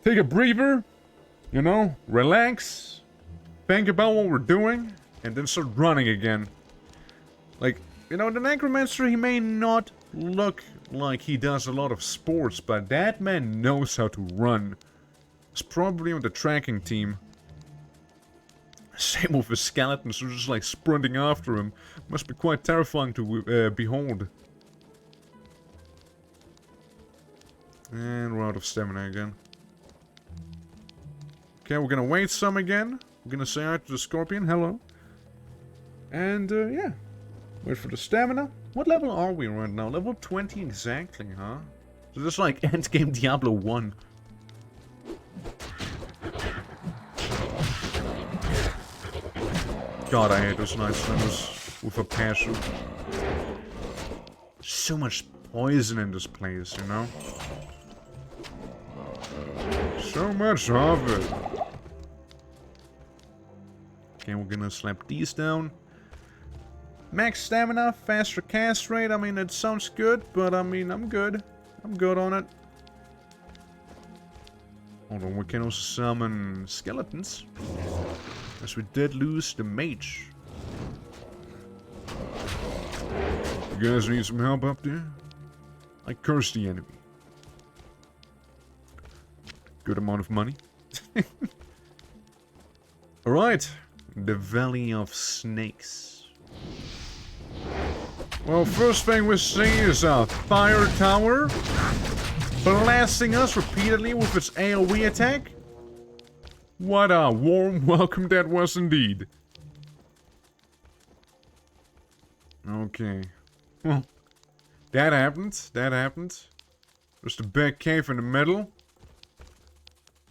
Take a breather. You know, relax, think about what we're doing, and then start running again. Like, you know, the Necromancer, he may not look like he does a lot of sports, but that man knows how to run. It's probably on the tracking team. Same with the skeletons, who are just like sprinting after him. Must be quite terrifying to behold. And we're out of stamina again. Okay, we're gonna wait some again. We're gonna say hi to the scorpion, hello. And, yeah. Wait for the stamina. What level are we right now? Level 20 exactly, huh? So this is like endgame Diablo 1. God, I hate those night swimmers with a parachute. So much poison in this place, you know? So much of it. Okay, we're gonna slap these down. Max stamina, faster cast rate. I mean, it sounds good, but I mean, I'm good. I'm good on it. Hold on, we can also summon skeletons. As we did lose the mage. You guys need some help up there? I curse the enemy. Good amount of money. Alright. The Valley of Snakes. Well, first thing we see is a fire tower blasting us repeatedly with its AoE attack. What a warm welcome that was indeed. Okay. Well, that happened. That happened. There's the big cave in the middle.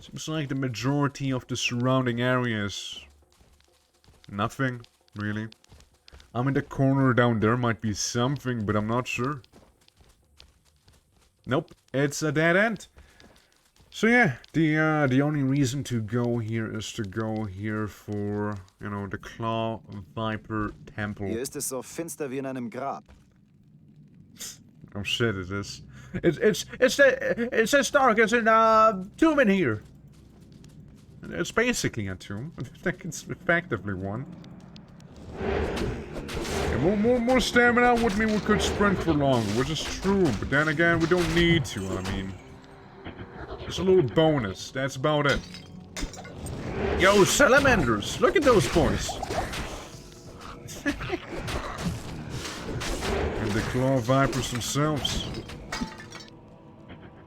Seems like the majority of the surrounding areas. Nothing, really. I mean, the corner down there might be something, but I'm not sure. Nope, it's a dead end. So yeah, the only reason to go here is to go here for, you know, the Claw Viper Temple. Hier ist es so finster wie in einem Grab. Oh shit, it is. It's as dark as in a tomb in here. It's basically a tomb. I think it's effectively one. And more stamina would mean we could sprint for longer, which is true. But then again, we don't need to. I mean, it's a little bonus. That's about it. Yo, salamanders! Look at those boys! And the claw vipers themselves.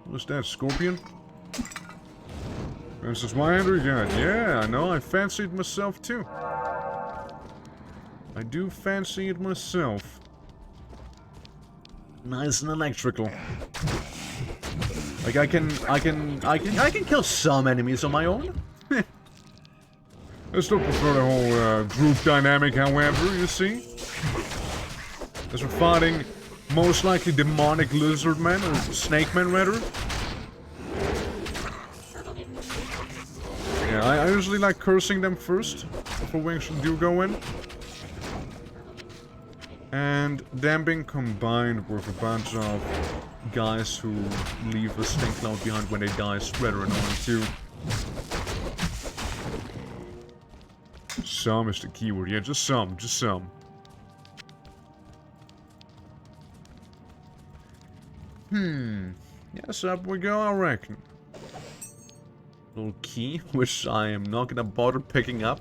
What's that, scorpion? This is my ender guide. Yeah, I know, I fancy it myself too. I do fancy it myself. Nice and electrical. Like I can kill some enemies on my own. I still prefer the whole group dynamic, however, you see. As we're fighting most likely demonic lizard men, or snake men rather. Yeah, I usually like cursing them first, before we actually do go in. And them being combined with a bunch of guys who leave a stink cloud behind when they die is rather annoying too. Some is the keyword, yeah, just some, just some. Yes, up we go, I reckon. Little key, which I am not gonna bother picking up.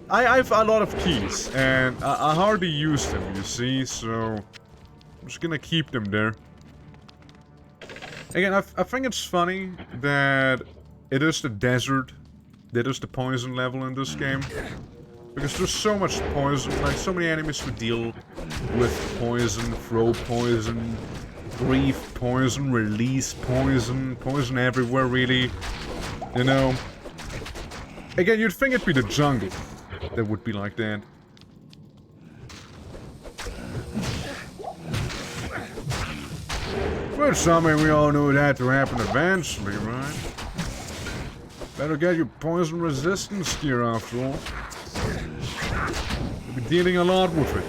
I have a lot of keys, and I hardly use them, you see, so I'm just gonna keep them there. Again, I think it's funny that it is the desert that is the poison level in this game. Because there's so much poison, like so many enemies who deal with poison, throw poison, breathe poison, release poison, poison everywhere really, you know. Again, you'd think it'd be the jungle that would be like that. Well, I mean, we all knew it had to happen eventually, right? Better get your poison resistance gear after all. You'll be dealing a lot with it.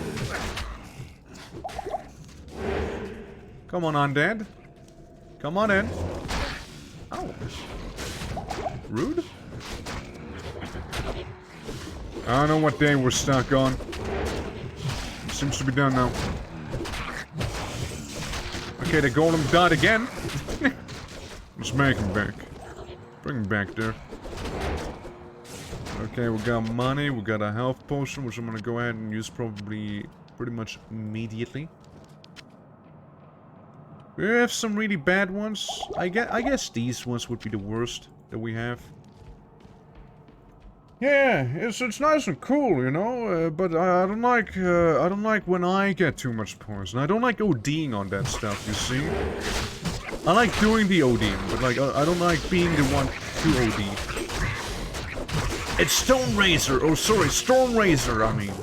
Come on, undead. Come on in. Oh. Rude? I don't know what day we're stuck on. Seems to be done now. Okay, the golem died again. Let's make him back. Bring him back there. Okay, we got money, we got a health potion, which I'm gonna go ahead and use probably pretty much immediately. We have some really bad ones. I guess these ones would be the worst that we have. Yeah, it's nice and cool, you know, but I don't like when I get too much poison. I don't like ODing on that stuff, you see. I like doing the ODing, but like I don't like being the one to OD. It's Stone Razor, oh sorry, Storm Razor, I mean.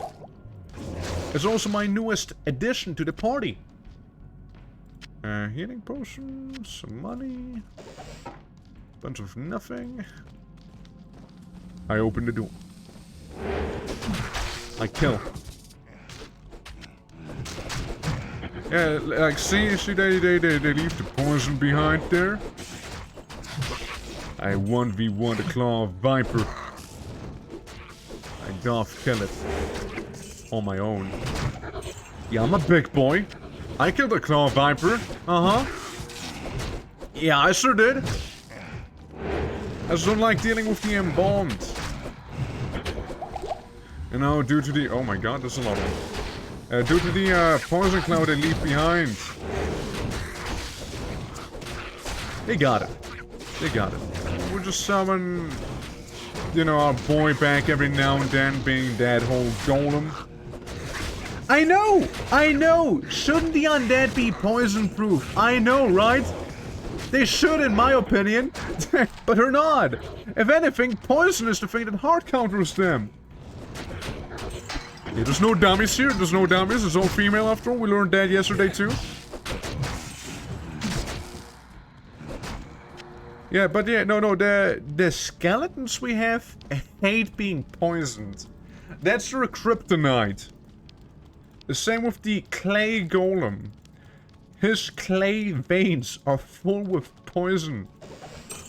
It's also my newest addition to the party. Healing potions, some money, bunch of nothing. I open the door. I kill. Yeah, like see they leave the poison behind there. I 1v1 the claw of viper. I doth kill it on my own. Yeah, I'm a big boy. I killed a claw viper. Yeah, I sure did. I just don't like dealing with the embalmed. You know, due to the... Oh my god, there's a lot of them. Due to the poison cloud they leave behind. They got it. They got it. We'll just summon, you know, our boy back every now and then, being that whole golem. I know! I know! Shouldn't the undead be poison-proof? I know, right? They should, in my opinion. But they're not. If anything, poison is the thing that hard counters them. Yeah, there's no dummies here. There's no dummies. It's all female after all. We learned that yesterday too. Yeah, but yeah, no, the skeletons we have hate being poisoned. That's their kryptonite. The same with the clay golem. His clay veins are full with poison.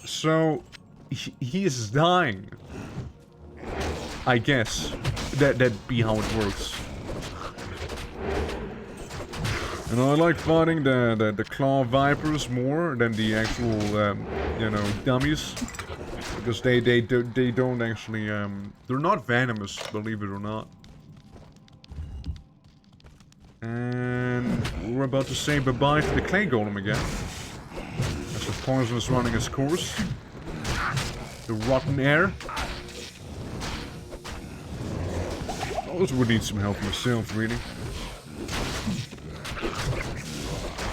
So, he is dying. I guess. That'd be how it works. And I like fighting the claw vipers more than the actual, you know, dummies. Because they don't actually, they're not venomous, believe it or not. And we're about to say bye-bye to the clay golem again. As the poison is running its course. The rotten air. I also would need some help myself, really.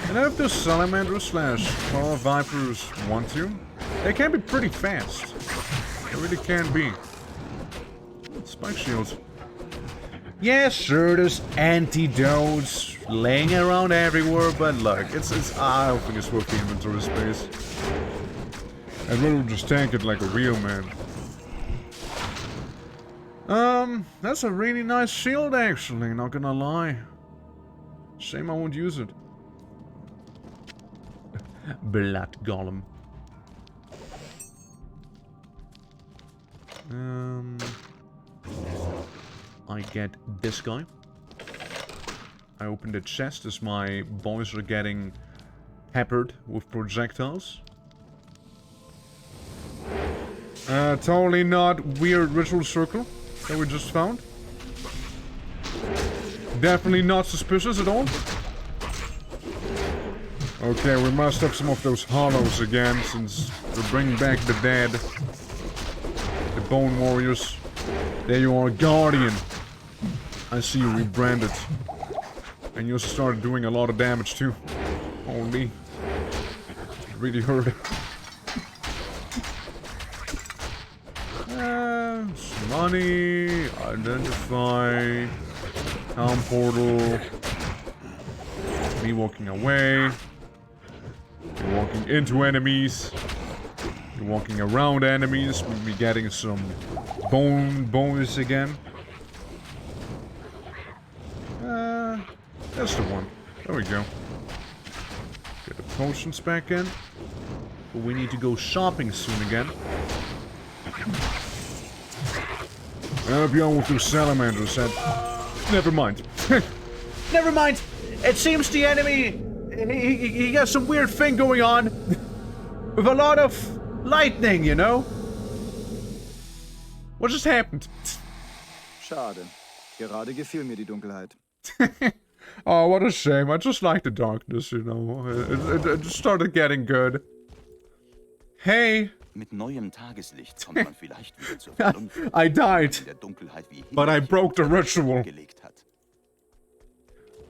And if the salamanders slash claw vipers want to, they can be pretty fast. They really can be. Spike shields. Yeah, sure, there's antidotes laying around everywhere, but look, I don't think it's worth the inventory space. I'd rather just tank it like a real man. That's a really nice shield, actually, not gonna lie. Shame I won't use it. Blood golem. I get this guy. I open the chest as my boys are getting peppered with projectiles. Totally not weird ritual circle that we just found. Definitely not suspicious at all. Okay, we must have some of those hollows again, since we're bringing back the dead. The bone warriors. There you are, Guardian. I see you rebranded. And you also started doing a lot of damage too. Holy. It really hurt. Money. Identify. Town portal. Me walking away. You're walking into enemies. You're walking around enemies. We'll be getting some bone bonus again. That's the one. There we go. Get the potions back in. But we need to go shopping soon again. Help you on with those salamanders, and never mind. Never mind. It seems the enemy he has some weird thing going on with a lot of lightning, you know. What just happened? Schade. Gerade gefiel mir die Dunkelheit. Oh, what a shame. I just like the darkness, you know. It just started getting good. Hey. Mit neuem Tageslicht kommt man vielleicht wieder zur Vernunft. I died. But I broke the ritual.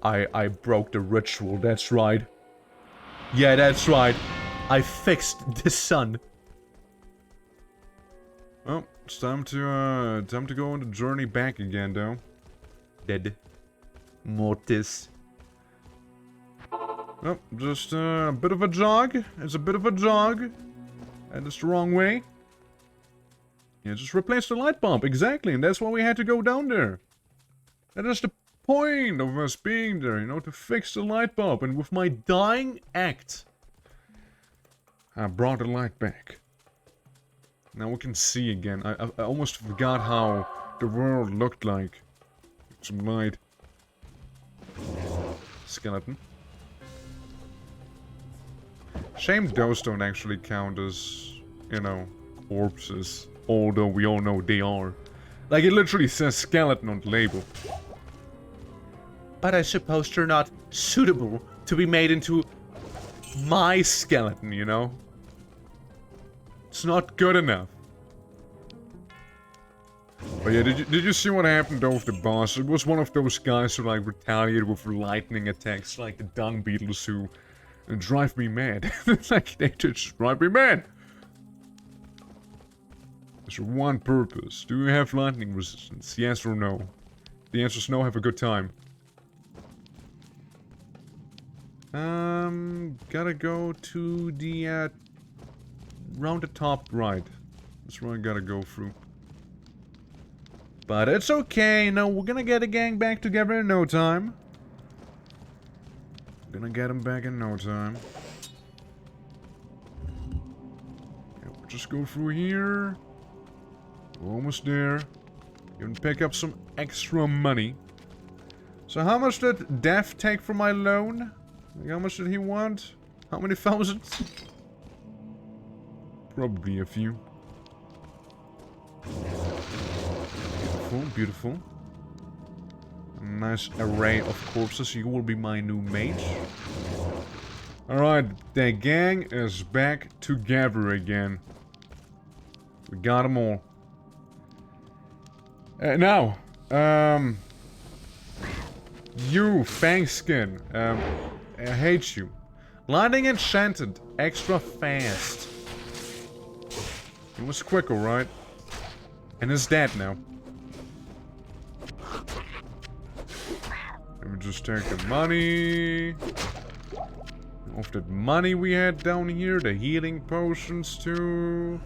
I broke the ritual, that's right. Yeah, that's right. I fixed the sun. Well, it's time to go on the journey back again, though. Dead. Mortis. Oh, just a bit of a jog. It's a bit of a jog. And it's the wrong way. Yeah, just replace the light bulb. Exactly, and that's why we had to go down there. That is the point of us being there, you know, to fix the light bulb. And with my dying act, I brought the light back. Now we can see again. I almost forgot how the world looked like. Some light. Skeleton. Shame those don't actually count as, you know, corpses. Although we all know they are. Like, it literally says skeleton on the label. But I suppose they're not suitable to be made into my skeleton, you know? It's not good enough. But yeah, did you see what happened though with the boss? It was one of those guys who like retaliated with lightning attacks, like the dung beetles who drive me mad. It's like, they just drive me mad. There's one purpose. Do you have lightning resistance? Yes or no? The answer is no, have a good time. Gotta go to the, round the top right. That's where I gotta go through. But it's okay, you know, we're gonna get the gang back together in no time. Gonna get them back in no time. Yeah, we'll just go through here. We're almost there. Even pick up some extra money. So how much did Death take for my loan? Like, how much did he want? How many thousands? Probably a few. Beautiful, beautiful. A nice array of corpses. You will be my new mage. Alright, the gang is back together again. We got them all. Now, you, Fangskin, I hate you. Lightning Enchanted, extra fast. He was quick, alright? And is dead now. Let me just take the money. Of that money we had down here, the healing potions too.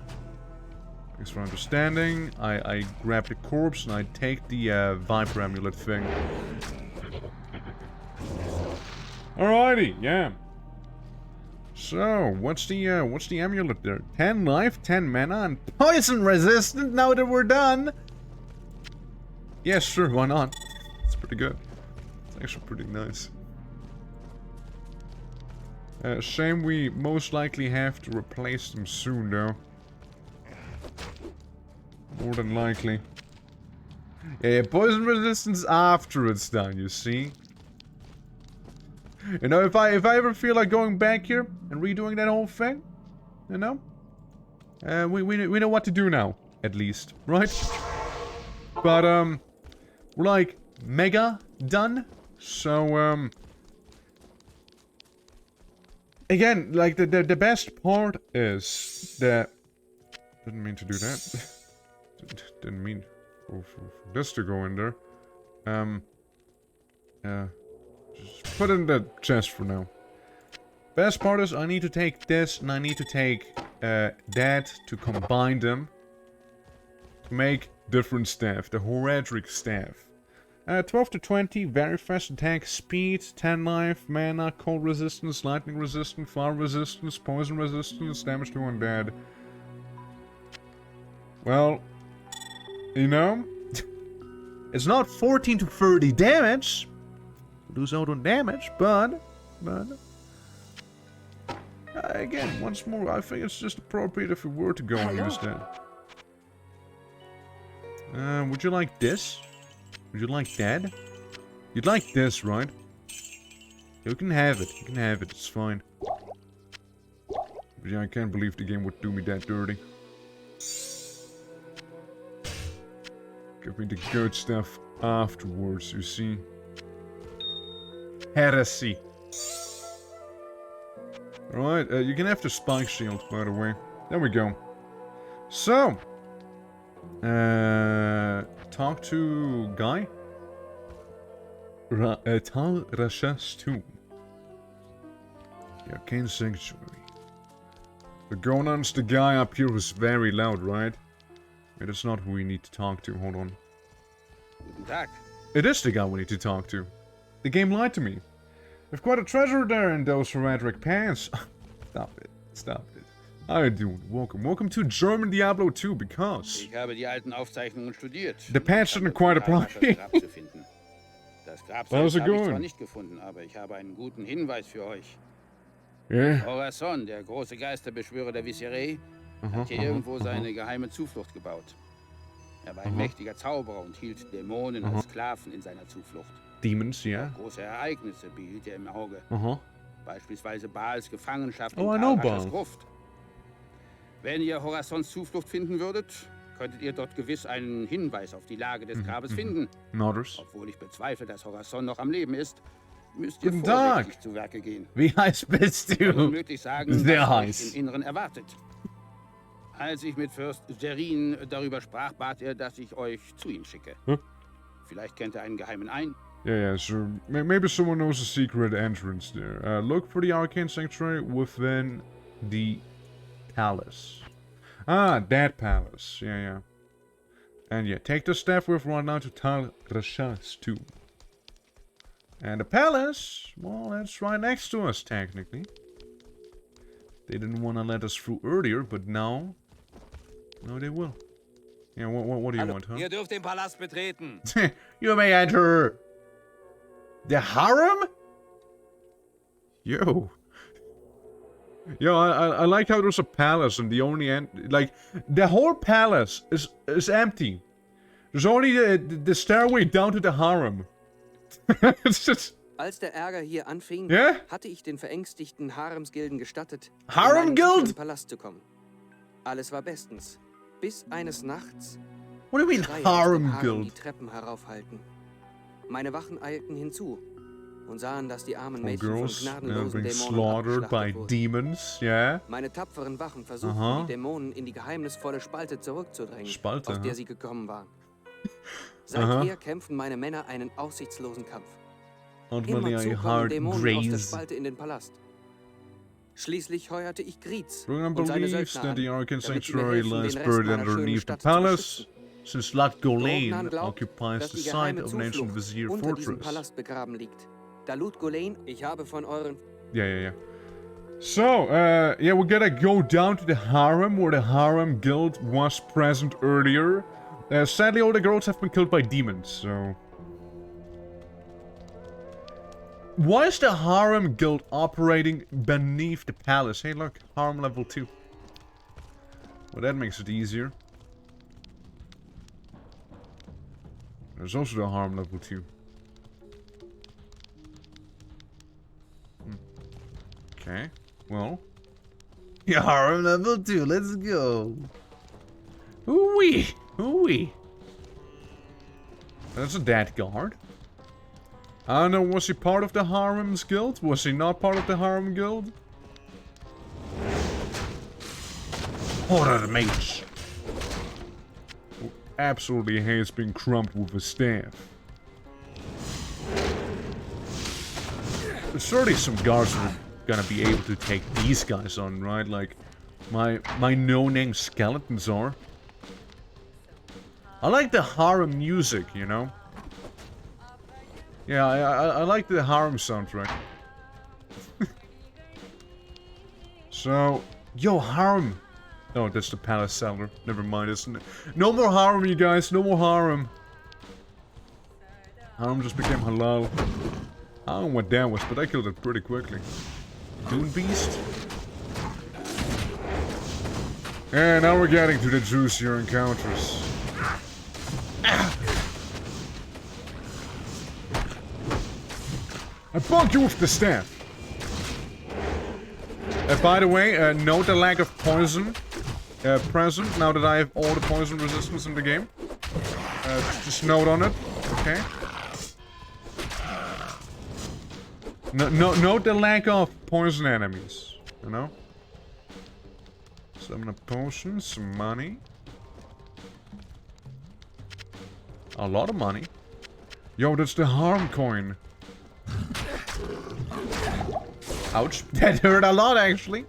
Thanks for understanding. I grab the corpse and I take the Viper Amulet thing. Alrighty, yeah. So, what's the amulet there? 10 life, 10 mana, and poison resistant now that we're done. Yeah, sure, why not? It's pretty good. It's actually pretty nice. Shame we most likely have to replace them soon, though. More than likely. Yeah, poison resistance after it's done, you see? You know, if I ever feel like going back here and redoing that whole thing, you know? We know what to do now, at least, right? But, we're like, mega done. So, again, like, the best part is that... Didn't mean to do that. Didn't mean for this to go in there. Yeah. Just put it in the chest for now. Best part is I need to take this and I need to take that to combine them. To make different staff. The Horadric staff. 12 to 20, very fast attack, speed, 10 life, mana, cold resistance, lightning resistance, fire resistance, poison resistance, damage to undead. Well, you know, it's not 14 to 30 damage. Lose out on damage, but again, once more, I think it's just appropriate if we were to go and use that. Would you like this? Would you like that? You'd like this, right? You can have it. You can have it. It's fine. But yeah, I can't believe the game would do me that dirty. Give me the good stuff afterwards, you see. Heresy. Alright, you can have the spike shield, by the way. There we go. So. Talk to Guy. Tal Rasha's tomb. The Arcane Sanctuary. The Gonan's the guy up here who's very loud, right? It is not who we need to talk to, hold on. Guten Tag. It is the guy we need to talk to. The game lied to me. There's quite a treasure there in those Horadric pants. Stop it. Stop it. How you doing? Welcome. Welcome to German Diablo II, because... Ich habe die alten Aufzeichnungen studiert. The patch didn't quite apply. Das Grab habe ich zwar nicht gefunden, aber ich habe einen guten Hinweis für euch. Yeah. Horazon, der große Geisterbeschwörer der Viserai, hat hier irgendwo seine geheime Zuflucht gebaut. Er war ein mächtiger Zauberer und hielt Dämonen als Sklaven in seiner Zuflucht. Demons, ja. Große Ereignisse behielt er im Auge. Beispielsweise Baals Gefangenschaft in Tal Gruft. Wenn ihr Horazons Zuflucht finden würdet, könntet ihr dort gewiss einen Hinweis auf die Lage des Grabes finden. Obwohl ich bezweifle, dass Horazon noch am Leben ist, müsst ihr vorsichtig zu Werke gehen. Wie heiß bist du? Unmöglich sagen, sehr was heiß. euch im Inneren erwartet. Als ich mit Fürst Gerin darüber sprach, bat er, dass ich euch zu ihm schicke. Vielleicht kennt er einen geheimen Yeah, so maybe someone knows a secret entrance there. Look for the Arcane Sanctuary within the palace. Ah, that palace. Yeah. And yeah, take the staff with right now to Tal Rasha's tomb. And the palace, well, that's right next to us, technically. They didn't want to let us through earlier, but now they will. Yeah, what do you want, huh? Ihr dürft den Palast betreten. You may enter the harem? Yo. Yo, I like how there's a palace and the only like the whole palace is empty. There's only the stairway down to the harem. It's just... Als der Ärger hier anfing, hatte ich den verängstigten Haremsgilden gestattet, Harem in Guild? den Palast zu kommen. Alles war bestens, bis eines Nachts What do you mean Schreie aus dem Harem Harem Guild? die Treppen heraufhallten. Meine Wachen eilten hinzu und sahen, dass die armen Mädchen von Girls gnadenlosen being Dämonen slaughtered by abgeschlachtet wurden. demons, yeah. Meine tapferen Wachen versuchten, die Dämonen in die geheimnisvolle Spalte zurückzudrängen, aus der sie gekommen waren. Seither kämpfen meine Männer einen aussichtslosen Kampf. Immerzu kommen Dämonen aus der Spalte in den Palast. Schließlich heuerte ich Griez und seine Söldner an, damit sie mir helfen, den Rest meiner schönen Stadt zu beschützen. Since Lat Golain Rothnan glaubt, occupies dass the die site geheime of an ancient Zuflucht vizier unter diesem fortress. Palast begraben liegt. Dalut Golain, ich habe von euren... Yeah. So, yeah, we're gonna go down to the harem, where the harem guild was present earlier. Sadly, all the girls have been killed by demons, so... Why is the harem guild operating beneath the palace? Hey, look, harem level 2. Well, that makes it easier. There's also the harem level 2. Okay, well. Yeah, harem level 2, let's go. Ooh-wee, ooh-wee. That's a dead guard. I don't know, was he part of the Harem's guild? Was he not part of the Harem guild? Horror mage. Who absolutely hates being crumped with a staff. There's surely some guards who are gonna be able to take these guys on, right? Like, my no-name skeletons are. I like the Harem music, you know? Yeah, I like the Harem soundtrack. So, yo, Harem. Oh, that's the palace cellar. Never mind, isn't it? No more Harem, you guys. No more Harem. Harem just became halal. I don't know what that was, but I killed it pretty quickly. Dune Beast. And now we're getting to the juicier encounters. I bonk you with the staff. By the way, note the lack of poison present now that I have all the poison resistance in the game. Just note on it, okay? Note the lack of poison enemies, you know? Summon a potion, some money. A lot of money. Yo, that's the harm coin. Ouch. That hurt a lot, actually.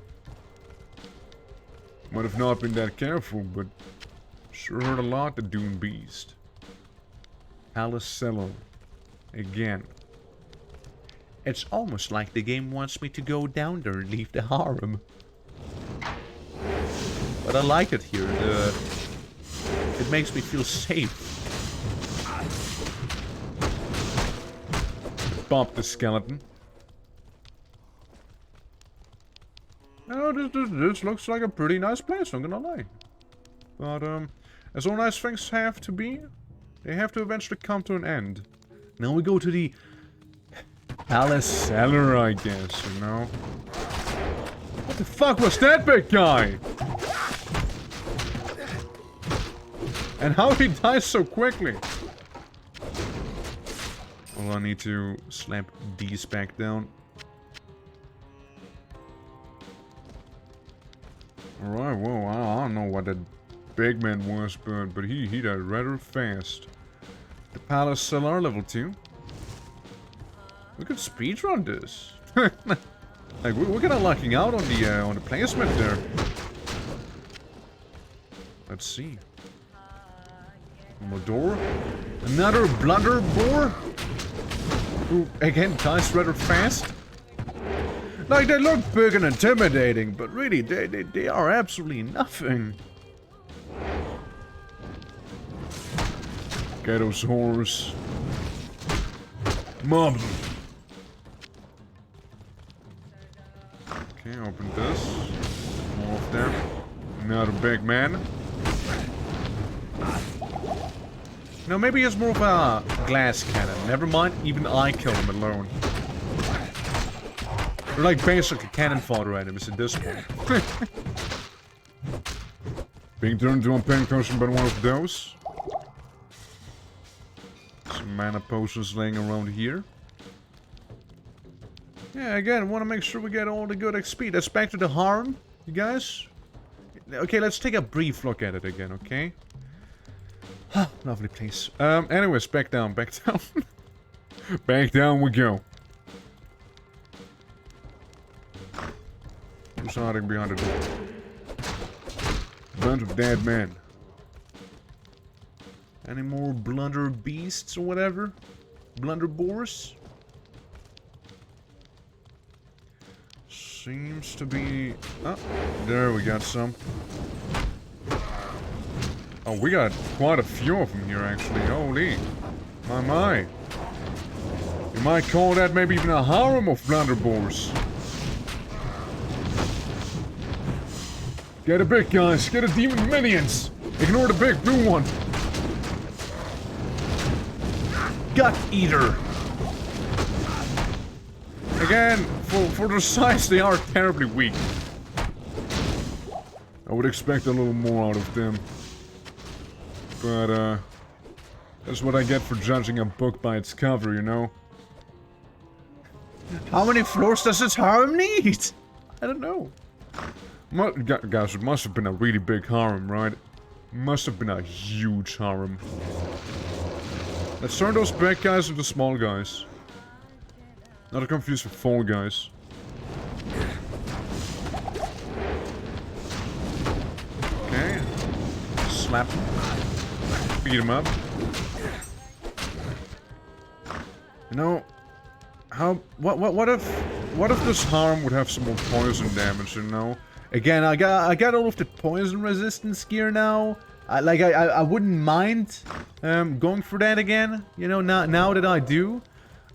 Might have not been that careful, but sure hurt a lot, the Dune Beast. Palace Cellar. Again. It's almost like the game wants me to go down there and leave the harem. But I like it here. It makes me feel safe. Bop the skeleton. Oh, this looks like a pretty nice place, I'm gonna lie. But, as all nice things have to be, they have to eventually come to an end. Now we go to the Palace Cellar, I guess, you know? What the fuck was that big guy? And how did he die so quickly? Well, I need to slap these back down. Alright, well, I don't know what that big man was, but he died rather fast. The Palace Cellar level 2. We could speedrun this. Like, we're kinda lucking out on the placement there. Let's see. One more door. Another blunderboar. Who, again, dies rather fast. Like, they look big and intimidating, but really, they are absolutely nothing. Ghettosaurus. Mob. Okay, open this. More of them. Another big man. No, maybe it's more of a glass cannon. Never mind, even I kill him alone. They're like basically cannon fodder enemies at this point. Being turned into a pincushion by one of those. Some mana potions laying around here. Yeah, again, want to make sure we get all the good XP. That's back to the harm, you guys. Okay, let's take a brief look at it again, okay? Lovely place. Anyways, back down, back down. Back down we go. Who's hiding behind the door? Bunch of dead men. Any more blunder beasts or whatever? Blunder boars? Seems to be... Oh, there we got some. Oh, we got quite a few of them here, actually. Holy. My. You might call that maybe even a harem of blunderboars. Get a big, guys. Get a demon minions. Ignore the big blue one. Gut Eater. Again, for their size, they are terribly weak. I would expect a little more out of them. But, that's what I get for judging a book by its cover, you know? How many floors does this harem need? I don't know. Guys, it must have been a really big harem, right? Must have been a huge harem. Let's turn those big guys into small guys. Not to confuse with Fall Guys. Okay. Slap him. Beat him up. You know, what if this harm would have some more poison damage, you know? Again, I got all of the poison resistance gear now. I wouldn't mind going for that again, you know, now that I do.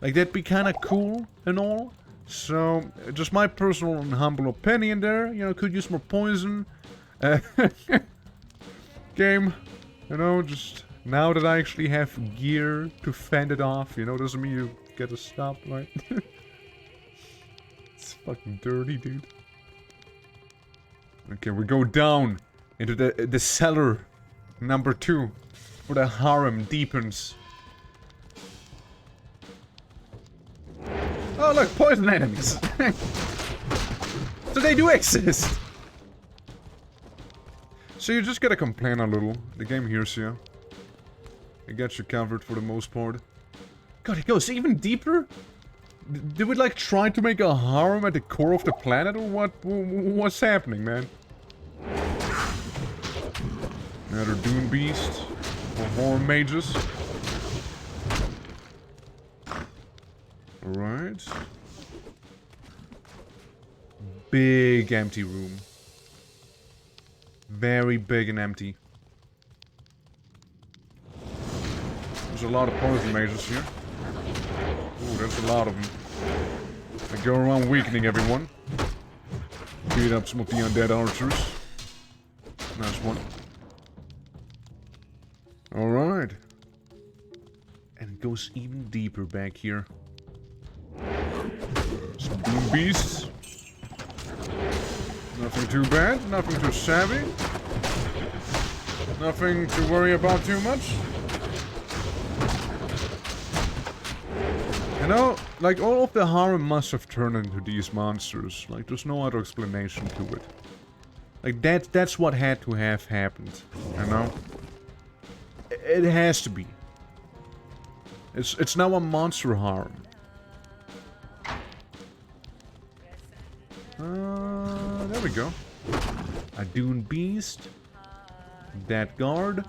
Like, that'd be kind of cool and all. So, just my personal and humble opinion there. You know, could use more poison. Game, you know, just now that I actually have gear to fend it off, you know, doesn't mean you get to stop, right? It's fucking dirty, dude. Okay, we go down into the cellar number 2, where the harem deepens. Oh look, poison enemies. So they do exist. So you just gotta complain a little. The game hears you. It gets you covered for the most part. God, it goes even deeper? Did we like try to make a harem at the core of the planet or what? What's happening, man? Another Doom Beast. Or Horror Mages. Alright. Big empty room. Very big and empty. There's a lot of poison mages here. Ooh, there's a lot of them. They go around weakening everyone. Beat up some of the undead archers. Nice one. Alright. And it goes even deeper back here. Some Doom Beasts. Nothing too bad, nothing too savvy. Nothing to worry about too much. You know, like all of the harem must have turned into these monsters. Like there's no other explanation to it. Like that's what had to have happened. You know? It has to be. It's now a monster harem. There we go. A Dune Beast. That guard.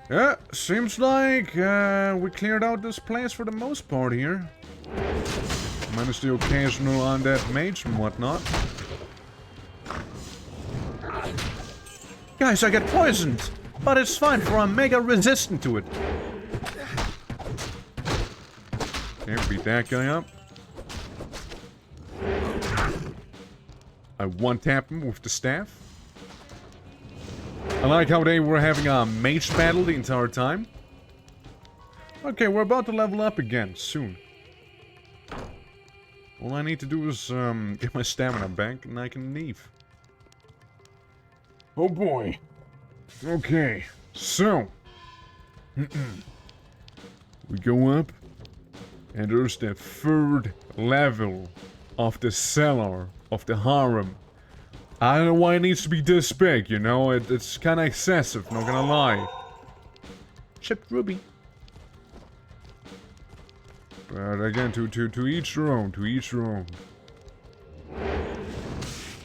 Yeah, seems like we cleared out this place for the most part here. Minus the occasional undead mage and whatnot. Guys, I get poisoned! But it's fine, for I'm mega resistant to it. Okay, beat that guy up. I one-tap him with the staff. I like how they were having a mage battle the entire time. Okay, we're about to level up again, soon. All I need to do is get my stamina back and I can leave. Oh boy. Okay, so. We go up, and there's the 3rd level of the cellar of the harem. I don't know why it needs to be this big, you know? It's kind of excessive, not gonna lie. Chipped ruby. But again, to each their own, to each their own.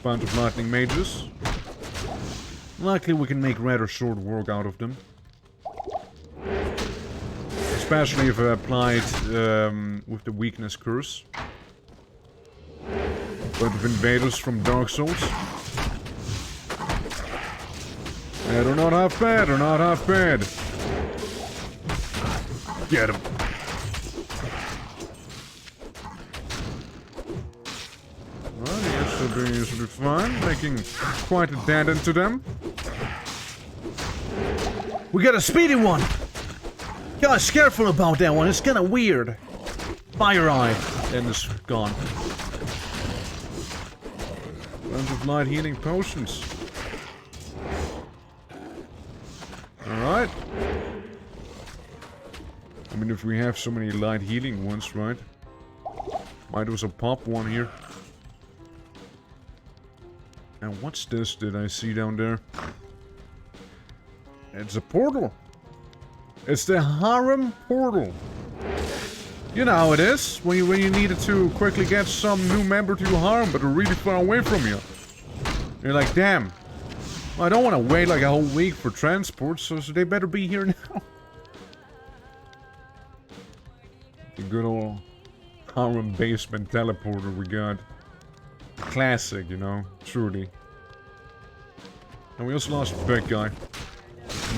Bunch of lightning mages. Likely we can make rather short work out of them. Especially if applied with the weakness curse. But of invaders from Dark Souls. Yeah, they're not half bad, they're not half bad. Get him. Well, he should be fine, making quite a dent into them. We got a speedy one! Guys, careful about that one, it's kinda weird. Fire eye. And it's gone. Bunch of light healing potions. Alright. I mean, if we have so many light healing ones, right? Might also pop one here. And what's this that I see down there? It's a portal. It's the harem portal. You know how it is when you needed to quickly get some new member to your harem, but they're really far away from you. You're like, damn. Well, I don't want to wait like a whole week for transport, so they better be here now. The good old harem basement teleporter we got. Classic, you know, truly. And we also lost a big guy.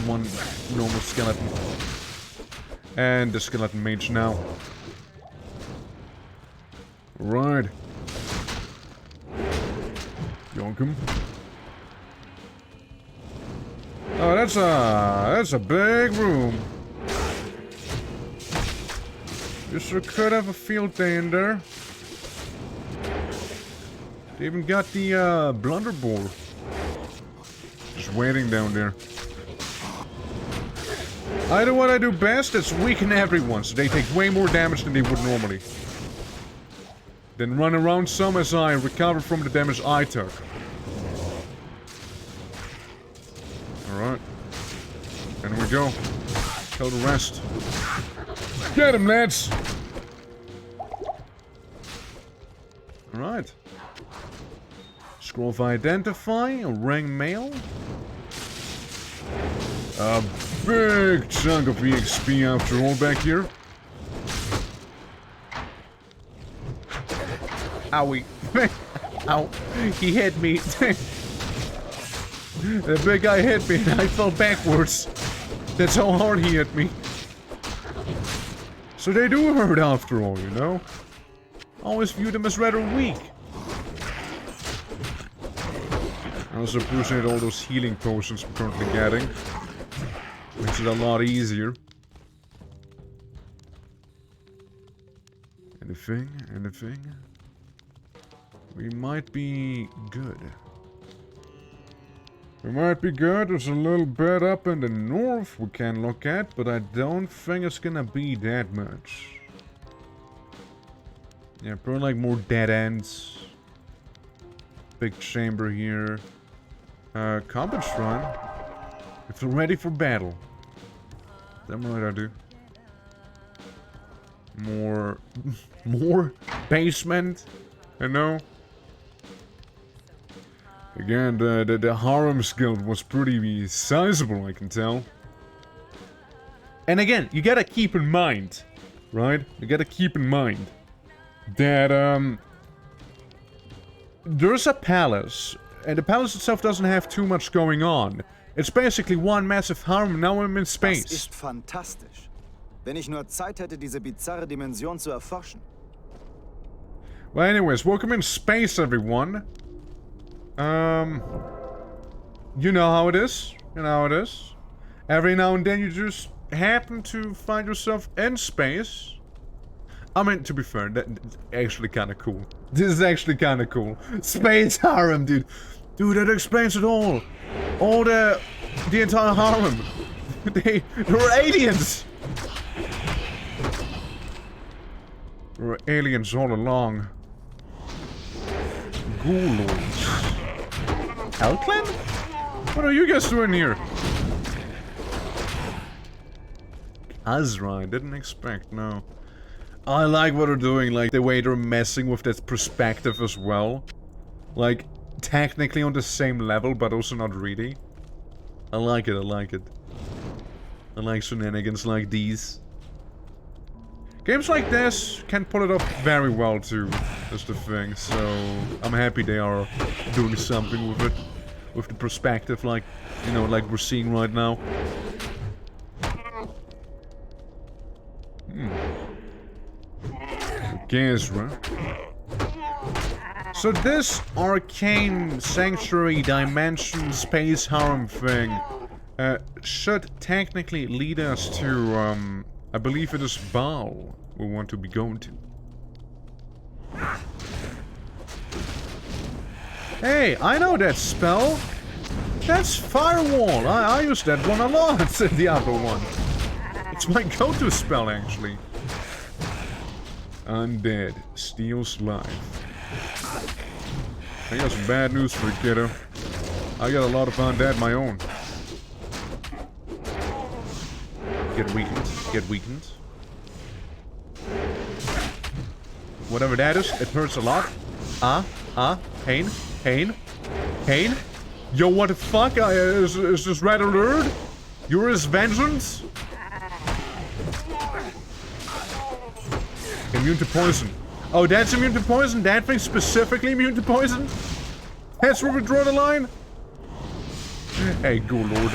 One normal skeleton. And the skeleton mage now. Right. Yonk him. Oh, that's a big room. You sure could have a field day in there. They even got the blunderboard. Just waiting down there. I do what I do best, it's weaken everyone, so they take way more damage than they would normally. Then run around some as I recover from the damage I took. Alright. And we go. Kill the rest. Get him, lads! Alright. Scroll of Identify, a ring mail. A big chunk of EXP after all back here. Owie. Ow. He hit me. The big guy hit me and I fell backwards. That's how hard he hit me. So they do hurt after all, you know? I always view them as rather weak. I also appreciate all those healing potions I'm currently getting. Makes it a lot easier. Anything? Anything? We might be good. We might be good. There's a little bit up in the north we can look at, but I don't think it's gonna be that much. Yeah, probably like more dead ends. Big chamber here. Combat shrine. If they're ready for battle. Damn right I do. More basement. I know. Again, the Harem's guild was pretty sizable, I can tell. And again, you gotta keep in mind, right? You gotta keep in mind that there's a palace, and the palace itself doesn't have too much going on. It's basically one massive harem, now I'm in space. Das ist fantastisch. Wenn ich nur Zeit hätte, diese bizarre Dimension zu erforschen. Well, anyways, welcome in space, everyone. You know how it is. You know how it is. Every now and then you just happen to find yourself in space. I mean, to be fair, that's actually kind of cool. This is actually kind of cool. Space harem, dude. Dude, that explains it all. All the entire harem. They were aliens. There were aliens all along. Ghouls. Elkland? What are you guys doing here? Azra, I didn't expect, no. I like what they're doing, like the way they're messing with that perspective as well. Like, technically on the same level, but also not really. I like it, I like it. I like shenanigans like these. Games like this can pull it off very well too, that's the thing, so I'm happy they are doing something with it. With the perspective, like, you know, like we're seeing right now. Gezra. So this arcane sanctuary dimension space harem thing should technically lead us to, I believe it is Baal we want to be going to. Hey, I know that spell. That's Firewall. I use that one a lot in Diablo 1. It's my go-to spell, actually. Undead steals life. I got some bad news for you, kiddo. I got a lot of undead my own. Get weakened. Get weakened. Whatever that is, it hurts a lot. Pain. Pain. Pain. Yo, what the fuck? Is this red alert? You're his vengeance? Immune to poison. Oh, that's immune to poison? That thing specifically immune to poison? That's where we draw the line? Hey, go lord.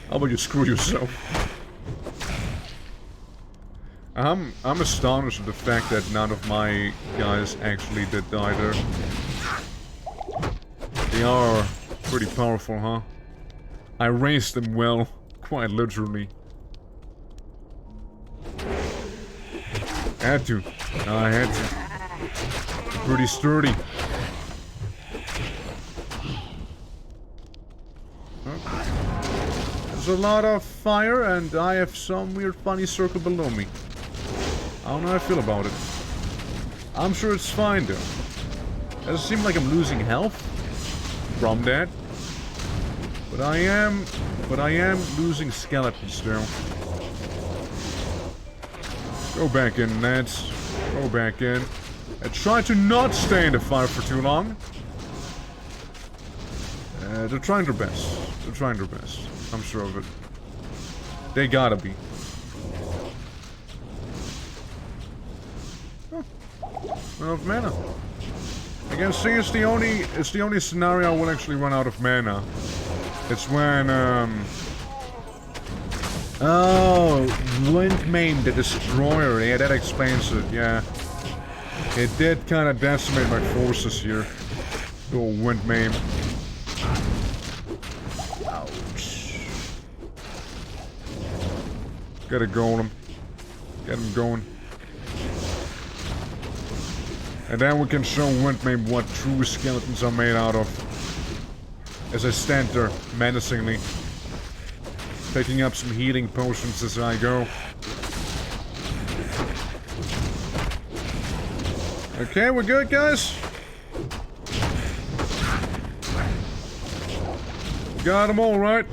How about you screw yourself? I'm astonished at the fact that none of my guys actually did die there. They are pretty powerful, huh? I raised them well, quite literally. Had to. I had to. Pretty sturdy. Okay. There's a lot of fire, and I have some weird funny circle below me. I don't know how I feel about it. I'm sure it's fine, though. Doesn't seem like I'm losing health from that. But I am losing skeletons, though. Go back in, Nance. Go back in. And try to not stay in the fire for too long. They're trying their best. They're trying their best. I'm sure of it. They gotta be. Huh. Enough mana. Again, see, it's the only scenario I will actually run out of mana. It's when, oh, Windmane, the Destroyer. Yeah, that explains it, yeah. It did kind of decimate my forces here. Oh, Windmane. Ouch. Get a golem. Get him going. And then we can show Windmane what true skeletons are made out of. As I stand there, menacingly. Picking up some healing potions as I go. Okay, we're good, guys? Got them all, right?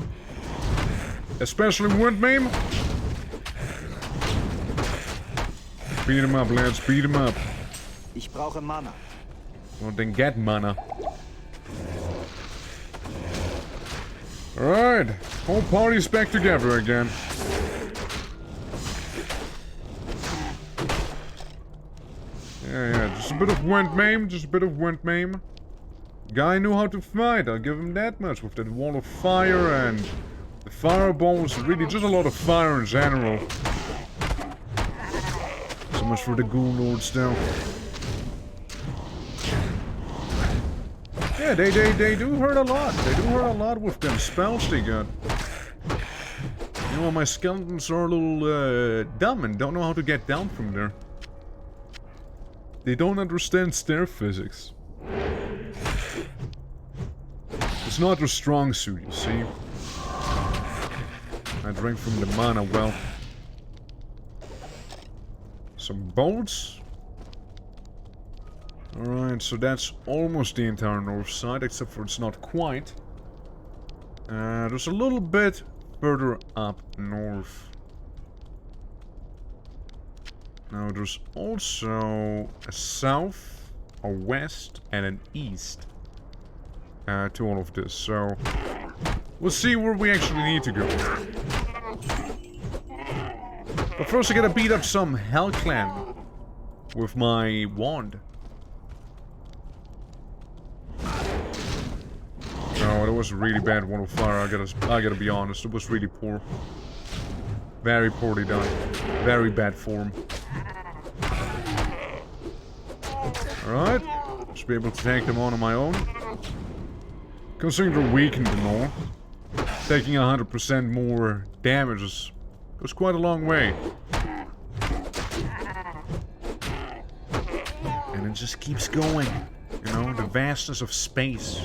Especially Windmane. Beat him up, lads. Beat him up. Ich brauche Mana. Well, then get mana. Alright. Whole party's back together again. Yeah, just a bit of Windmane. Just a bit of Windmane. Guy knew how to fight, I'll give him that much. With that wall of fire and the fireballs. Really, just a lot of fire in general. So much for the ghoul lords now. Yeah, they do hurt a lot. They do hurt a lot with them spells they got. You know, my skeletons are a little dumb and don't know how to get down from there. They don't understand stair physics. It's not their strong suit, you see. I drank from the mana well. Some bolts. Alright, so that's almost the entire north side, except for it's not quite. There's a little bit further up north. Now there's also a south, a west, and an east to all of this, so we'll see where we actually need to go. But first I gotta beat up some Hell Clan with my wand. No, that was a really bad one of fire, I gotta be honest, it was really poor. Very poorly done. Very bad form. Alright. Should be able to take them on my own. Considering they're weakened and all, taking 100% more damage goes quite a long way. And it just keeps going. You know, the vastness of space.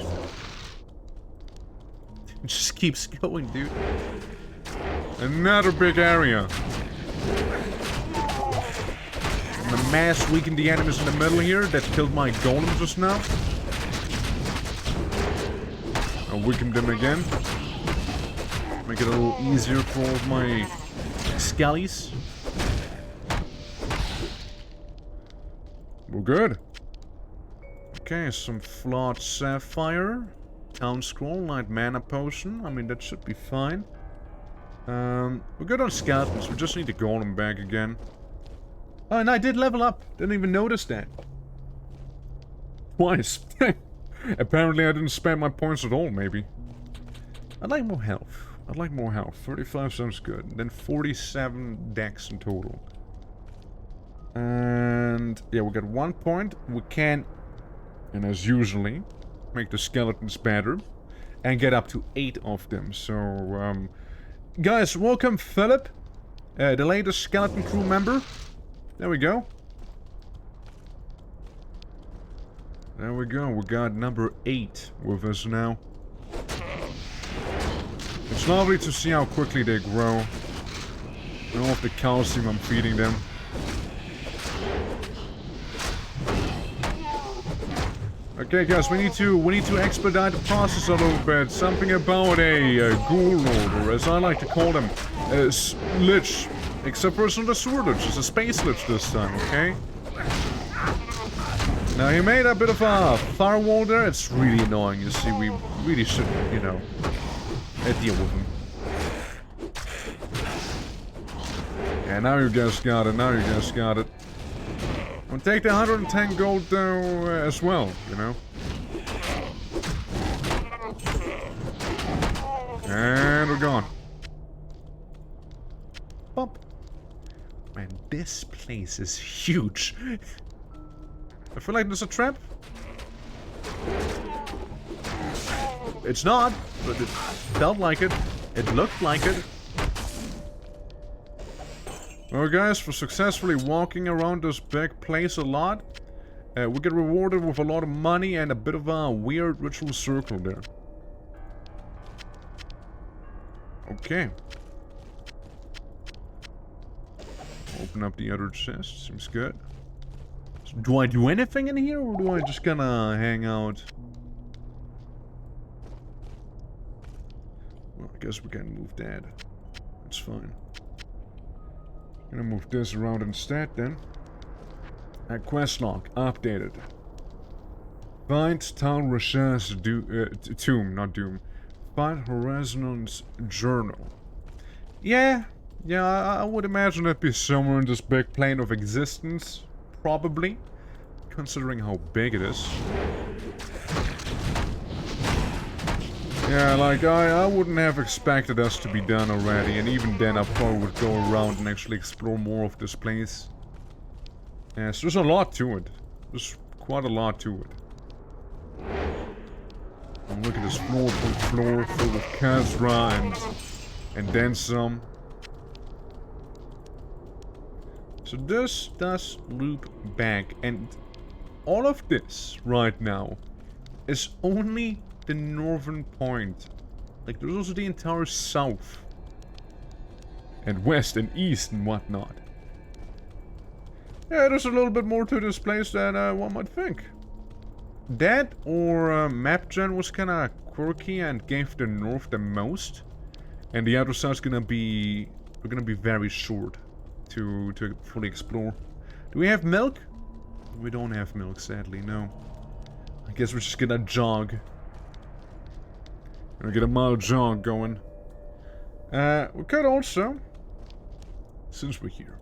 It just keeps going, dude. Another big area. And the mass weakened the enemies in the middle here that killed my golem just now. I'll weaken them again. Make it a little easier for all of my skellies. We're good. Okay, some flawed sapphire. Town scroll, light mana potion. I mean, that should be fine. We're good on skeletons. We just need to golem back again. Oh, and I did level up. Didn't even notice that. Twice. Apparently I didn't spend my points at all, maybe. I'd like more health. I'd like more health. 35 sounds good. Then 47 dex in total. And yeah, we got 1 point. We can, and as usually, make the skeletons better. And get up to 8 of them. So, guys, welcome Philip. The latest skeleton crew member. There we go. There we go. We got number 8 with us now. It's lovely to see how quickly they grow. And all of the calcium I'm feeding them. Okay, guys, we need to expedite the process a little bit. Something about a ghoul lord, or as I like to call them, a lich. Except for it's not a sewer lich, it's a space lich this time, okay? Now, he made a bit of a firewall there. It's really annoying, you see. We really should, you know, deal with him. Yeah, now you guys got it, now you guys got it. I'll take the 110 gold though, as well, you know. And we're gone. Bump. Man, this place is huge. I feel like there's a trap. It's not, but it felt like it. It looked like it. Well, guys, for successfully walking around this big place a lot, we get rewarded with a lot of money and a bit of a weird ritual circle there. Okay. Open up the other chest. Seems good. So do I do anything in here, or do I just gonna hang out? Well, I guess we can move that. That's fine. Gonna move this around instead then. Quest log updated. Find Tal Rasha's tomb, not doom. Find Horizon's journal. Yeah, I would imagine it'd be somewhere in this big plane of existence. Probably. Considering how big it is. Yeah, like, I wouldn't have expected us to be done already, and even then I probably would go around and actually explore more of this place. Yes, there's a lot to it. There's quite a lot to it. And look at this floor full of Kazra and then some. So this does loop back, and all of this right now is only the northern point. Like, there's also the entire south. And west and east and whatnot. Yeah, there's a little bit more to this place than one might think. That or map gen was kinda quirky and gave the north the most. And the other side's gonna be very short to fully explore. Do we have milk? We don't have milk, sadly, no. I guess we're just gonna jog. Gonna get a mild jog going. We could also, since we're here,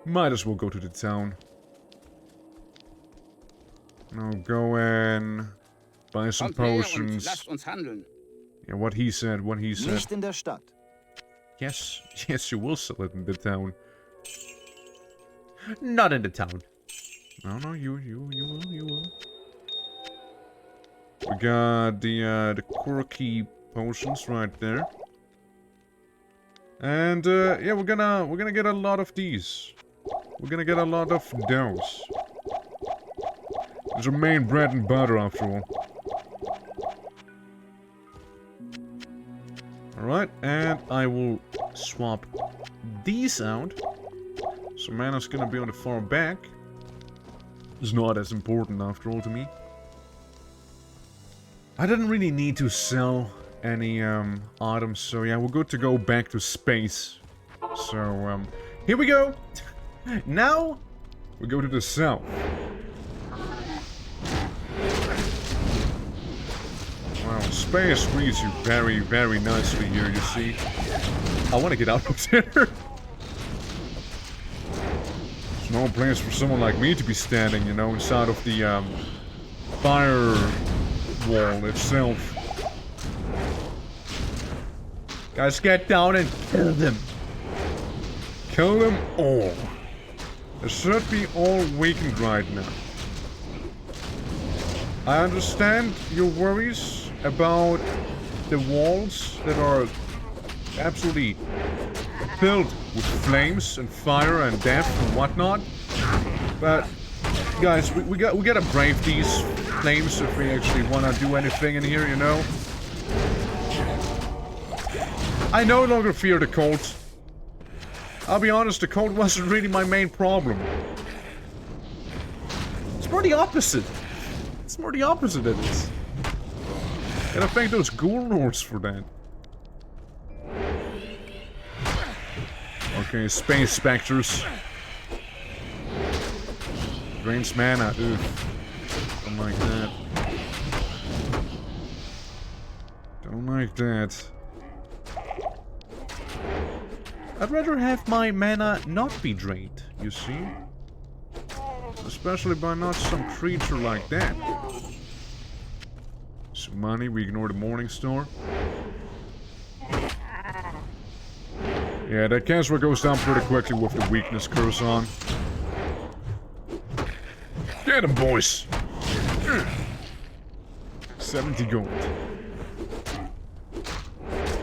might as well go to the town. Now go and buy some potions. Yeah, what he said. Nicht in der Stadt. Yes, you will sell it in the town. Not in the town. No, you will. We got the quirky potions right there. And yeah, we're gonna get a lot of these. We're gonna get a lot of those. It's our main bread and butter after all. Alright, and I will swap these out. So mana's gonna be on the far back. It's not as important after all to me. I didn't really need to sell any items, so yeah, we're good to go back to space. So here we go. Now we go to the south. Wow, space treats you very, very nicely here, you see. I want to get out of there. There's no place for someone like me to be standing, you know, inside of the fire wall itself. Guys, get down and kill them. Kill them all. They should be all weakened right now. I understand your worries about the walls that are absolutely filled with flames and fire and death and whatnot. But guys, we gotta brave these flames if we actually wanna do anything in here, you know. I no longer fear the cold. I'll be honest, the cold wasn't really my main problem. It's more the opposite. It's more the opposite it is. Gotta thank those ghoul lords for that. Okay, space specters. Drains mana, ugh. Don't like that. Don't like that. I'd rather have my mana not be drained, you see? Especially by not some creature like that. Some money, we ignore the morning star. Yeah, that cancer goes down pretty quickly with the weakness curse on. Get him, boys! 70 gold.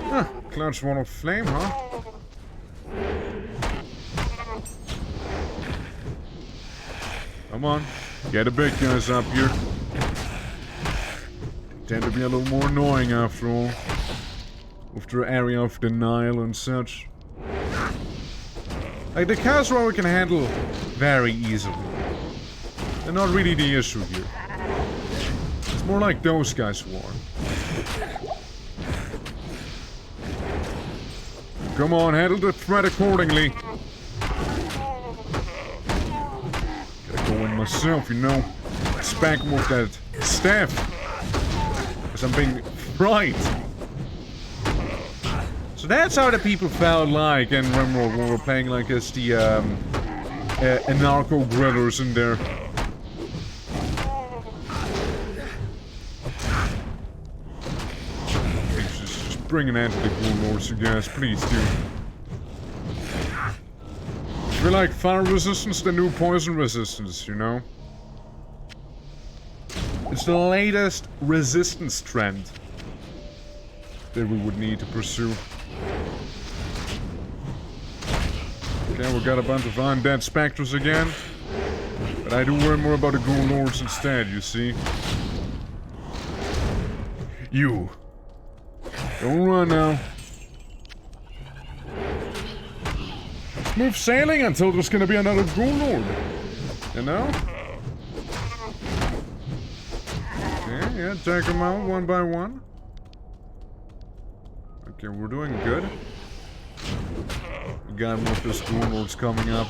Huh, Cloud's one of flame, huh? Come on, get the big guys up here. Tend to be a little more annoying after all. With their area of denial and such. Like, the Khazra we can handle very easily. They're not really the issue here. It's more like those guys who are. Come on, handle the threat accordingly. Gotta go in myself, you know. Spank him with that staff. Because I'm being fried. So that's how the people felt like in Rimworld when we were playing like as the anarcho grillers in there. Please just bring an end to the Ghoul Lords, you guys. Please do. If you like fire resistance, the new poison resistance, you know? It's the latest resistance trend that we would need to pursue. Okay, we got a bunch of undead specters again. But I do worry more about the Ghoul Lords instead, you see. You. Don't run now. Smooth sailing until there's gonna be another Ghoul Lord. You know? Okay, yeah, take them out one by one. Okay, we're doing good. We got more of those Ghoul Lords coming up.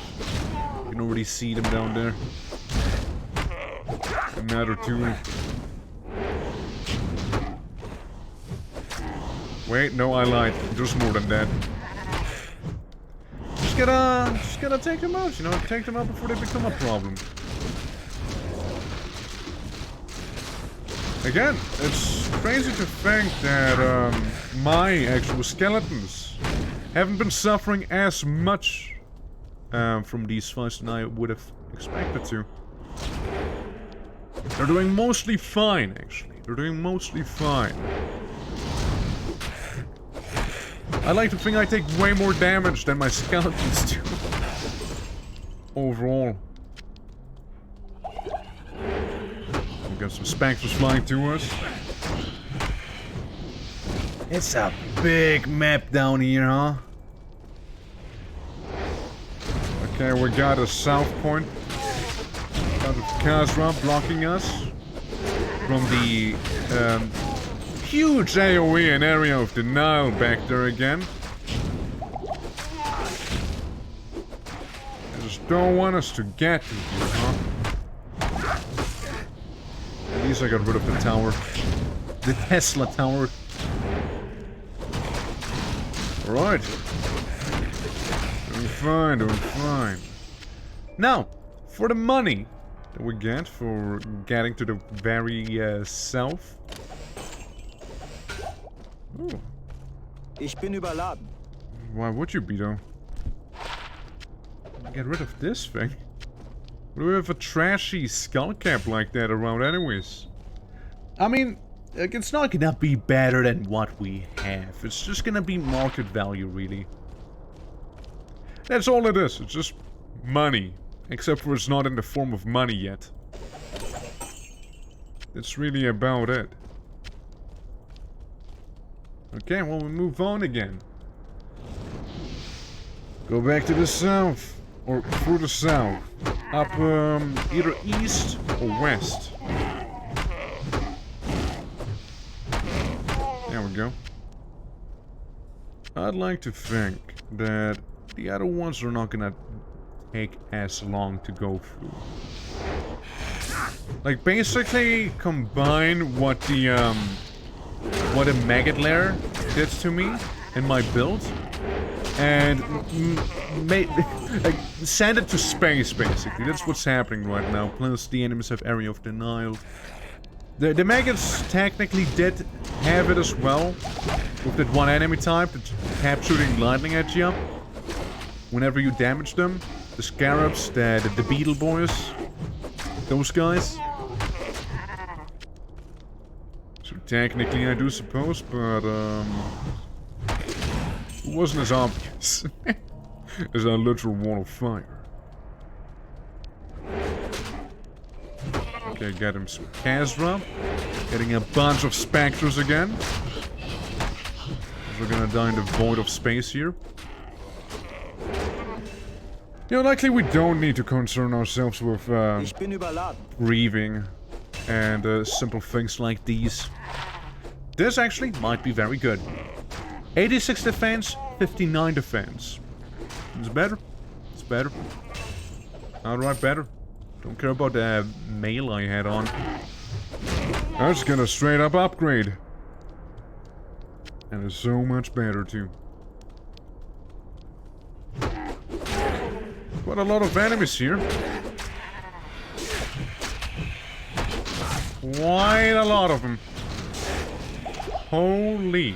You can already see them down there. Another two. Wait, no, I lied. There's more than that. Just gotta take them out, you know, take them out before they become a problem. Again, it's crazy to think that my actual skeletons haven't been suffering as much from these fights than I would have expected to. They're doing mostly fine, actually. They're doing mostly fine. I like to think I take way more damage than my skeletons do. Overall. We got some specters flying to us. It's a big map down here, huh? Okay, we got a south point. Got a Khazra blocking us from the huge AoE and area of denial back there again. I just don't want us to get to here, huh? At least I got rid of the tower. The Tesla tower. Alright. Doing fine, doing fine. Now, for the money that we get for getting to the very south. Ooh. Ich bin überladen. Why would you be though? Get rid of this thing. What do we have a trashy skull cap like that around anyways? I mean, like, it's not gonna be better than what we have. It's just gonna be market value, really. That's all it is. It's just money. Except for it's not in the form of money yet. That's really about it. Okay, well, we move on again. Go back to the south. Or through the south. Up, either east or west. There we go. I'd like to think that the other ones are not gonna take as long to go through. Like, basically combine what the maggot lair did to me in my build, and like, send it to space, basically. That's what's happening right now. Plus, the enemies have area of denial. The maggots technically did have it as well, with that one enemy type that kept shooting lightning at you whenever you damage them. The scarabs, the beetle boys, those guys. So technically I do suppose, but it wasn't as obvious as our literal wall of fire. Okay, got him some Khazra. Getting a bunch of specters again. We're gonna die in the void of space here. You know, likely we don't need to concern ourselves with grieving and simple things like these. This actually might be very good. 86 defense, 59 defense. It's better. It's better. Outright better. Don't care about the mail I had on. That's gonna straight up upgrade. And it's so much better too. Quite a lot of enemies here. Quite a lot of them. Holy.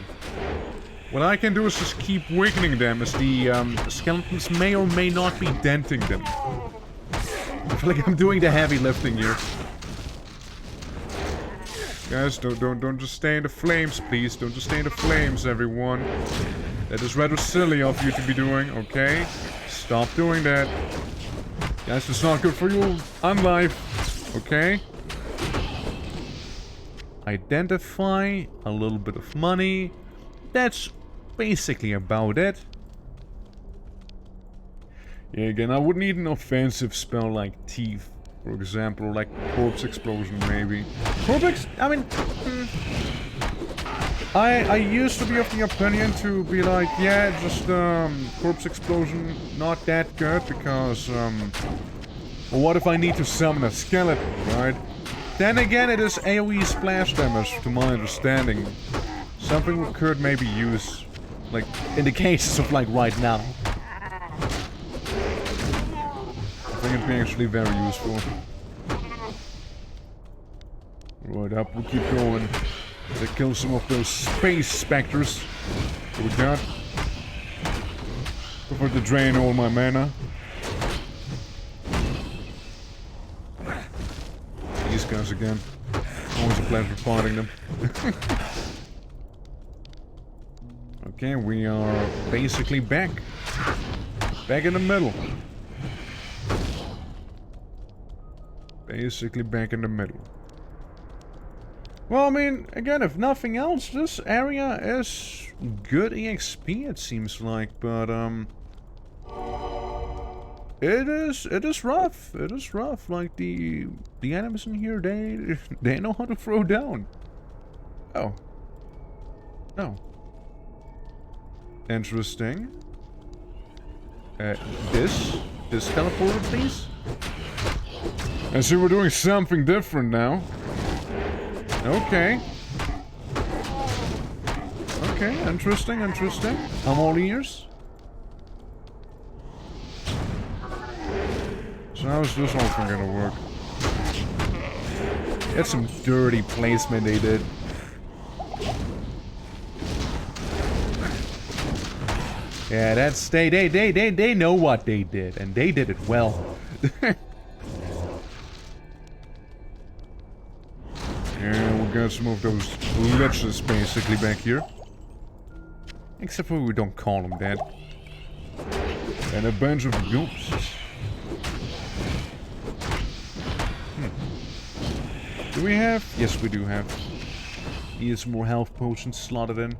What I can do is just keep weakening them as the skeletons may or may not be denting them. I feel like I'm doing the heavy lifting here. Guys, don't just stay in the flames, please. Don't just stay in the flames, everyone. That is rather silly of you to be doing, okay? Stop doing that. Guys, it's not good for you on life, okay? Identify, a little bit of money. That's basically about it. Yeah, again, I would need an offensive spell like Thief, for example, or like Corpse Explosion, maybe. I mean, I used to be of the opinion to be like, yeah, just, Corpse Explosion, not that good, because, well, what if I need to summon a skeleton, right? Then again, it is AoE splash damage, to my understanding. Something we could maybe use, like, in the cases of, like, right now. I think it'd be actually very useful. Right up, we keep going. To kill some of those space specters. What we got? Prefer to drain all my mana. These guys again. Always a pleasure fighting them. Okay, we are basically back. Back in the middle. Basically back in the middle. Well, I mean, again, if nothing else, this area is good EXP, it seems like, but, it is rough. It is rough. Like, the enemies in here, they know how to throw down. Oh. Oh. Interesting. This teleporter, please? I see we're doing something different now. Okay. Okay, interesting, interesting. I'm all ears. So how is this whole thing gonna work? That's some dirty placement they did. Yeah, that's they know what they did, and they did it well. Yeah, we got some of those liches basically back here. Except for we don't call them that. And a bunch of ghosts. Do we have? Yes, we do have. Need some more health potions slotted in.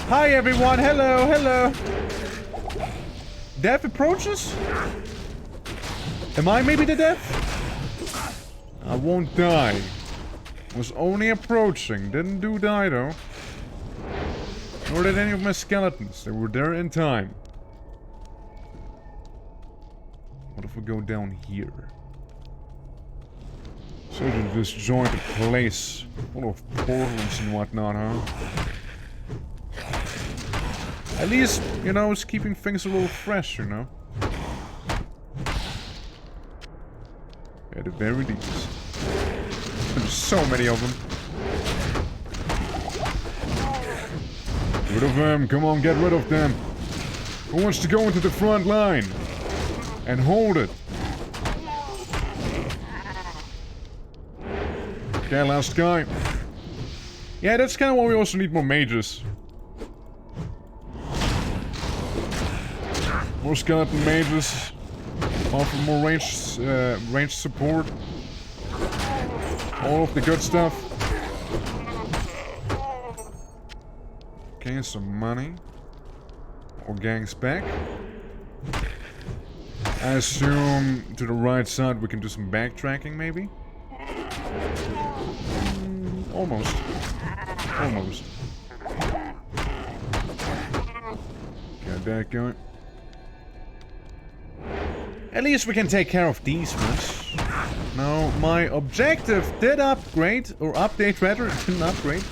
Hi everyone, hello, hello. Death approaches? Am I maybe the death? I won't die. Was only approaching. Didn't die though. Nor did any of my skeletons. They were there in time. What if we go down here? Such a disjointed place. Full of portals and whatnot, huh? At least, you know, it's keeping things a little fresh, you know? At the very least. There's so many of them. Get rid of them. Come on, get rid of them. Who wants to go into the front line? And hold it. Okay, last guy. Yeah, that's kind of why we also need more mages. More skeleton mages. Offer more range support. All of the good stuff. Okay, some money. More gangs back. I assume to the right side we can do some backtracking, maybe? Almost. Almost. Got that going. At least we can take care of these ones. Now, my objective did upgrade, or update rather, it didn't upgrade.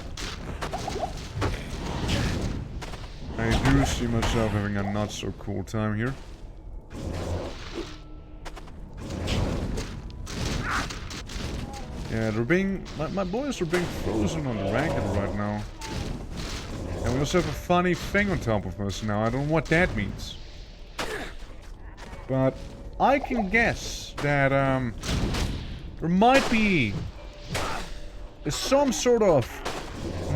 I do see myself having a not so cool time here. Yeah, they're being... My boys are being frozen on the racket right now. And we also have a funny thing on top of us now. I don't know what that means. But I can guess that, there might be some sort of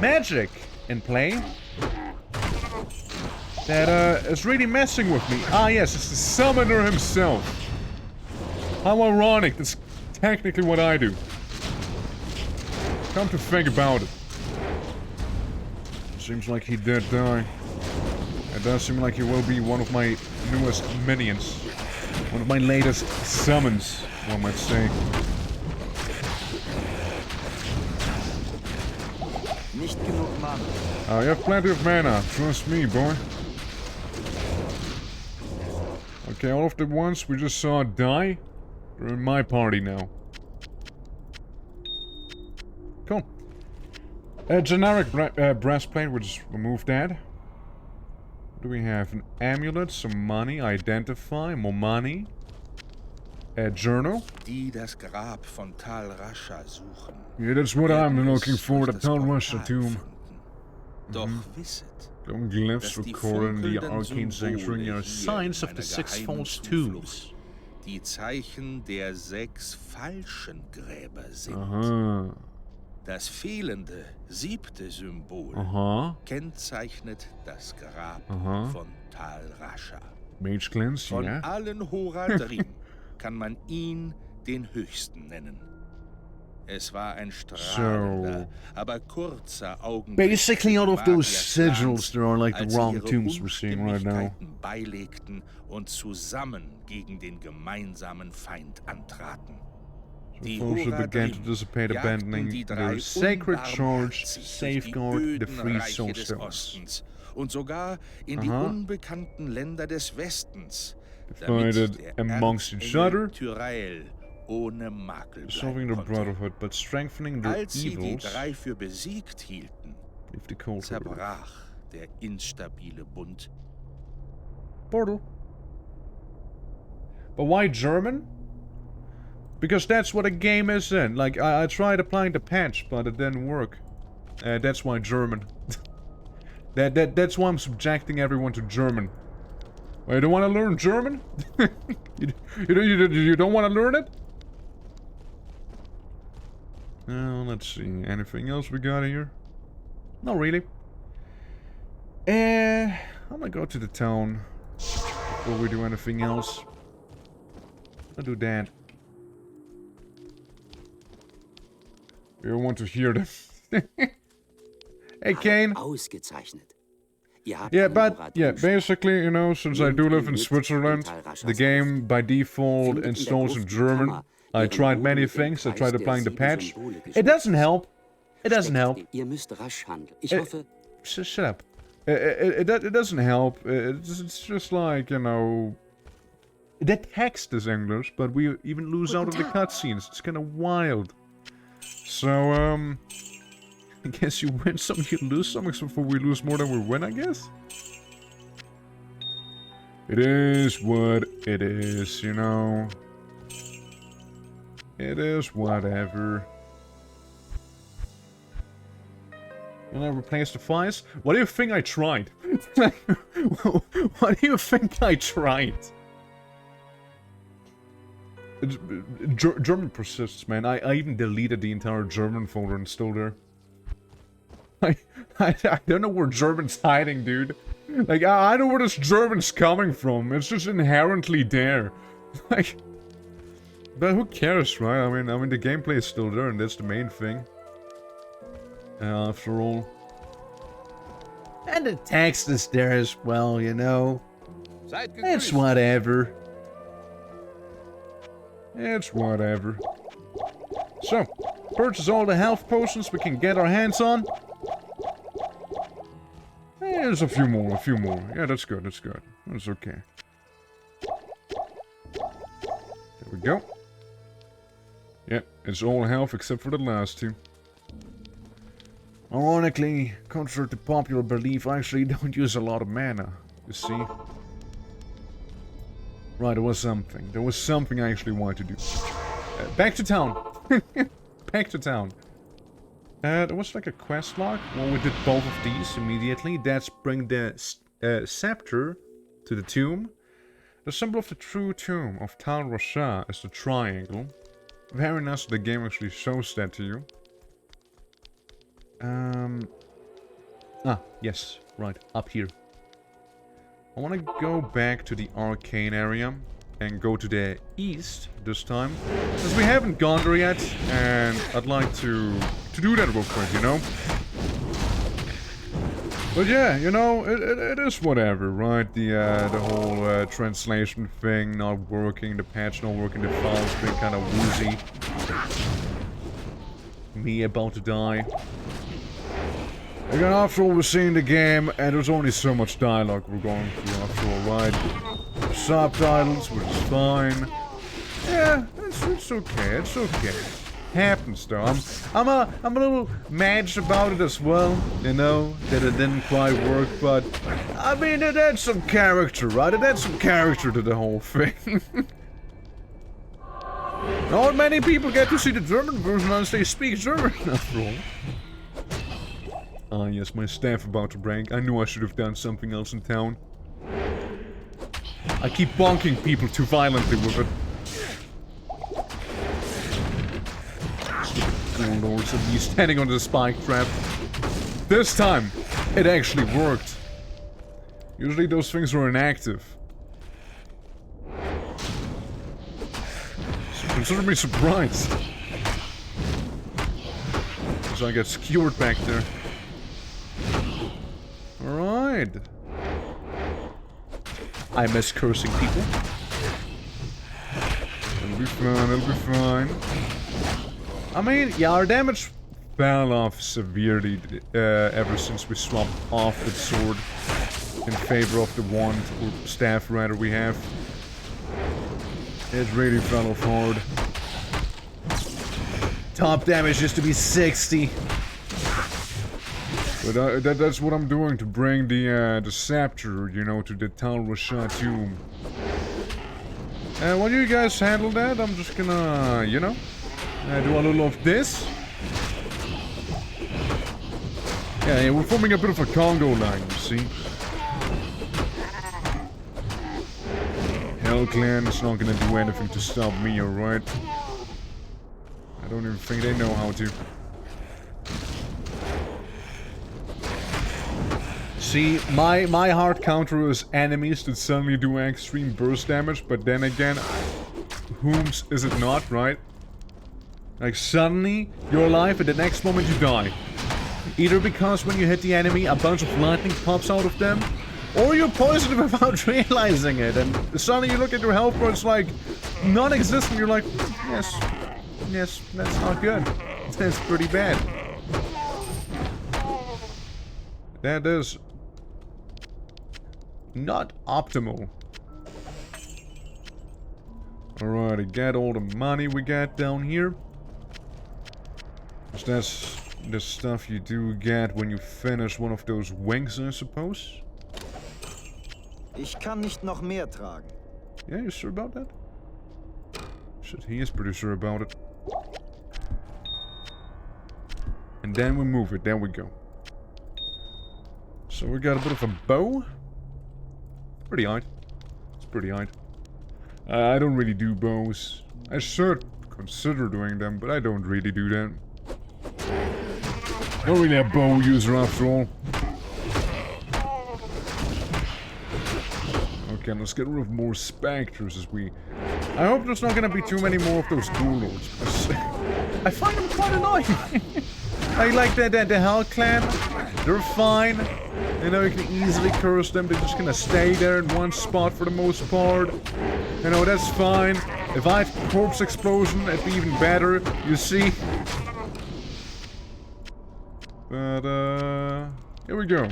magic in play that is really messing with me. Ah, yes, it's the summoner himself. How ironic. That's technically what I do. Come to think about it. Seems like he did die. It does seem like he will be one of my newest minions. One of my latest summons, one might say. You have plenty of mana, trust me, boy. Okay, all of the ones we just saw die, they're in my party now. Cool. A generic breastplate, we'll just remove that. What do we have? An amulet, some money, identify, more money. A journal. Die das Grab von Tal Rasha suchen. Yeah, that's what I'm looking for, the Tal Rasha tomb. Doch wisset, glyphs recording the arcane sanctuary are signs of the six false tombs. Die Zeichen der 6 falschen Gräber sind. Das fehlende 7. Symbol kennzeichnet das Grab von Tal Rasha. Mage Cleanse, von allen Horadrim kann man ihn den höchsten nennen. Es war ein strahlender, aber kurzer Augenblick. Basically, all of those sigils, there are like the wrong tombs we're seeing right now. Beilegten und zusammen gegen den gemeinsamen Feind antraten. The forces began to dissipate, abandoning their sacred charge, safeguard the free soulstones. Und sogar in die unbekannten Länder des Westens. Divided amongst each other, ohne Makel solving their brotherhood, but strengthening their Als sie die evils. 3 für besiegt hielten, zerbrach der instabile Bund. Portal. But why German? Because that's what a game is in. Like, I tried applying the patch, but it didn't work. That's why German. That's why I'm subjecting everyone to German. Well, you don't want to learn German? you don't want to learn it? Let's see. Anything else we got here? Not really. I'm gonna go to the town before we do anything else. I'll do that. You want to hear them. Hey, Kane. Ausgezeichnet. Yeah, but, yeah, basically, you know, since I do live in Switzerland, the game by default installs in German. I tried many things, I tried applying the patch. It doesn't help. It doesn't help. Shut up. It doesn't help. It's just like, you know... The text is English, but we even lose out on the cutscenes. It's kind of wild. So, I guess you win some, you lose some, except for we lose more than we win, I guess? It is what it is, you know? It is whatever. Will I replace the fires? What do you think I tried? What do you think I tried? German persists, man. I even deleted the entire German folder and still there. I don't know where German's hiding, dude. Like, I know where this German's coming from. It's just inherently there. Like, but who cares, right? I mean, the gameplay is still there, and that's the main thing. After all. And the text is there as well, you know. It's whatever. It's whatever. So, purchase all the health potions we can get our hands on. There's a few more. Yeah, that's good, that's good. That's okay. There we go. Yep, it's all health except for the last 2. Ironically, contrary to popular belief, I actually don't use a lot of mana, you see. Right, there was something. There was something I actually wanted to do. Back to town. Back to town. There was like a quest log. Well, we did both of these immediately. That's bring the scepter to the tomb. The symbol of the true tomb of Tal Rasha is the triangle. Very nice that the game actually shows that to you. Yes, right, up here. I want to go back to the arcane area and go to the east this time, because we haven't gone there yet, and I'd like to do that real quick, you know? But yeah, you know, it is whatever, right? The whole translation thing not working, the patch not working, the files being kind of woozy. Me about to die. Again, after all, we're seeing the game, and there's only so much dialogue we're going through after all, right? Subtitles, which is fine. Yeah, it's okay, it's okay. Happens though. I'm a little mad about it as well, you know, that it didn't quite work, but I mean it adds some character, right? It adds some character to the whole thing. Not many people get to see the German version unless they speak German after all. Ah yes, my staff about to break. I knew I should have done something else in town. I keep bonking people too violently with it. Lords of me standing on the spike trap. This time, it actually worked. Usually those things are inactive. So consider me surprised. So I get skewered back there. Alright. I miss cursing people. It'll be fine, it'll be fine. I mean, yeah, our damage fell off severely ever since we swapped off the sword in favor of the wand, or staff rather, we have. It really fell off hard. Top damage used to be 60. But that's what I'm doing to bring the scepter, you know, to the Tal Rasha tomb. And while you guys handle that, I'm just gonna, you know, do a little of this. Yeah, we're forming a bit of a Congo line, you see. Hell Clan is not gonna do anything to stop me, alright? I don't even think they know how to. See, my hard counter is enemies that suddenly do extreme burst damage, but then again, whom's is it not, right? Like, suddenly, you're alive and the next moment you die. Either because when you hit the enemy, a bunch of lightning pops out of them, or you're poisoned without realizing it, and suddenly you look at your health bar, it's like, non-existent, you're like, yes, that's not good. That's pretty bad. That is not optimal. Alright, I get all the money we got down here. That's the stuff you do get when you finish one of those wings, I suppose. Ich kann nicht noch mehr tragen. Yeah, you sure about that? Shit, he is pretty sure about it. And then we move it, there we go. So we got a bit of a bow. Pretty odd. It's pretty odd. I don't really do bows. I should consider doing them, but I don't really do them. Not really a bow user after all. Okay, let's get rid of more specters as we... I hope there's not gonna be too many more of those ghoul lords. I find them quite annoying. I like the Hell Clan. They're fine. You know, you can easily curse them. They're just gonna stay there in one spot for the most part. You know, that's fine. If I had corpse explosion, it'd be even better. You see? But, here we go.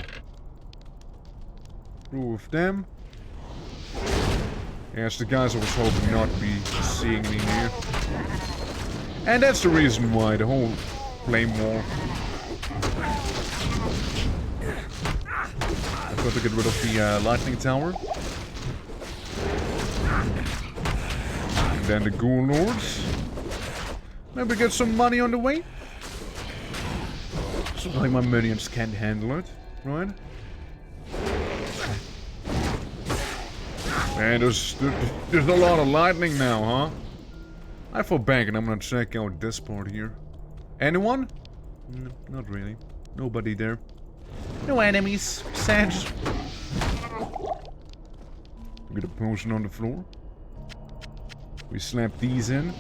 Through with them. Yes, the guys I was hoping not to be seeing me here. And that's the reason why the whole flame wall. I've got to get rid of the lightning tower. And then the ghoul lords. Maybe get some money on the way. Something like my minions can't handle it, right? Man, there's a lot of lightning now, huh? I fall back and I'm gonna check out this part here. Anyone? No, not really. Nobody there. No enemies. Sad. We get a potion on the floor. We slap these in.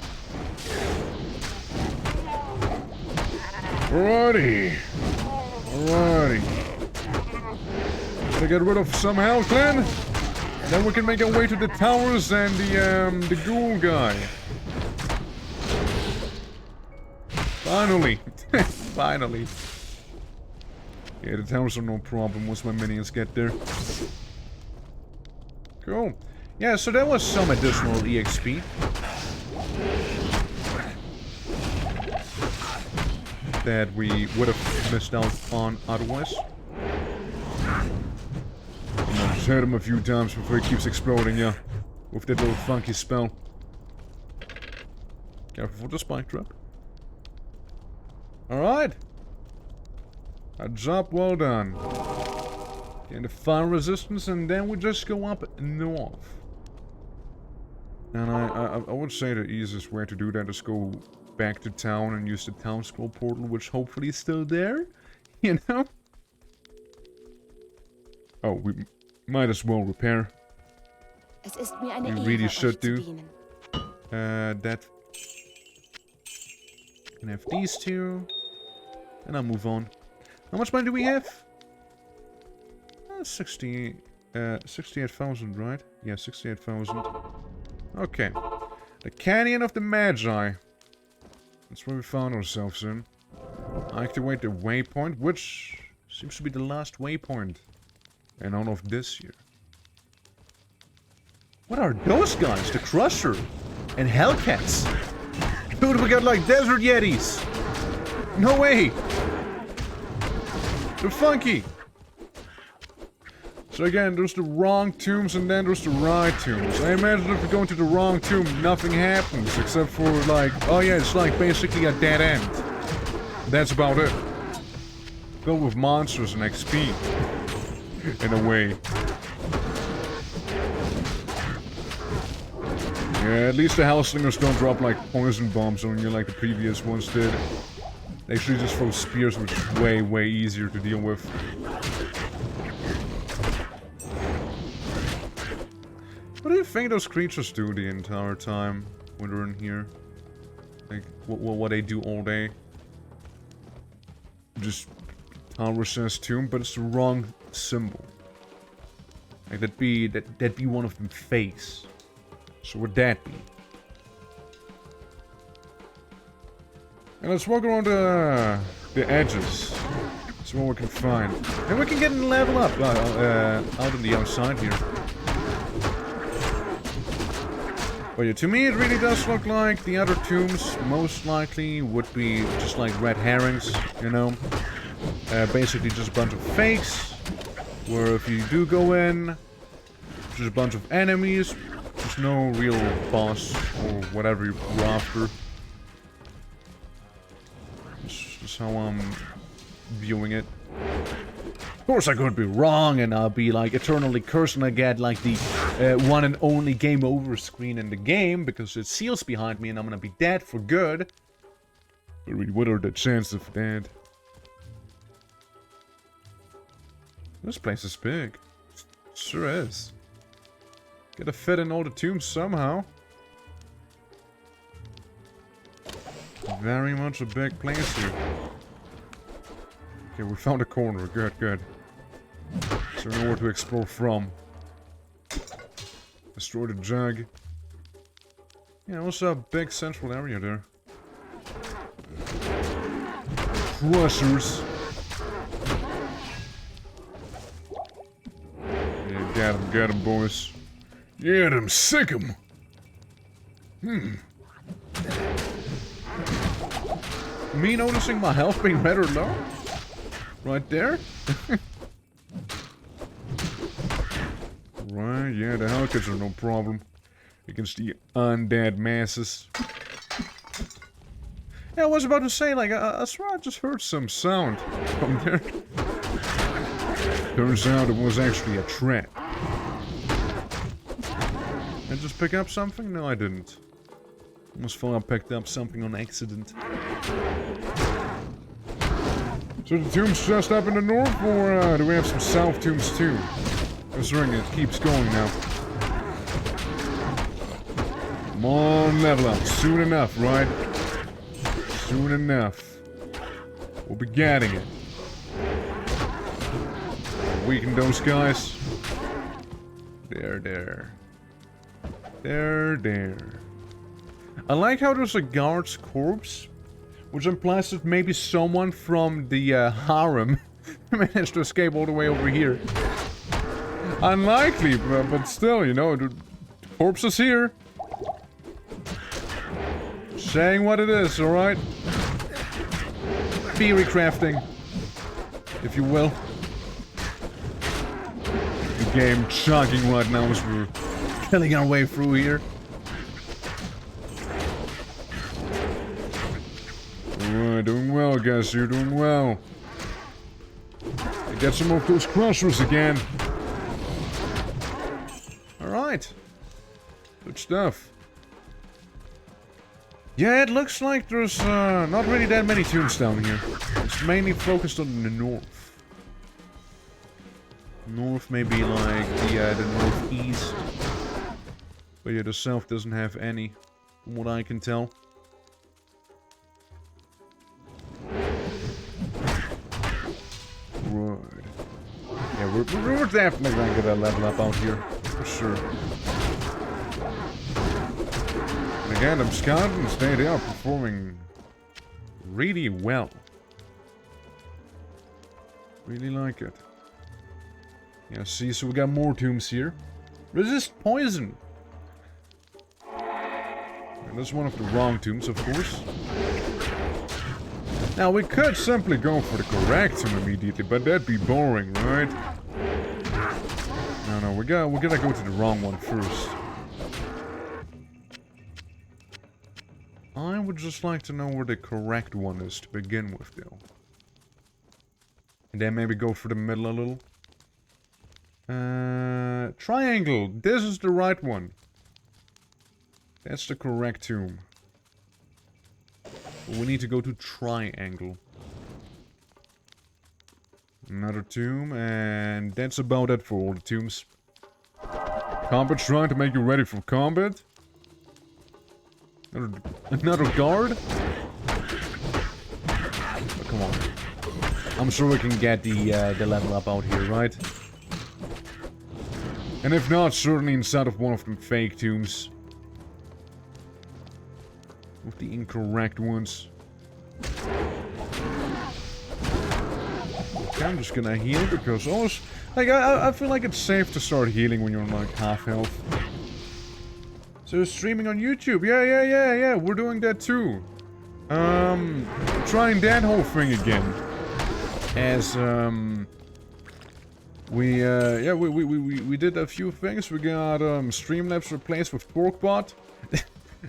Alrighty. Alrighty. Gotta get rid of some health then. Then we can make our way to the towers and the ghoul guy. Finally. Finally. Yeah, the towers are no problem once my minions get there. Cool. Yeah, so there was some additional EXP. That we would have missed out on otherwise. Just hit him a few times before he keeps exploding, yeah. With that little funky spell. Careful for the spike trap. Alright. A job well done. Gain the fire resistance, and then we just go up north. And I would say the easiest way to do that is go back to town and use the town scroll portal, which hopefully is still there. You know? Oh, we might as well repair. We really should do. That. Can have these two. And I'll move on. How much money do we have? 68,000, right? Yeah, 68,000. Okay. The Canyon of the Magi. That's where we found ourselves in. Activate the waypoint, which seems to be the last waypoint. And all of this here. What are those guys? The Crusher and Hellcats. Dude, we got like Desert Yetis. No way. They're funky. So again, there's the wrong tombs and then there's the right tombs. I imagine if we go into the wrong tomb, nothing happens except for like, oh yeah, it's like basically a dead end. That's about it. Filled with monsters and XP. In a way. Yeah, at least the Hellslingers don't drop like poison bombs on you like the previous ones did. They actually just throw spears, which is way, way easier to deal with. What do you think those creatures do the entire time when they're in here? Like, what they do all day? Just Tower says tomb, but it's the wrong symbol. Like that'd be one of them face. So would that be? And let's walk around the edges. That's what we can find. And we can get a level up out on the outside here. But yeah, to me it really does look like the other tombs most likely would be just like red herrings, you know? Basically just a bunch of fakes, where if you do go in, just a bunch of enemies, there's no real boss or whatever you're after. That's how I'm viewing it. Of course I could be wrong and I'll be like eternally cursed and I get like the one and only game over screen in the game because it seals behind me and I'm gonna be dead for good. But really, what are the chances of that? This place is big. Sure is. Gotta fit in all the tombs somehow. Very much a big place here. Okay, we found a corner. Good, good. So we know where to explore from. Destroy the jug. Yeah, also a big central area there. Crushers. Yeah, get him, boys. Get him, sick him. Me noticing my health being rather low? Right there? Right, yeah, the Hellcats are no problem against the undead masses. Yeah, I was about to say, like, I swear I just heard some sound from there. Turns out it was actually a trap. Did I just pick up something? No, I didn't. Almost thought I picked up something on accident. So the tomb's just up in the north, or do we have some south tombs too? Considering it keeps going now. Come on, level up. Soon enough, right? Soon enough. We'll be getting it. Weaken those guys. There. I like how there's a guard's corpse, which implies that maybe someone from the harem managed to escape all the way over here. Unlikely, but still, you know, the corpse is here. Saying what it is, alright? Theory crafting, if you will. The game chugging right now as we're killing our way through here. Alright, doing well, guys. You're doing well. Get some of those crushers again. Alright. Good stuff. Yeah, it looks like there's not really that many tombs down here. It's mainly focused on the north. North may be like the northeast. But yeah, the south doesn't have any, from what I can tell. Right. Yeah, we're definitely gonna get a level up out here, for sure. And again, I'm scouting and they are performing really well. Really like it. Yeah, see, so we got more tombs here. Resist poison. And that's one of the wrong tombs, of course. Now, we could simply go for the correct tomb immediately, but that'd be boring, right? No, we gotta go to the wrong one first. I would just like to know where the correct one is to begin with, though. And then maybe go for the middle a little. Triangle. This is the right one. That's the correct tomb. But we need to go to triangle. Another tomb, and that's about it for all the tombs. Combat's trying to make you ready for combat. Another guard? Oh, come on. I'm sure we can get the level up out here, right? And if not, certainly inside of one of them fake tombs. With the incorrect ones. Okay, I'm just gonna heal because always, like, I feel like it's safe to start healing when you're on like half health. So streaming on YouTube, yeah, we're doing that too. Trying that whole thing again. As we did a few things. We got Streamlabs replaced with Porkbot.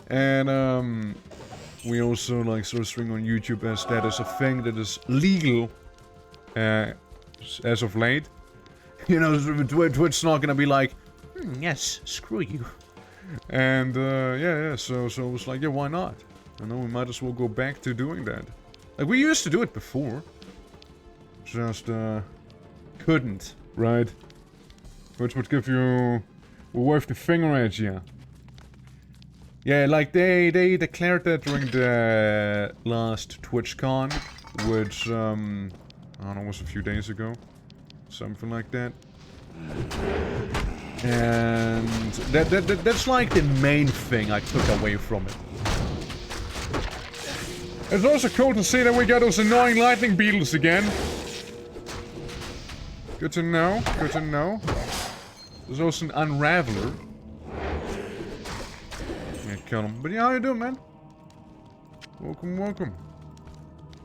And we also like started streaming on YouTube as that is a thing that is legal as of late. You know, Twitch's not gonna be like, yes, screw you. And yeah, so it was like, yeah, why not? You know, we might as well go back to doing that. Like, we used to do it before. Just couldn't, right? Which would give you wave the finger at you. Yeah, like they declared that during the last TwitchCon, which I don't know, was a few days ago, something like that. And that's like the main thing I took away from it. It's also cool to see that we got those annoying lightning beetles again. Good to know, good to know. There's also an unraveler. Yeah, kill him. But yeah, how you doing, man? Welcome, welcome.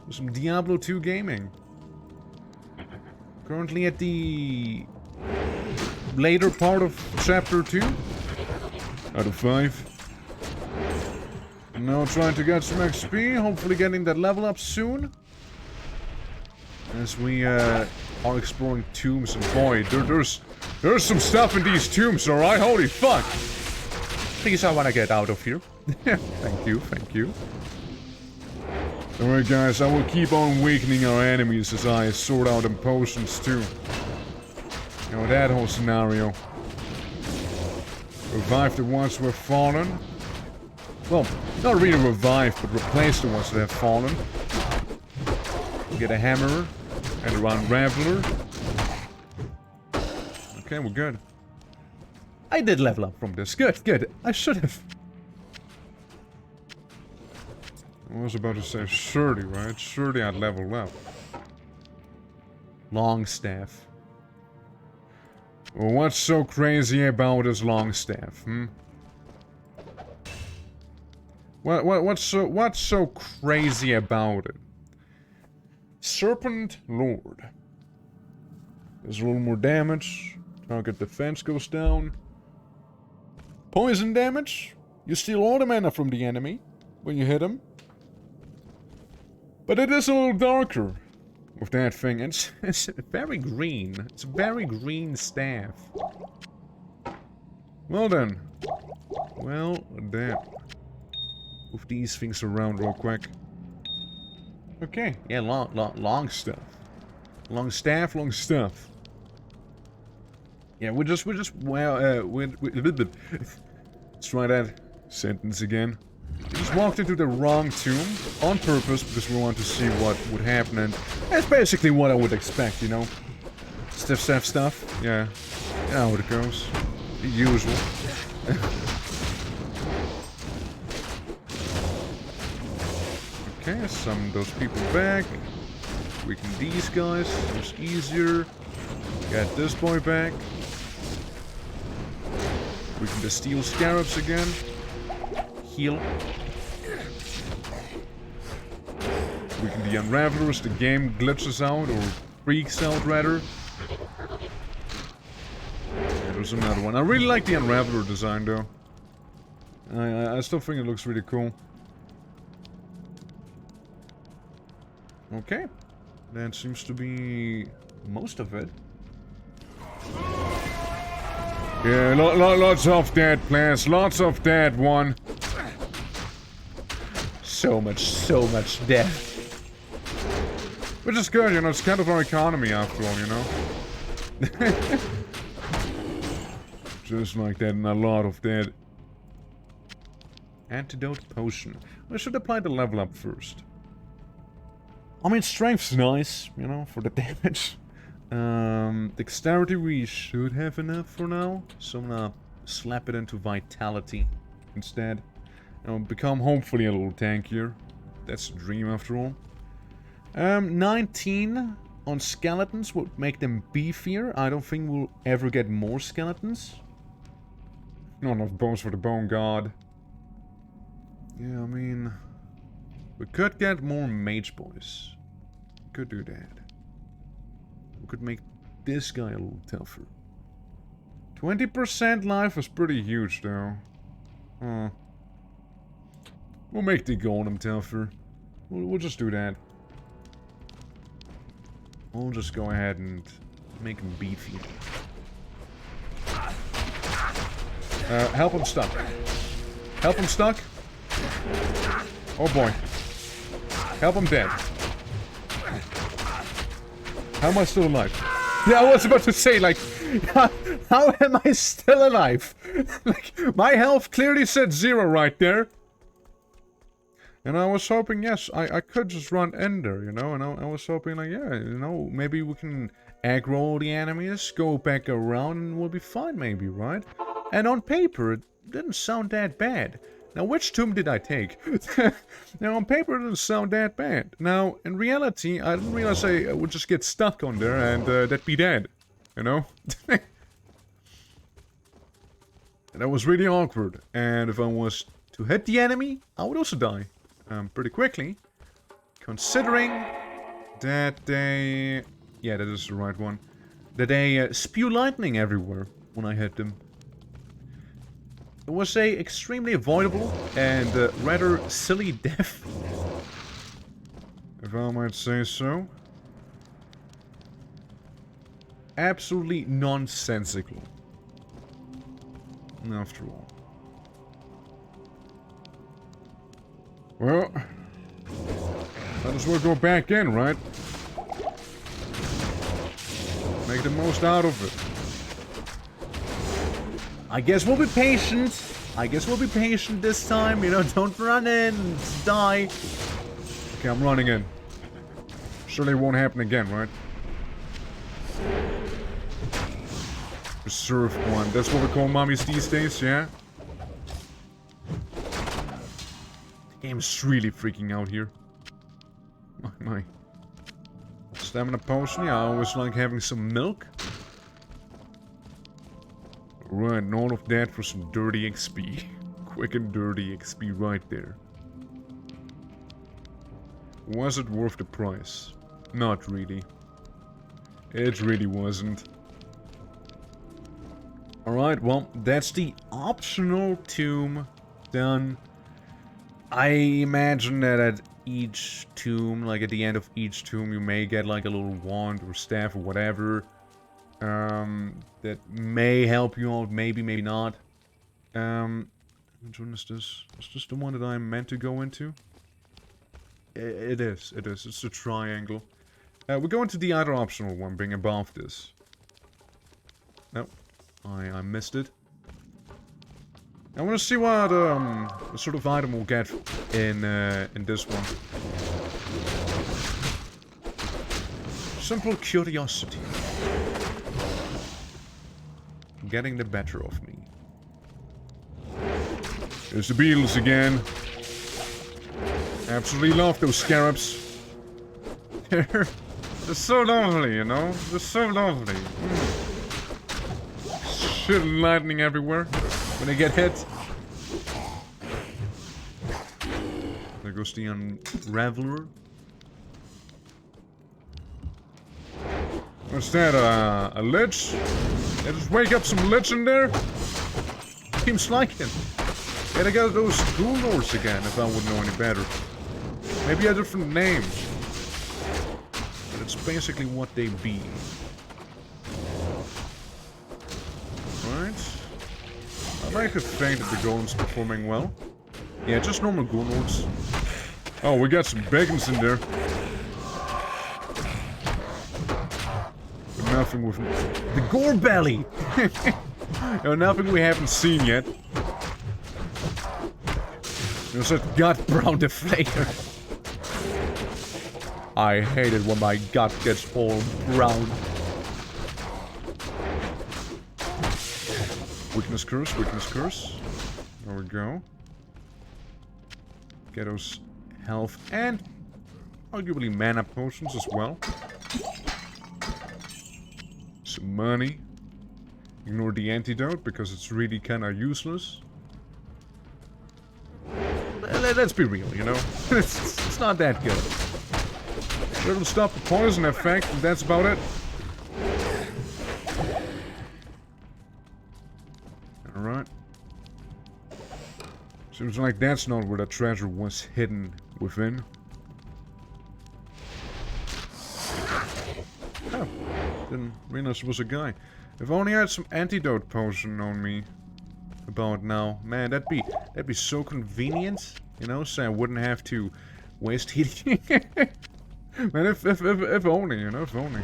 There's some Diablo II gaming. Currently at the later part of chapter 2 out of 5. Now trying to get some XP, hopefully getting that level up soon. As we are exploring tombs, and boy, there's some stuff in these tombs, alright? Holy fuck! Please, I wanna get out of here. Thank you, thank you. Alright guys, I will keep on weakening our enemies as I sort out them potions too. You know, that whole scenario. Revive the ones who have fallen. Well, not really revive, but replace the ones that have fallen. Get a hammer and a unraveler. Okay, we're good. I did level up from this. Good, good. I should have. I was about to say 30, right? 30 I'd leveled up. Long staff. Well, what's so crazy about this long staff, hmm? What's so crazy about it? Serpent Lord. There's a little more damage. Target defense goes down. Poison damage. You steal all the mana from the enemy when you hit him. But it is a little darker with that thing. It's very green. It's a very green staff. Well then. Well then. Move these things around real quick. Okay. Yeah, long stuff. Long staff, long stuff. Yeah, we're just let's try that sentence again. We just walked into the wrong tomb on purpose because we want to see what would happen, and that's basically what I would expect, you know? Stiff stuff, yeah. You know how it goes. The usual. Okay, summon those people back. Weaken these guys, it's easier. Got this boy back. Weaken the steel scarabs again. Heal. Weaken the unravelers, the game glitches out, or freaks out rather. Yeah, there's another one. I really like the unraveler design though. I still think it looks really cool. Okay. That seems to be most of it. Yeah, lots of that, plants. Lots of that one. So much death. Which is good, you know, it's kind of our economy after all, you know? Just like that, and a lot of that. Antidote potion. We should apply the level up first. I mean, strength's nice, you know, for the damage. Dexterity we should have enough for now. So I'm gonna slap it into vitality instead. And become hopefully a little tankier. That's a dream after all. 19 on skeletons would make them beefier. I don't think we'll ever get more skeletons. Not enough bones for the bone god. Yeah, I mean... we could get more mage boys. We could do that. We could make this guy a little tougher. 20% life is pretty huge though. We'll make the golem tougher. We'll just do that. We'll just go ahead and make him beefy. Help him stuck. Help him stuck. Oh boy. Help him dead. How am I still alive? Yeah, I was about to say, like, how am I still alive? Like, my health clearly said 0 right there. And I was hoping, yes, I could just run in there, you know? And I was hoping, like, yeah, you know, maybe we can aggro the enemies, go back around, and we'll be fine, maybe, right? And on paper, it didn't sound that bad. Now, which tomb did I take? Now, on paper, it didn't sound that bad. Now, in reality, I didn't realize I would just get stuck on there and that'd be dead. You know? And that was really awkward. And if I was to hit the enemy, I would also die. Pretty quickly. Considering that they... yeah, that is the right one. That they spew lightning everywhere when I hit them. It was a extremely avoidable and rather silly death, if I might say so. Absolutely nonsensical, after all. Well, Might as well go back in, right? Make the most out of it. I guess we'll be patient. I guess we'll be patient this time. You know, don't run in and die. Okay, I'm running in. Surely it won't happen again, right? Reserve one. That's what we call mummies these days, yeah? The game's really freaking out here. My. Stamina potion, yeah, I always like having some milk. Right, and all of that for some dirty XP. Quick and dirty XP right there. Was it worth the price? Not really. It really wasn't. Alright, well, that's the optional tomb done. I imagine that at each tomb, like at the end of each tomb, you may get like a little wand or staff or whatever. That may help you out, maybe, maybe not. Which one is this? Is this the one that I'm meant to go into? It is. It's a triangle. We're going to the other optional one, being above this. Nope. I missed it. I want to see what sort of item we'll get in this one. Simple curiosity. Getting the better of me. There's the beetles again. Absolutely love those scarabs. They're so lovely, you know? They're so lovely. Shit and lightning everywhere when they get hit. There goes the Unraveler. What's that, a lich? Yeah, just wake up some lich in there? Seems like it. Yeah, they got those ghoul lords again, if I would know any better. Maybe a different name. But it's basically what they be. Right. I like to think that the golem's performing well. Yeah, just normal ghoul lords. Oh, we got some bacons in there. But nothing with the gore belly. No, nothing we haven't seen yet. There's a gut brown deflator. I hate it when my gut gets all brown. Weakness curse, weakness curse. There we go. Get those health and arguably mana potions as well. Some money. Ignore the antidote because it's really kinda useless. Let's be real, you know? It's not that good. It'll stop the poison effect, and that's about it. Alright. Seems like that's not where the treasure was hidden within. Oh, didn't realize there was a guy. If only I had some antidote potion on me about now. Man, that'd be so convenient, you know, so I wouldn't have to waste heating. Man, if only, you know, if only.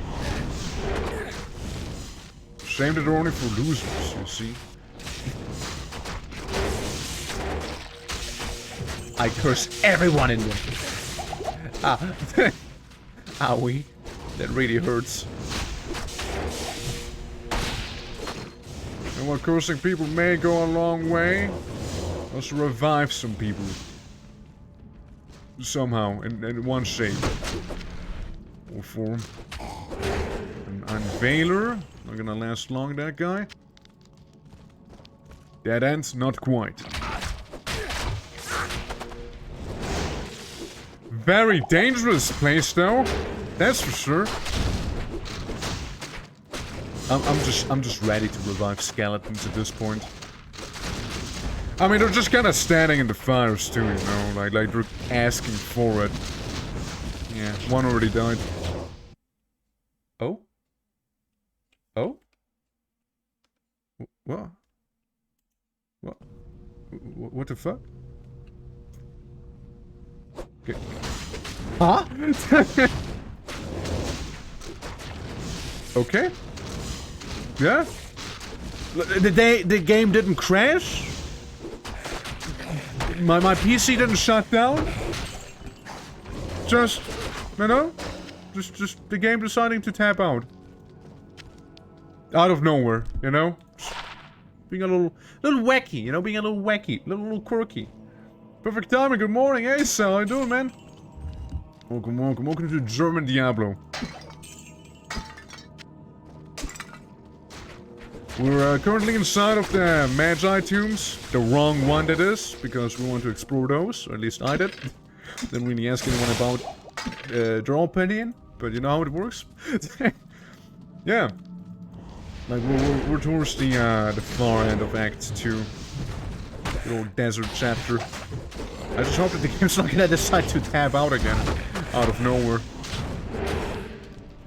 Shame that they're only for losers, you see. I curse everyone in them. Ah, owie. That really hurts. And while cursing people may go a long way, also revive some people. Somehow, in one shape. Or form. An Unveiler. Not gonna last long, that guy. Dead end, not quite. Very dangerous place, though. That's for sure. I'm just ready to revive skeletons at this point. I mean, they're just kind of standing in the fires too, you know, like they're asking for it. Yeah, one already died. Oh? Oh? What? What? What the fuck? Okay. Huh? Okay. Yeah. The game didn't crash? My PC didn't shut down? Just, you know? Just the game deciding to tap out. Out of nowhere, you know? Just being a little wacky, you know? Being a little wacky, little quirky. Perfect timing, good morning, hey Sal, how you doing, man? Welcome to German Diablo. We're currently inside of the Magi tombs. The wrong one, that is, because we want to explore those, or at least I did. Didn't really ask anyone about their opinion, but you know how it works. Yeah. Like, we're towards the far end of Act 2. Good old desert chapter. I just hope that the game's not gonna decide to tab out again, out of nowhere.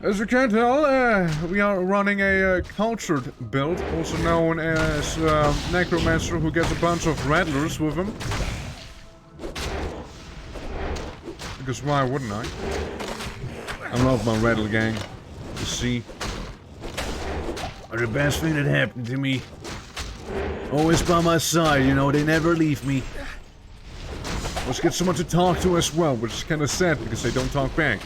As you can tell, we are running a cultured build, also known as Necromancer, who gets a bunch of rattlers with him. Because why wouldn't I? I love my rattle gang. You see? They're the best thing that happened to me. Always by my side, you know, they never leave me. Let's get someone to talk to as well, which is kind of sad because they don't talk back.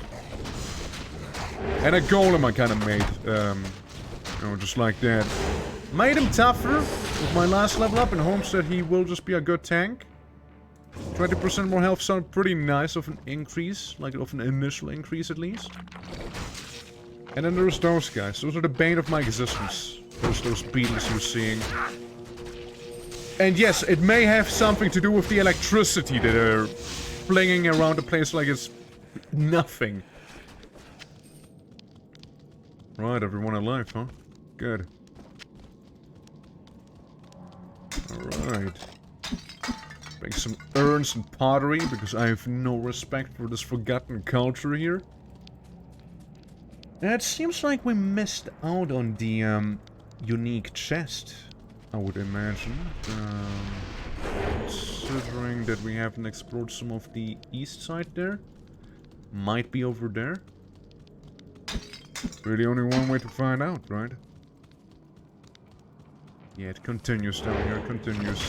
And a golem I kind of made, you know, just like that. Made him tougher with my last level up in hopes that he will just be a good tank. 20% more health sounds pretty nice of an increase, like of an initial increase at least. And then there's those guys, those are the bane of my existence. Those beetles you're seeing. And yes, it may have something to do with the electricity that are flinging around the place like it's nothing. Right, everyone alive, huh? Good. Alright. Make some urns and pottery, because I have no respect for this forgotten culture here. And it seems like we missed out on the, unique chest, I would imagine. Considering that we haven't explored some of the east side there. Might be over there. Really only one way to find out, right? Yeah, it continues down here, it continues.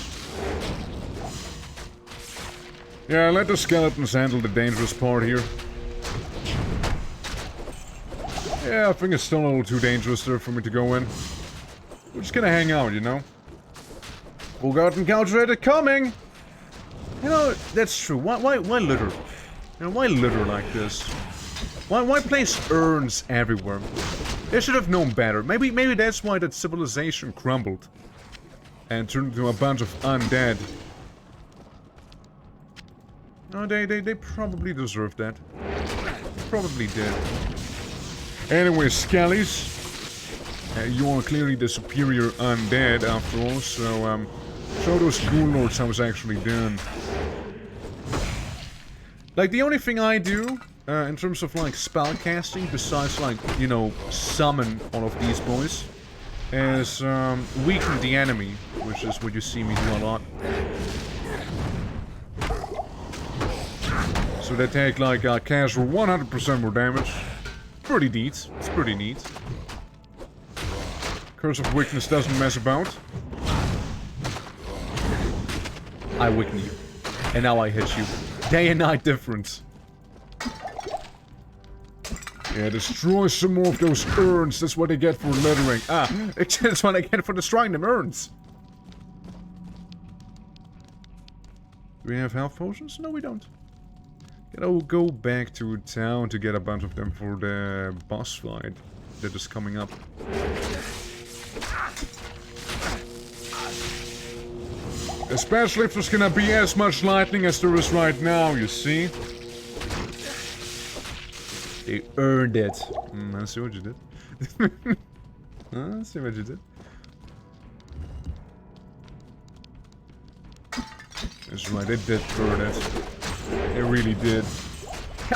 Yeah, let the skeletons handle the dangerous part here. Yeah, I think it's still a little too dangerous there for me to go in. We're just gonna hang out, you know? Forgotten culture coming! You know, that's true. Why litter? You know, why litter like this? Why place urns everywhere? They should have known better. Maybe that's why that civilization crumbled. And turned into a bunch of undead. No, they probably deserved that. They probably did. Anyway, Skellies. You are clearly the superior undead after all, so show those ghoul lords how it's actually done. Like, the only thing I do, in terms of, like, spell casting, besides, like, you know, summon all of these boys, is, weaken the enemy, which is what you see me do a lot. So they take, like, casual 100% more damage. Pretty neat. It's pretty neat. Curse of Weakness doesn't mess about. I weaken you. And now I hit you. Day and night difference. Yeah, destroy some more of those urns. That's what they get for littering. Ah, that's what I get for destroying them urns. Do we have health potions? No, we don't. Gotta go back to town to get a bunch of them for the boss fight that is coming up. Especially if there's gonna be as much lightning as there is right now, you see? They earned it. I see what you did. I see what you did. That's right, they did earn it. They really did.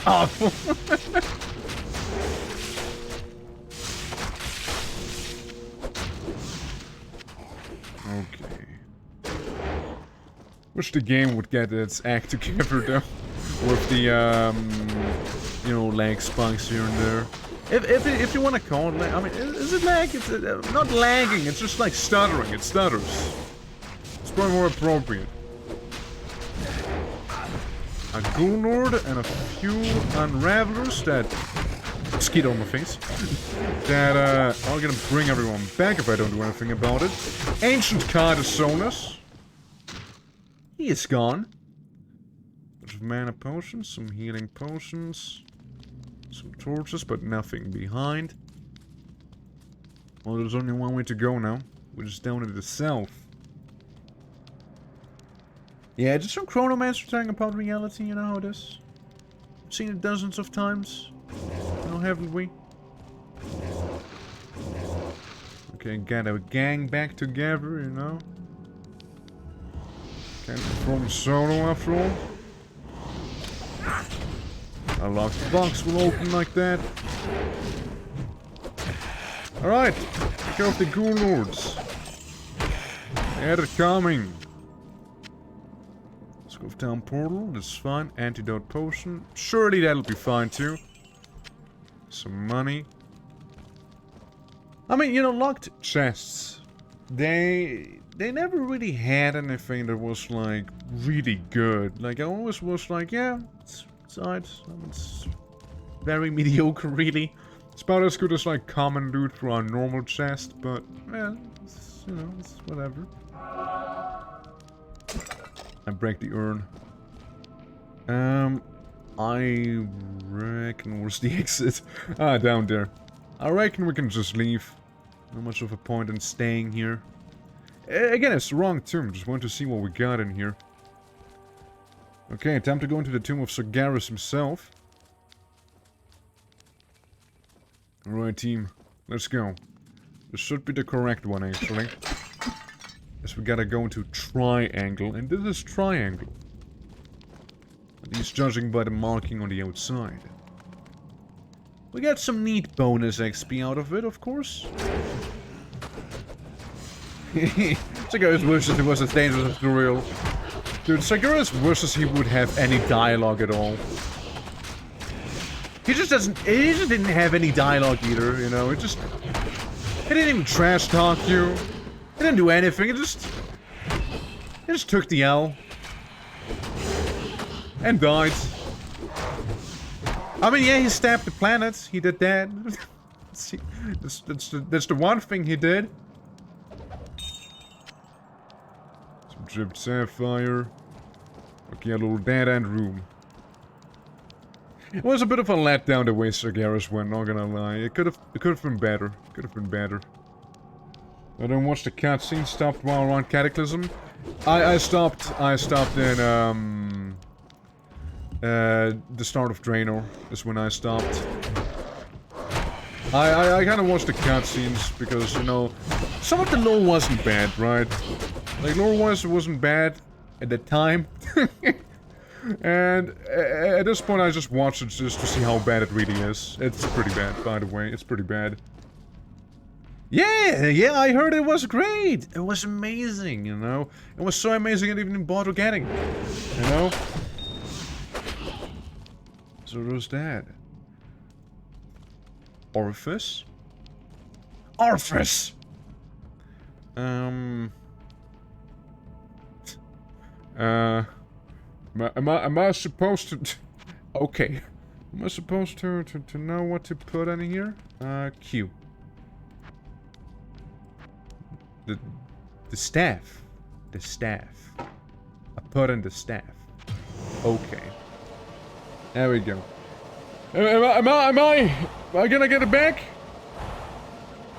Awful. Okay. Wish the game would get its act together though. With the, you know, lag spikes here and there. If you want to call it lag, I mean, is it lag? It's not lagging, it's just like stuttering. It stutters. It's probably more appropriate. A Ghoul Lord and a few Unravelers that... Mosquito on my face. That are gonna bring everyone back if I don't do anything about it. Ancient Cardasonus. He is gone. Bunch of mana potions, some healing potions. Some torches, but nothing behind. Well, there's only one way to go now, which is down to the south. Yeah, just some Chronomancer talking about reality, you know how it is. I've seen it dozens of times. No, haven't we? Okay, get a gang back together, you know. Can't perform solo after all. A locked box will open like that. Alright, take care of the Ghoul Lords. They're coming. Let's go down portal, that's fine. Antidote potion. Surely that'll be fine too. Some money. I mean, you know, locked chests. They never really had anything that was like really good. Like I always was like, yeah, it's alright. It's very mediocre really. It's about as good as like common loot for our normal chest, but yeah, it's, you know, it's whatever. I break the urn. I reckon where's the exit? Ah, down there. I reckon we can just leave. Not much of a point in staying here. Again, it's the wrong tomb. Just want to see what we got in here. Okay, time to go into the tomb of Sir Garrus himself. Alright, team. Let's go. This should be the correct one, actually. Yes, we gotta go into triangle, and this is triangle. At least judging by the marking on the outside. We got some neat bonus XP out of it, of course. Garrus wishes it was as dangerous as the real. Dude, Garrus wishes he would have any dialogue at all. He just didn't have any dialogue either, you know, he didn't even trash talk you. He didn't do anything, he just took the L. And died. I mean, yeah, he stabbed the planet. He did that. That's the one thing he did. Some dripped sapphire. Okay, a little dead-end room. It was a bit of a letdown the way Sir Garrus went, not gonna lie. It could have been better. Could have been better. I don't watch the cutscene. Stopped while around Cataclysm. I stopped in the start of Draenor is when I stopped. I kind of watched the cutscenes because, you know, some of the lore wasn't bad, right? Like, lore-wise, it wasn't bad at the time. And at this point, I just watched it just to see how bad it really is. It's pretty bad, by the way. It's pretty bad. Yeah, I heard it was great. It was amazing, you know. It was so amazing I didn't even bother getting, you know. So there's that. Orifice? Orifice! Am I supposed to... Okay. Am I supposed to know what to put in here? Q. The staff. The staff. I put in the staff. Okay. There we go. Am I gonna get it back?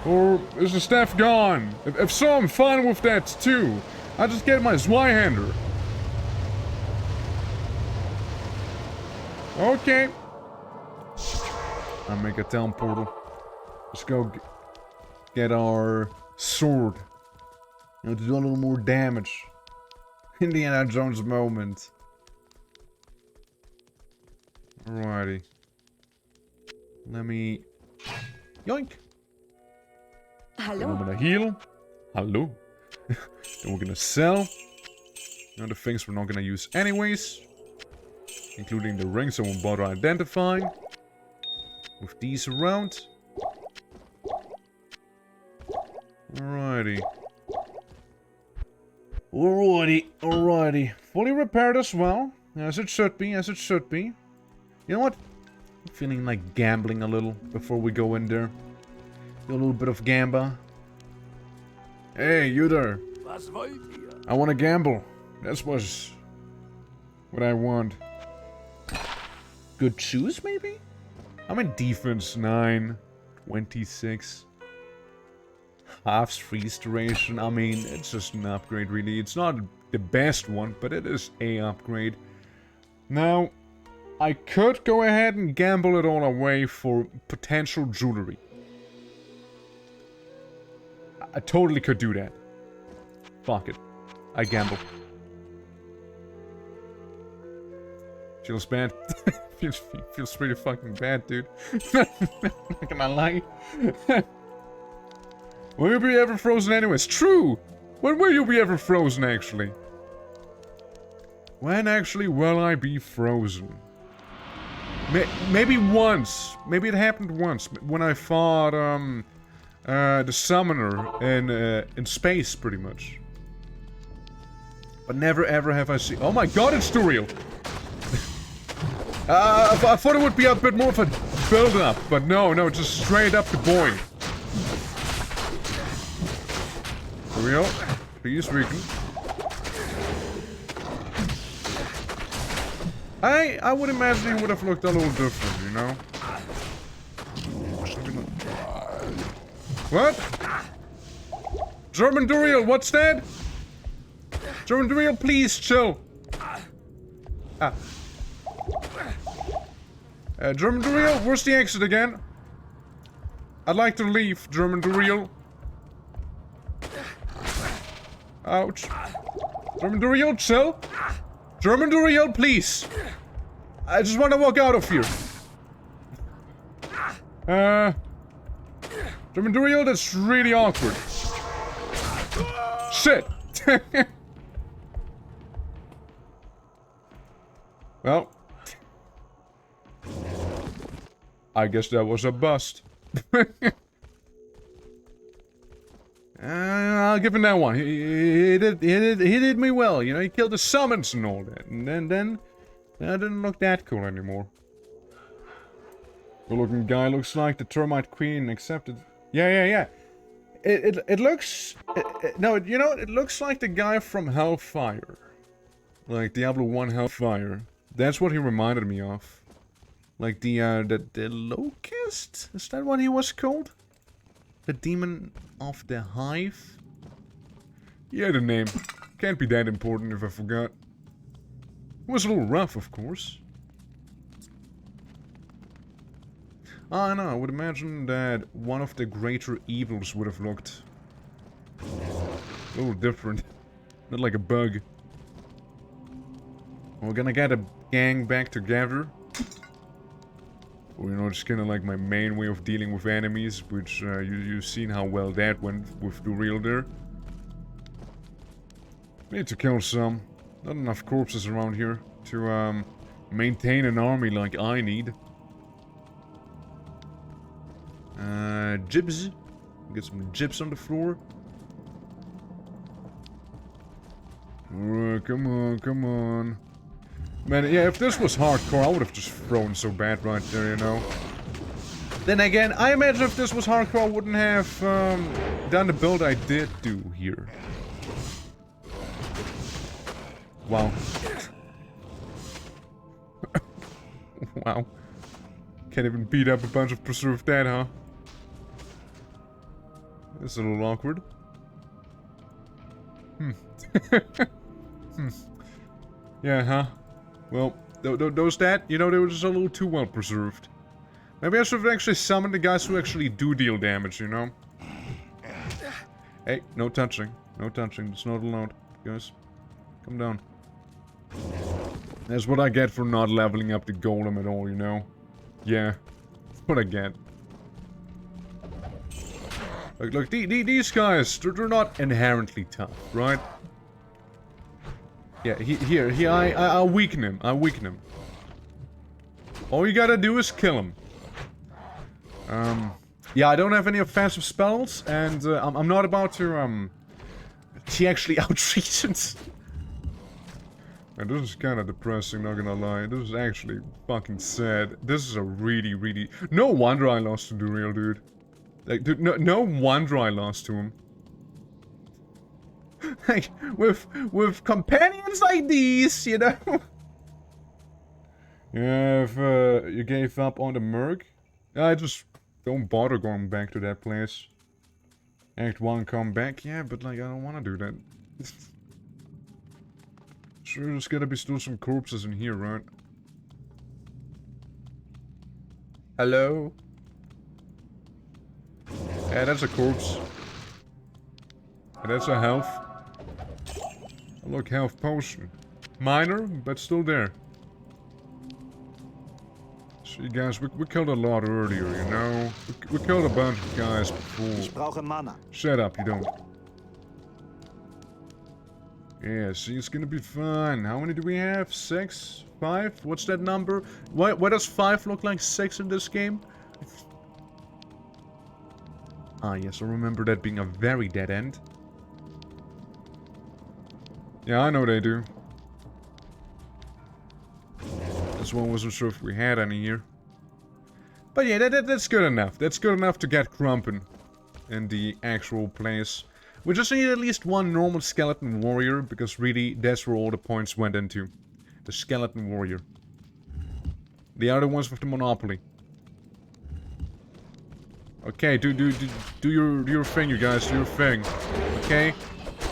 Or is the staff gone? If so, I'm fine with that too. I just get my Zweihander. Okay. I'll make a town portal. Let's go get our sword. You know, to do a little more damage. Indiana Jones moment. Alrighty. Let me... Yoink! Hello. I'm gonna heal. Hello. Then we're gonna sell. You know, the things we're not gonna use anyways. including the rings I won't bother identifying. With these around. Alrighty. Alrighty. Fully repaired as well. As it should be, as it should be. You know what? I'm feeling like gambling a little before we go in there. Do a little bit of gamba. Hey, you there. I want to gamble. That's what I want. Good shoes, maybe? I'm in defense 9. 26. Halves freeze duration. I mean, it's just an upgrade, really. It's not the best one, but it is a upgrade. Now, I could go ahead and gamble it all away for potential jewelry. I totally could do that. Fuck it. I gamble. Feels bad. feels pretty fucking bad, dude. Not gonna lie. Will you be ever frozen anyways? True! When will you be ever frozen, actually? When actually will I be frozen? Maybe once. Maybe it happened once. When I fought, the summoner in space, pretty much. But never ever have I seen... Oh my god, it's too real! I thought it would be a bit more of a build-up, but no, just straight up the boing. Real, please, weaken. I would imagine he would have looked a little different, you know? What? German Duriel, what's that? German Duriel, please, chill. German Duriel, where's the exit again? I'd like to leave, German Duriel. Ouch. German Duriel, chill. German Duriel, please. I just want to walk out of here. German Duriel, that's really awkward. Shit. Well. I guess that was a bust. I'll give him that one. He did me well, you know. He killed the summons and all that, and then I didn't look that cool anymore. Good-looking guy looks like the termite queen accepted. Yeah. It looks no, you know, it looks like the guy from Hellfire, like Diablo 1 Hellfire. That's what he reminded me of. Like the Locust? Is that what he was called? The Demon of the Hive? Yeah, the name. Can't be that important if I forgot. It was a little rough, of course. I know, I would imagine that one of the greater evils would have looked a little different. Not like a bug. We're gonna get a gang back together. Well, you know, it's kind of like my main way of dealing with enemies, which you've seen how well that went with Duriel there. Need to kill some. Not enough corpses around here to maintain an army like I need. Jibs. Get some jibs on the floor. Come on. Man, yeah, if this was hardcore, I would have just thrown so bad right there, you know. Then again, I imagine if this was hardcore, I wouldn't have done the build I did do here. Wow. Wow. Can't even beat up a bunch of preserved dead, huh? That's a little awkward. Yeah, huh? Well, those that, you know, they were just a little too well preserved. Maybe I should have actually summoned the guys who actually do deal damage, you know? Hey, no touching. No touching. It's not allowed, guys. Come down. That's what I get for not leveling up the golem at all, you know? Yeah. That's what I get. Look, these guys, they're not inherently tough, right? Yeah, here, I'll weaken him. All you gotta do is kill him. Yeah, I don't have any offensive spells, and I'm not about to, He actually out-treated. And this is kind of depressing, not gonna lie. This is actually fucking sad. This is a really... No wonder I lost to Duriel, dude. Like, dude, no wonder I lost to him. Like, with companions like these, you know? Yeah, if you gave up on the Merc, I just don't bother going back to that place. Act 1, come back. Yeah, but like, I don't want to do that. Sure, there's gotta be still some corpses in here, right? Hello? Yeah, that's a corpse. And that's a health. Oh, look, health potion. Minor, but still there. See, guys, we killed a lot earlier, you know? We killed a bunch of guys before. Ich brauche Mana. Shut up, you don't. Yeah, see, it's gonna be fun. How many do we have? 6? 5? What's that number? Why does 5 look like 6 in this game? Ah, yes, I remember that being a very dead end. Yeah, I know they do. That's why I wasn't sure if we had any here. But yeah, that's good enough. That's good enough to get Crumpin in the actual place. We just need at least one normal skeleton warrior, because really, that's where all the points went into. The skeleton warrior. The other ones with the monopoly. Okay, do your thing, you guys. Do your thing. Okay?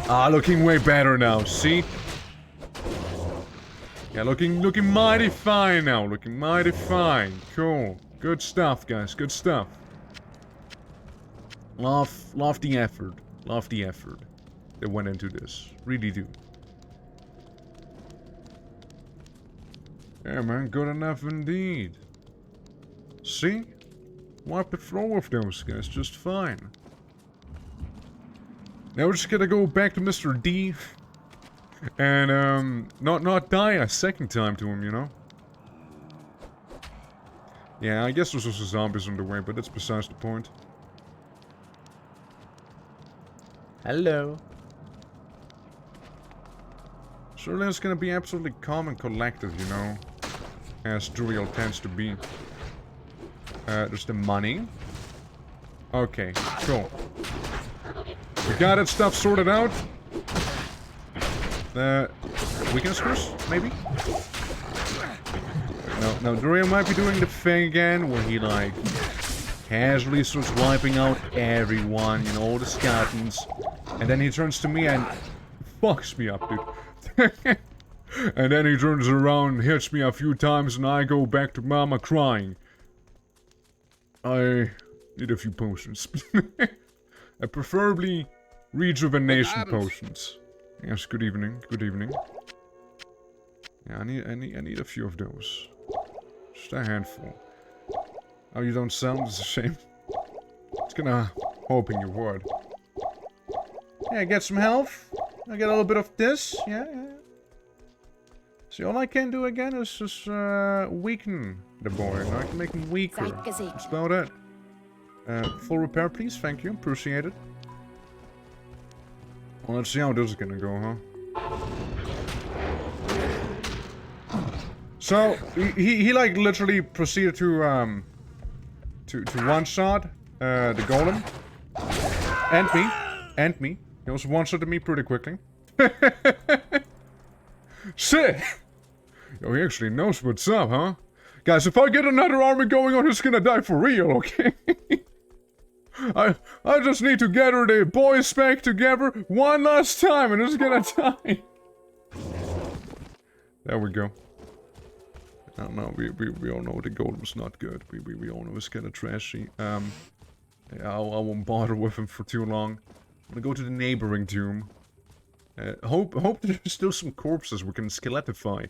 Ah, looking way better now. See? Yeah, looking mighty fine now. Looking mighty fine. Cool. Good stuff, guys. Good stuff. Love the effort. Love the effort that went into this. Really do. Yeah, man. Good enough indeed. See? Wipe the floor with those guys just fine. Now we're just gonna go back to Mr. D. And, not die a second time to him, you know? Yeah, I guess there's also zombies on the way, but that's besides the point. Hello. Surely it's gonna be absolutely calm and collected, you know? As Duriel tends to be. There's the money. Okay, cool. We got that stuff sorted out. Weakness curse, maybe? No, Duriel might be doing the thing again where he, like, casually starts wiping out everyone, you know, all the skeletons. And then he turns to me and fucks me up, dude. And then he turns around, hits me a few times, and I go back to Mama crying. I need a few potions. Preferably rejuvenation potions. Yes, good evening, good evening. Yeah, I need a few of those. Just a handful. Oh, you don't sound? It's a shame. I was kinda hoping you would. Yeah, get some health. I get a little bit of this. Yeah. See, all I can do again is just weaken the boy. I can make him weaker. That's about it. Full repair, please. Thank you. Appreciate it. Well, let's see how this is gonna go, huh? So, he like literally proceeded to one-shot the golem. And me. He also one-shotted me pretty quickly. Shit! Yo, he actually knows what's up, huh? Guys, if I get another army going on, it's gonna die for real, okay? I just need to gather the boys back together one last time and it's gonna die. There we go. I don't know, we all know the golem's not good. We all know it's kinda trashy. Yeah, I won't bother with him for too long. I'm gonna go to the neighboring tomb. Hope there's still some corpses we can skeletify.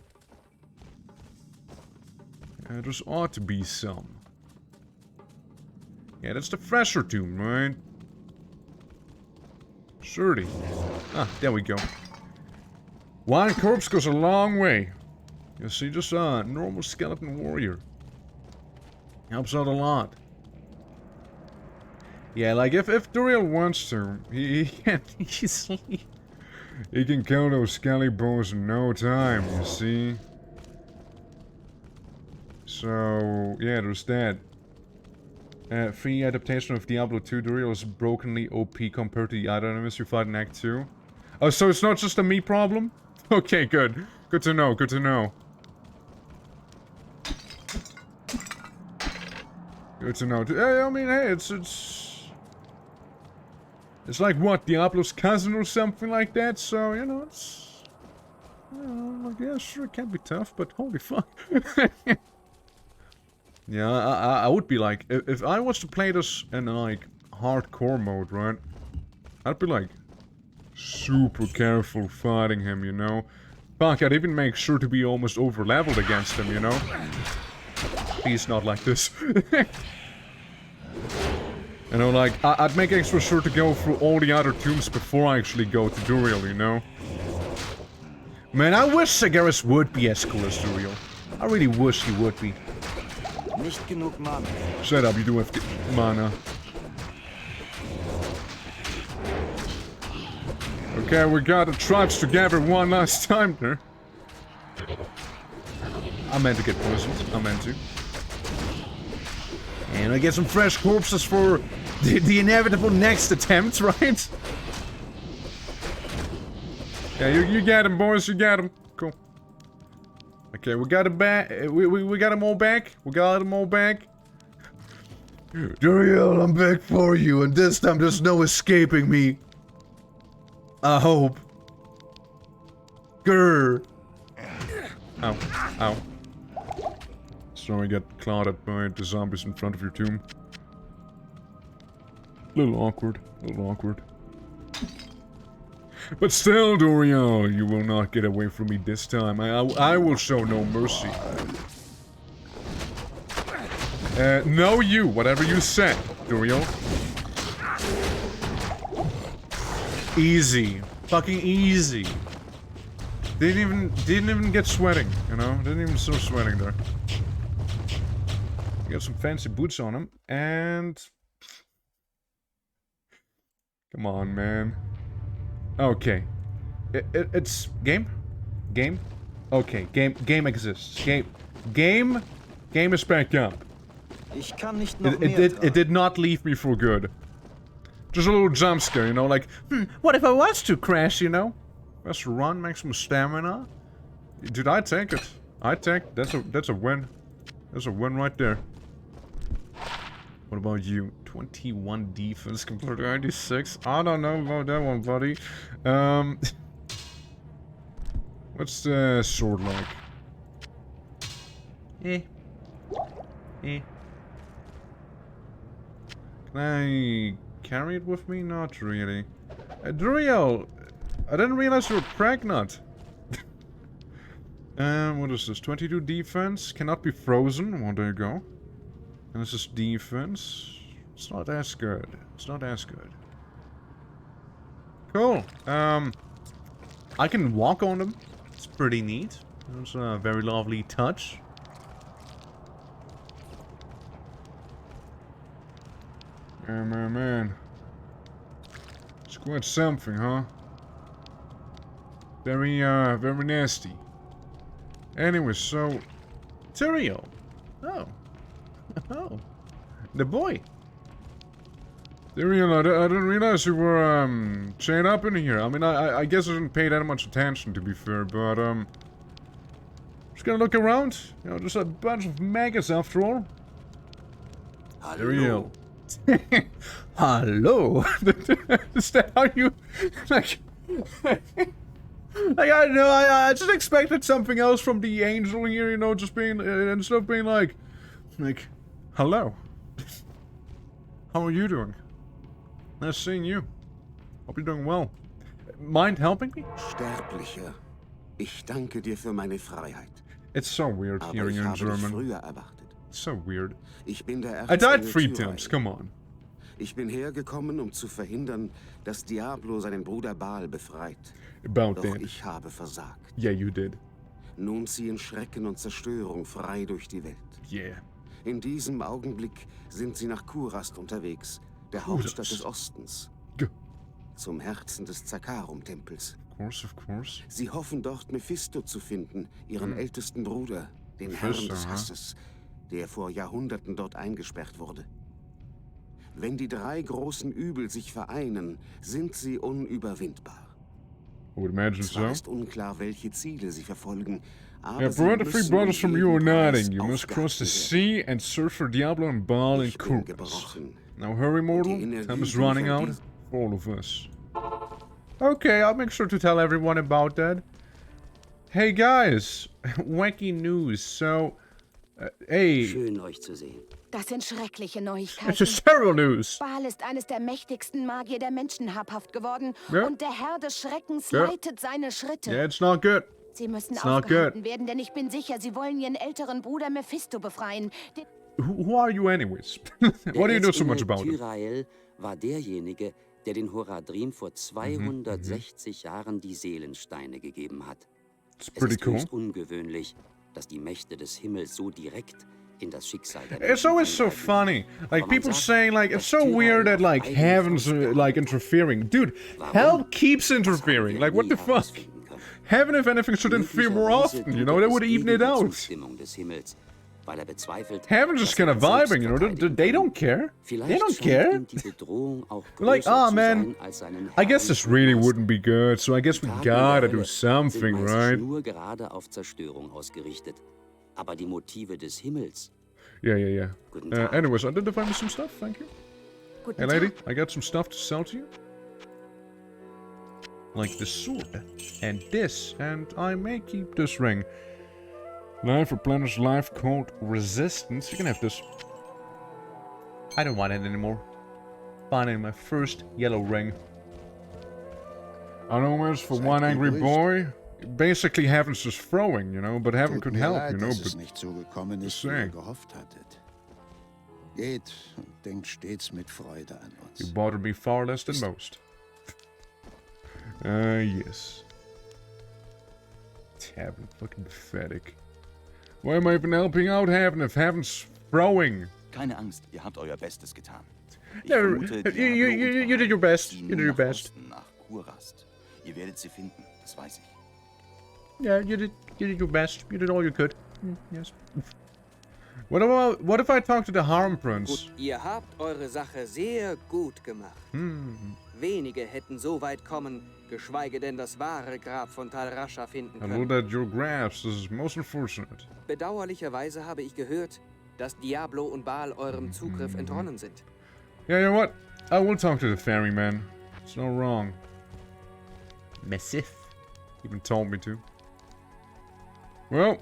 There's ought to be some. Yeah, that's the fresher tomb, right? Surely. Ah, there we go. One corpse goes a long way. You see, just a normal skeleton warrior. Helps out a lot. Yeah, like if Duriel wants to, he can easily... He can kill those skelly bones in no time, you see? So, yeah, there's that. Free adaptation of Diablo II. Duriel is brokenly OP compared to the other enemies you fight in Act 2. Oh, so it's not just a me problem? Okay, good. Good to know, good to know. Good to know. I mean, hey, it's like, what, Diablo's cousin or something like that? So, you know, it's... like, yeah, sure, it can be tough, but holy fuck. Yeah, I would be like... If I was to play this in, like, hardcore mode, right? I'd be, like, super careful fighting him, you know? Fuck, I'd even make sure to be almost over-leveled against him, you know? He's not like this. You know, like, I'd make extra sure to go through all the other tombs before I actually go to Duriel, you know? Man, I wish Segaris would be as cool as Duriel. I really wish he would be. Nicht genug Mana. Shut up, you do have mana. Okay, we got the tribes together one last time there. I meant to get poisoned. I meant to. And I get some fresh corpses for the inevitable next attempt, right? Yeah, you get them, boys. You get them. Cool. Okay, we got it back. We got them all back. We got them all back. Duriel, I'm back for you, and this time there's no escaping me. I hope. Grr. Ow. Ow. Sorry, get clouded by the zombies in front of your tomb. Little awkward. Little awkward. But still, Duriel, you will not get away from me this time. I will show no mercy. No you, whatever you said, Duriel. Easy. Fucking easy. Didn't even get sweating, you know? Didn't even start sweating there. Got some fancy boots on him, and... Come on, man. Okay. It's... Game? Game? Okay, game exists. Game is back up. Ich kann nicht noch It did not leave me for good. Just a little jump scare, you know, like, what if I was to crash, you know? Let's run, make some stamina. Dude, I take it. I take... That's a win. That's a win right there. What about you? 21 defense compared to 96? I don't know about that one, buddy. What's the sword like? Can I carry it with me? Not really. Duriel, I didn't realize you were pregnant. What is this? 22 defense, cannot be frozen. Well, there you go. And this is defense. It's not as good. It's not as good. Cool. I can walk on them. It's pretty neat. It's a very lovely touch. Man. It's quite something, huh? Very nasty. Anyway, so... Tyrael. Oh. Oh. The boy. Tyrael, I didn't realize you were, chained up in here. I mean, I guess I didn't pay that much attention, to be fair, but, just gonna look around. You know, just a bunch of maggots, after all. Tyrael. Hello. Is that how you, like... Like, I know, I just expected something else from the angel here, you know, just being, instead of being like, hello. How are you doing? Nice seeing you. Hope you're doing well. Mind helping me? Sterblicher, ich danke dir für meine Freiheit. It's so weird hearing you in German. Früher erwartet. It's so weird. Ich bin der I died 3 times, come on. Ich bin hergekommen, um zu verhindern, dass Diablo seinen Bruder Baal befreit. About Doch that. ich habe versagt. Yeah, you did. Nun ziehen Schrecken und Zerstörung frei durch die Welt. Yeah. In diesem Augenblick sind sie nach Kurast unterwegs, der Hauptstadt des Ostens. Zum Herzen des Zakarum-Tempels. Of course. Sie hoffen dort Mephisto zu finden, ihren ältesten Bruder, den Herrn des Hasses, der vor Jahrhunderten dort eingesperrt wurde. Wenn die drei großen Übel sich vereinen, sind sie unüberwindbar. Zwar ist unklar, welche Ziele sie verfolgen, aber sie the three brothers from you are nodding. You Preis must cross the aufgaben sea and search for Diablo and Baal in Ich bin Kuras. gebrochen. Now hurry, mortal. Energie, Time is die running out verdient- for all of us. Okay, I'll make sure to tell everyone about that. Hey guys, wacky news. So, hey, Schön, euch zu sehen. Das sind schreckliche it's Neuigkeiten. just terrible news. Baal ist eines der mächtigsten Magier der Menschen habhaft geworden. Ja. Und der Herr des Schreckens Ja. leitet seine Schritte. Yeah, it's not good. Sie müssen It's not aufgehalten werden, denn ich bin sicher, sie wollen ihren älteren Bruder Mephisto befreien. Who are you anyways? What do you know so much about him? Tyrael war derjenige, der den Horadrim vor 260 Jahren die Seelensteine gegeben hat. It's Es pretty ist cool. höchst ungewöhnlich, dass die Mächte des Himmels so direkt in das Schicksal der It's Menschen always so eingreifen. funny. Like Aber man people sagt, saying like it's dass so Tyrael weird that auf like eigene heaven's Faust like interfering. Dude, hell keeps Das haben interfering. wir Like what nie the fuck? herausfinden können. Heaven, if anything, should interfere more Möglicherweise often. You tut know, er they es would even gegen it die out. Zustimmung des Himmels, weil er bezweifelt, Heaven's just dass kind of er selbst vibing, you know. verteidigen They kann. don't care. They Vielleicht don't scheint care. ihm die Bedrohung auch Like, größer ah, zu man, sein als seinen I guess Herren this really Kurast. wouldn't be good. So I guess we Taten der gotta do Hölle something, sind meist right? nur gerade auf Zerstörung ausgerichtet. Aber die Motive des Himmels. Yeah. Guten Tag. Anyways, identify me some stuff. Thank you. Guten Hey, lady, Tag. I got some stuff to sell to you. Like this sword, and this, and I may keep this ring. Life replenished life called Resistance. You can have this. I don't want it anymore. Finding my first yellow ring. I know it's for one angry boy. Basically, Heaven's just throwing, you know, but Heaven could help, you know, dass es but nicht so gekommen ist, wie ihr gehofft hattet. Geht und denkt stets mit Freude an you uns. bothered me far less than most. Yes. Heaven, fucking pathetic. Why am I even helping out Heaven if Heaven's throwing? Keine Angst, ihr habt euer Bestes getan. Ich Yeah, vermute, you did your best. ziehen You did your nach best. Osten, nach Kurast. Ihr werdet sie finden, das weiß ich. Yeah, you did your best. You did all you could. Yes. What if I talk to the Harm Prince? Gut, ihr habt eure Sache sehr gut gemacht. Wenige hätten so weit kommen, geschweige denn das wahre Grab von Tal Rasha finden I know können. that your graphs. This is most unfortunate. Bedauerlicherweise habe ich gehört, dass Diablo und Baal eurem Zugriff entronnen sind. Yeah, you know what? I will talk to the ferryman. It's no wrong. Massif. Even told me to. Well,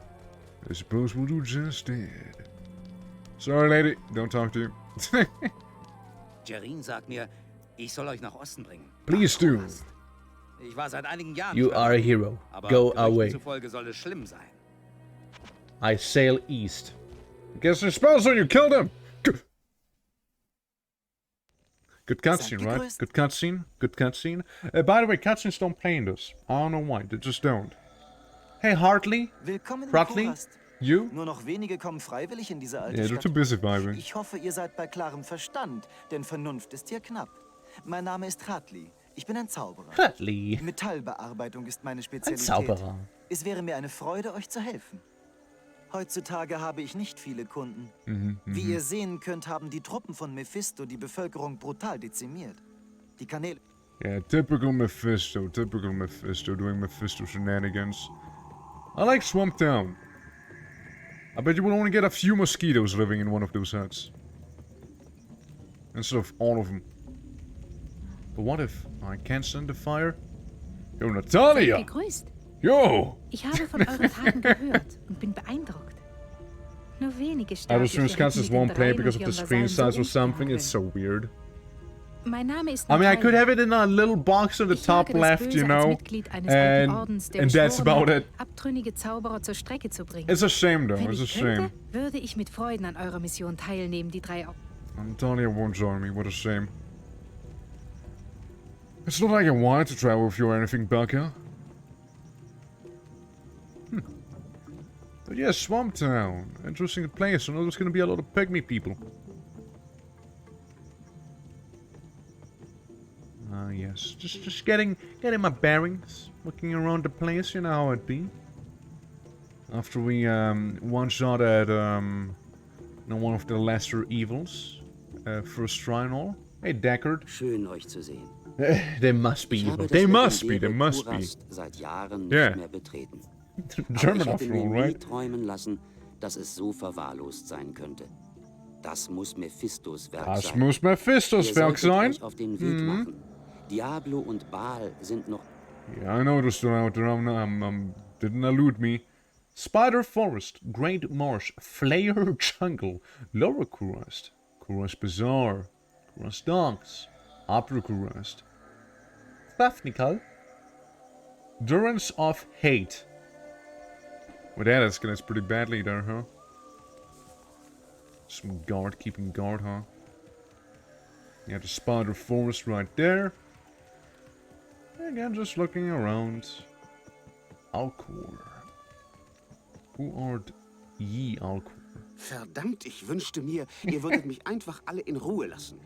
I suppose we'll do just that. Sorry, lady. Don't talk to you. Jerin sagt mir, ich soll euch nach Osten bringen. Please do. Ich war seit einigen Jahren You nicht mehr are a dort, hero. aber Go Gerüchten away. zufolge soll es schlimm sein. I sail east. Guess I suppose so you killed him. Good cutscene, right? Good cutscene. Good cutscene. By the way, cutscenes don't play in this. I don't know why. They just don't. Hey, Hartley. Willkommen in Hartley. Kurast. You? Nur noch wenige kommen freiwillig in diese alte Yeah, they're Stadt. too busy vibing. Ich hoffe, ihr seid bei klarem Verstand, denn Vernunft ist hier knapp. Mein Name ist Hartley. Ich bin ein Zauberer. Hartley. Metallbearbeitung ist meine Spezialität. Zauberer. Es wäre mir eine Freude, euch zu helfen. Heutzutage habe ich nicht viele Kunden. Wie ihr sehen könnt, haben die Truppen von Mephisto die Bevölkerung brutal dezimiert. Die Kanäle... Yeah, typical Mephisto doing Mephisto shenanigans. I like Swamp Town. I bet you will only get a few mosquitoes living in one of those huts. Instead of all of them. But what if I can't send the fire? Yo, Natalia! Gegrüßt. Yo! Ich habe von euren Taten gehört und bin beeindruckt. Nur wenige I was Sterbliche sure hätten this mit won't den play Dreien because und of the ihren screen Vasallen so size or umgehen something. können. It's so weird. Mein Name ist I mean, I could Natalia. have it in a little box on the Ich top jage das left, Böse you als know, Mitglied eines alten Ordens, der and that's geschworen about hat, it. abtrünnige Zauberer zur Strecke zu bringen. It's a shame, though. Wenn It's a ich shame. könnte, würde ich mit Freuden an eurer Mission teilnehmen, die drei... Antonia won't join me. What a shame. It's not like I wanted to travel with you or anything, Becca. But yeah, Swamp Town. Interesting place. I know there's gonna be a lot of pygmy people. Yes. Just getting my bearings. Looking around the place, you know how it be. After we one shot at one of the lesser evils. First try and all. Hey Deckard. Schön euch zu sehen. They must be evil. They must be. Seit Jahren yeah. nicht mehr betreten. German Aber ich hätte after all, mir nie right? träumen lassen, dass es so verwahrlost sein könnte. Das muss Mephistos Werk Das sein. muss Mephistos Werk sein. Euch auf den Weg machen. Diablo und Baal sind noch... Yeah, I noticed they're out there. Didn't elude me. Spider Forest, Great Marsh, Flair Jungle, Lower Kurust, Kurust Bazaar, Kurust Docks, Upper Kurust, Thafnikal, Durance of Hate. Well, that escalates pretty badly there, huh? Some guard, keeping guard, huh? You have the Spider Forest right there. Again, just looking around. Alcor. Who art ye, Alcor? Verdammt, ich wünschte mir, ihr würdet mich einfach alle in Ruhe lassen.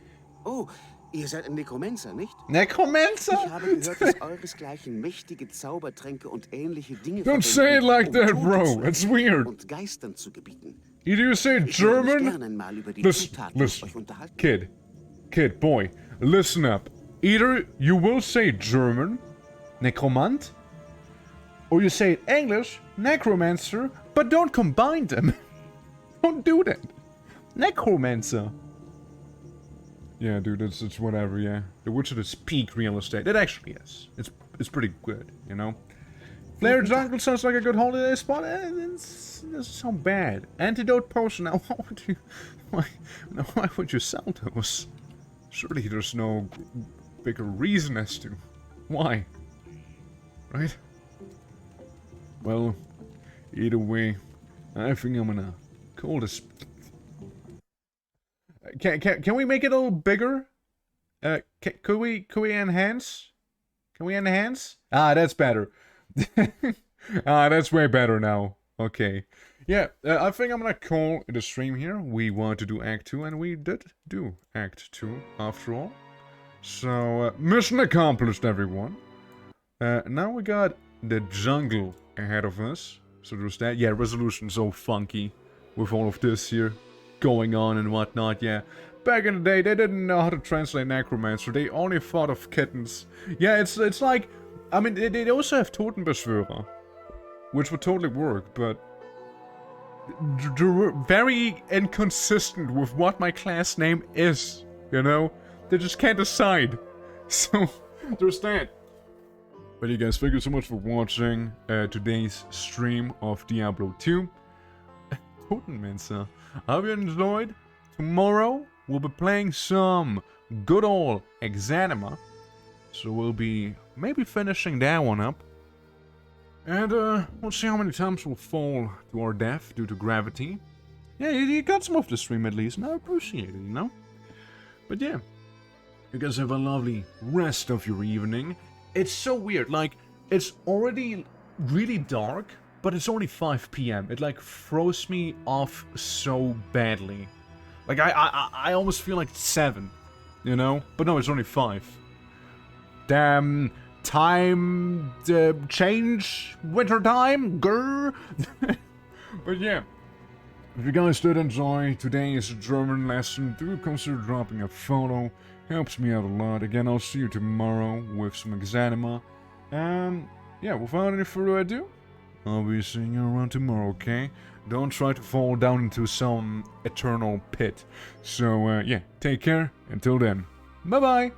Oh, ihr seid ein Nekromancer, nicht? Nekromancer? Ich habe gehört, dass euresgleichen mächtige Zaubertränke und ähnliche Dinge Don't say it like that, bro. It's weird. Und Geistern zu gebieten. Either you say German? Listen, kid, boy, listen up. Either you will say German, Necromant, or you say English, Necromancer, but don't combine them. Don't do that. Necromancer. Yeah, dude, it's whatever, yeah. The Witcher is peak real estate. It actually is. It's pretty good, you know? Flair Jungle sounds like a good holiday spot. It's so bad. Antidote potion. Now, why would you sell those? Surely there's no bigger reason as to why. Right? Well, either way, I think I'm gonna call this. Can we make it a little bigger? Could we enhance? Can we enhance? Ah, that's better. That's way better now. Okay. Yeah, I think I'm gonna call the stream here. We want to do Act 2, and we did do Act 2, after all. So, mission accomplished, everyone. Now we got the jungle ahead of us. So there's that. Yeah, resolution so funky with all of this here going on and whatnot, yeah. Back in the day, they didn't know how to translate necromancer. They only thought of kittens. Yeah, it's like... I mean, they also have Totenbeschwörer, which would totally work, but... They're very inconsistent with what my class name is, you know? They just can't decide. So, there's that. But you guys, thank you so much for watching today's stream of Diablo 2. Totenmancer. I hope you enjoyed. Tomorrow, we'll be playing some good old Exanima. So we'll be maybe finishing that one up. And we'll see how many times we'll fall to our death due to gravity. Yeah, you got some of the stream at least, and I appreciate it, you know? But yeah, you guys have a lovely rest of your evening. It's so weird, like, it's already really dark, but it's only 5 p.m. It, like, throws me off so badly. Like, I almost feel like it's 7, you know? But no, it's only 5. Damn, time change, winter time, grr. But yeah, if you guys did enjoy today's German lesson, do consider dropping a photo. Helps me out a lot. Again, I'll see you tomorrow with some Exanima. And yeah, without any further ado, I'll be seeing you around tomorrow, okay? Don't try to fall down into some eternal pit. So yeah, take care. Until then, bye-bye.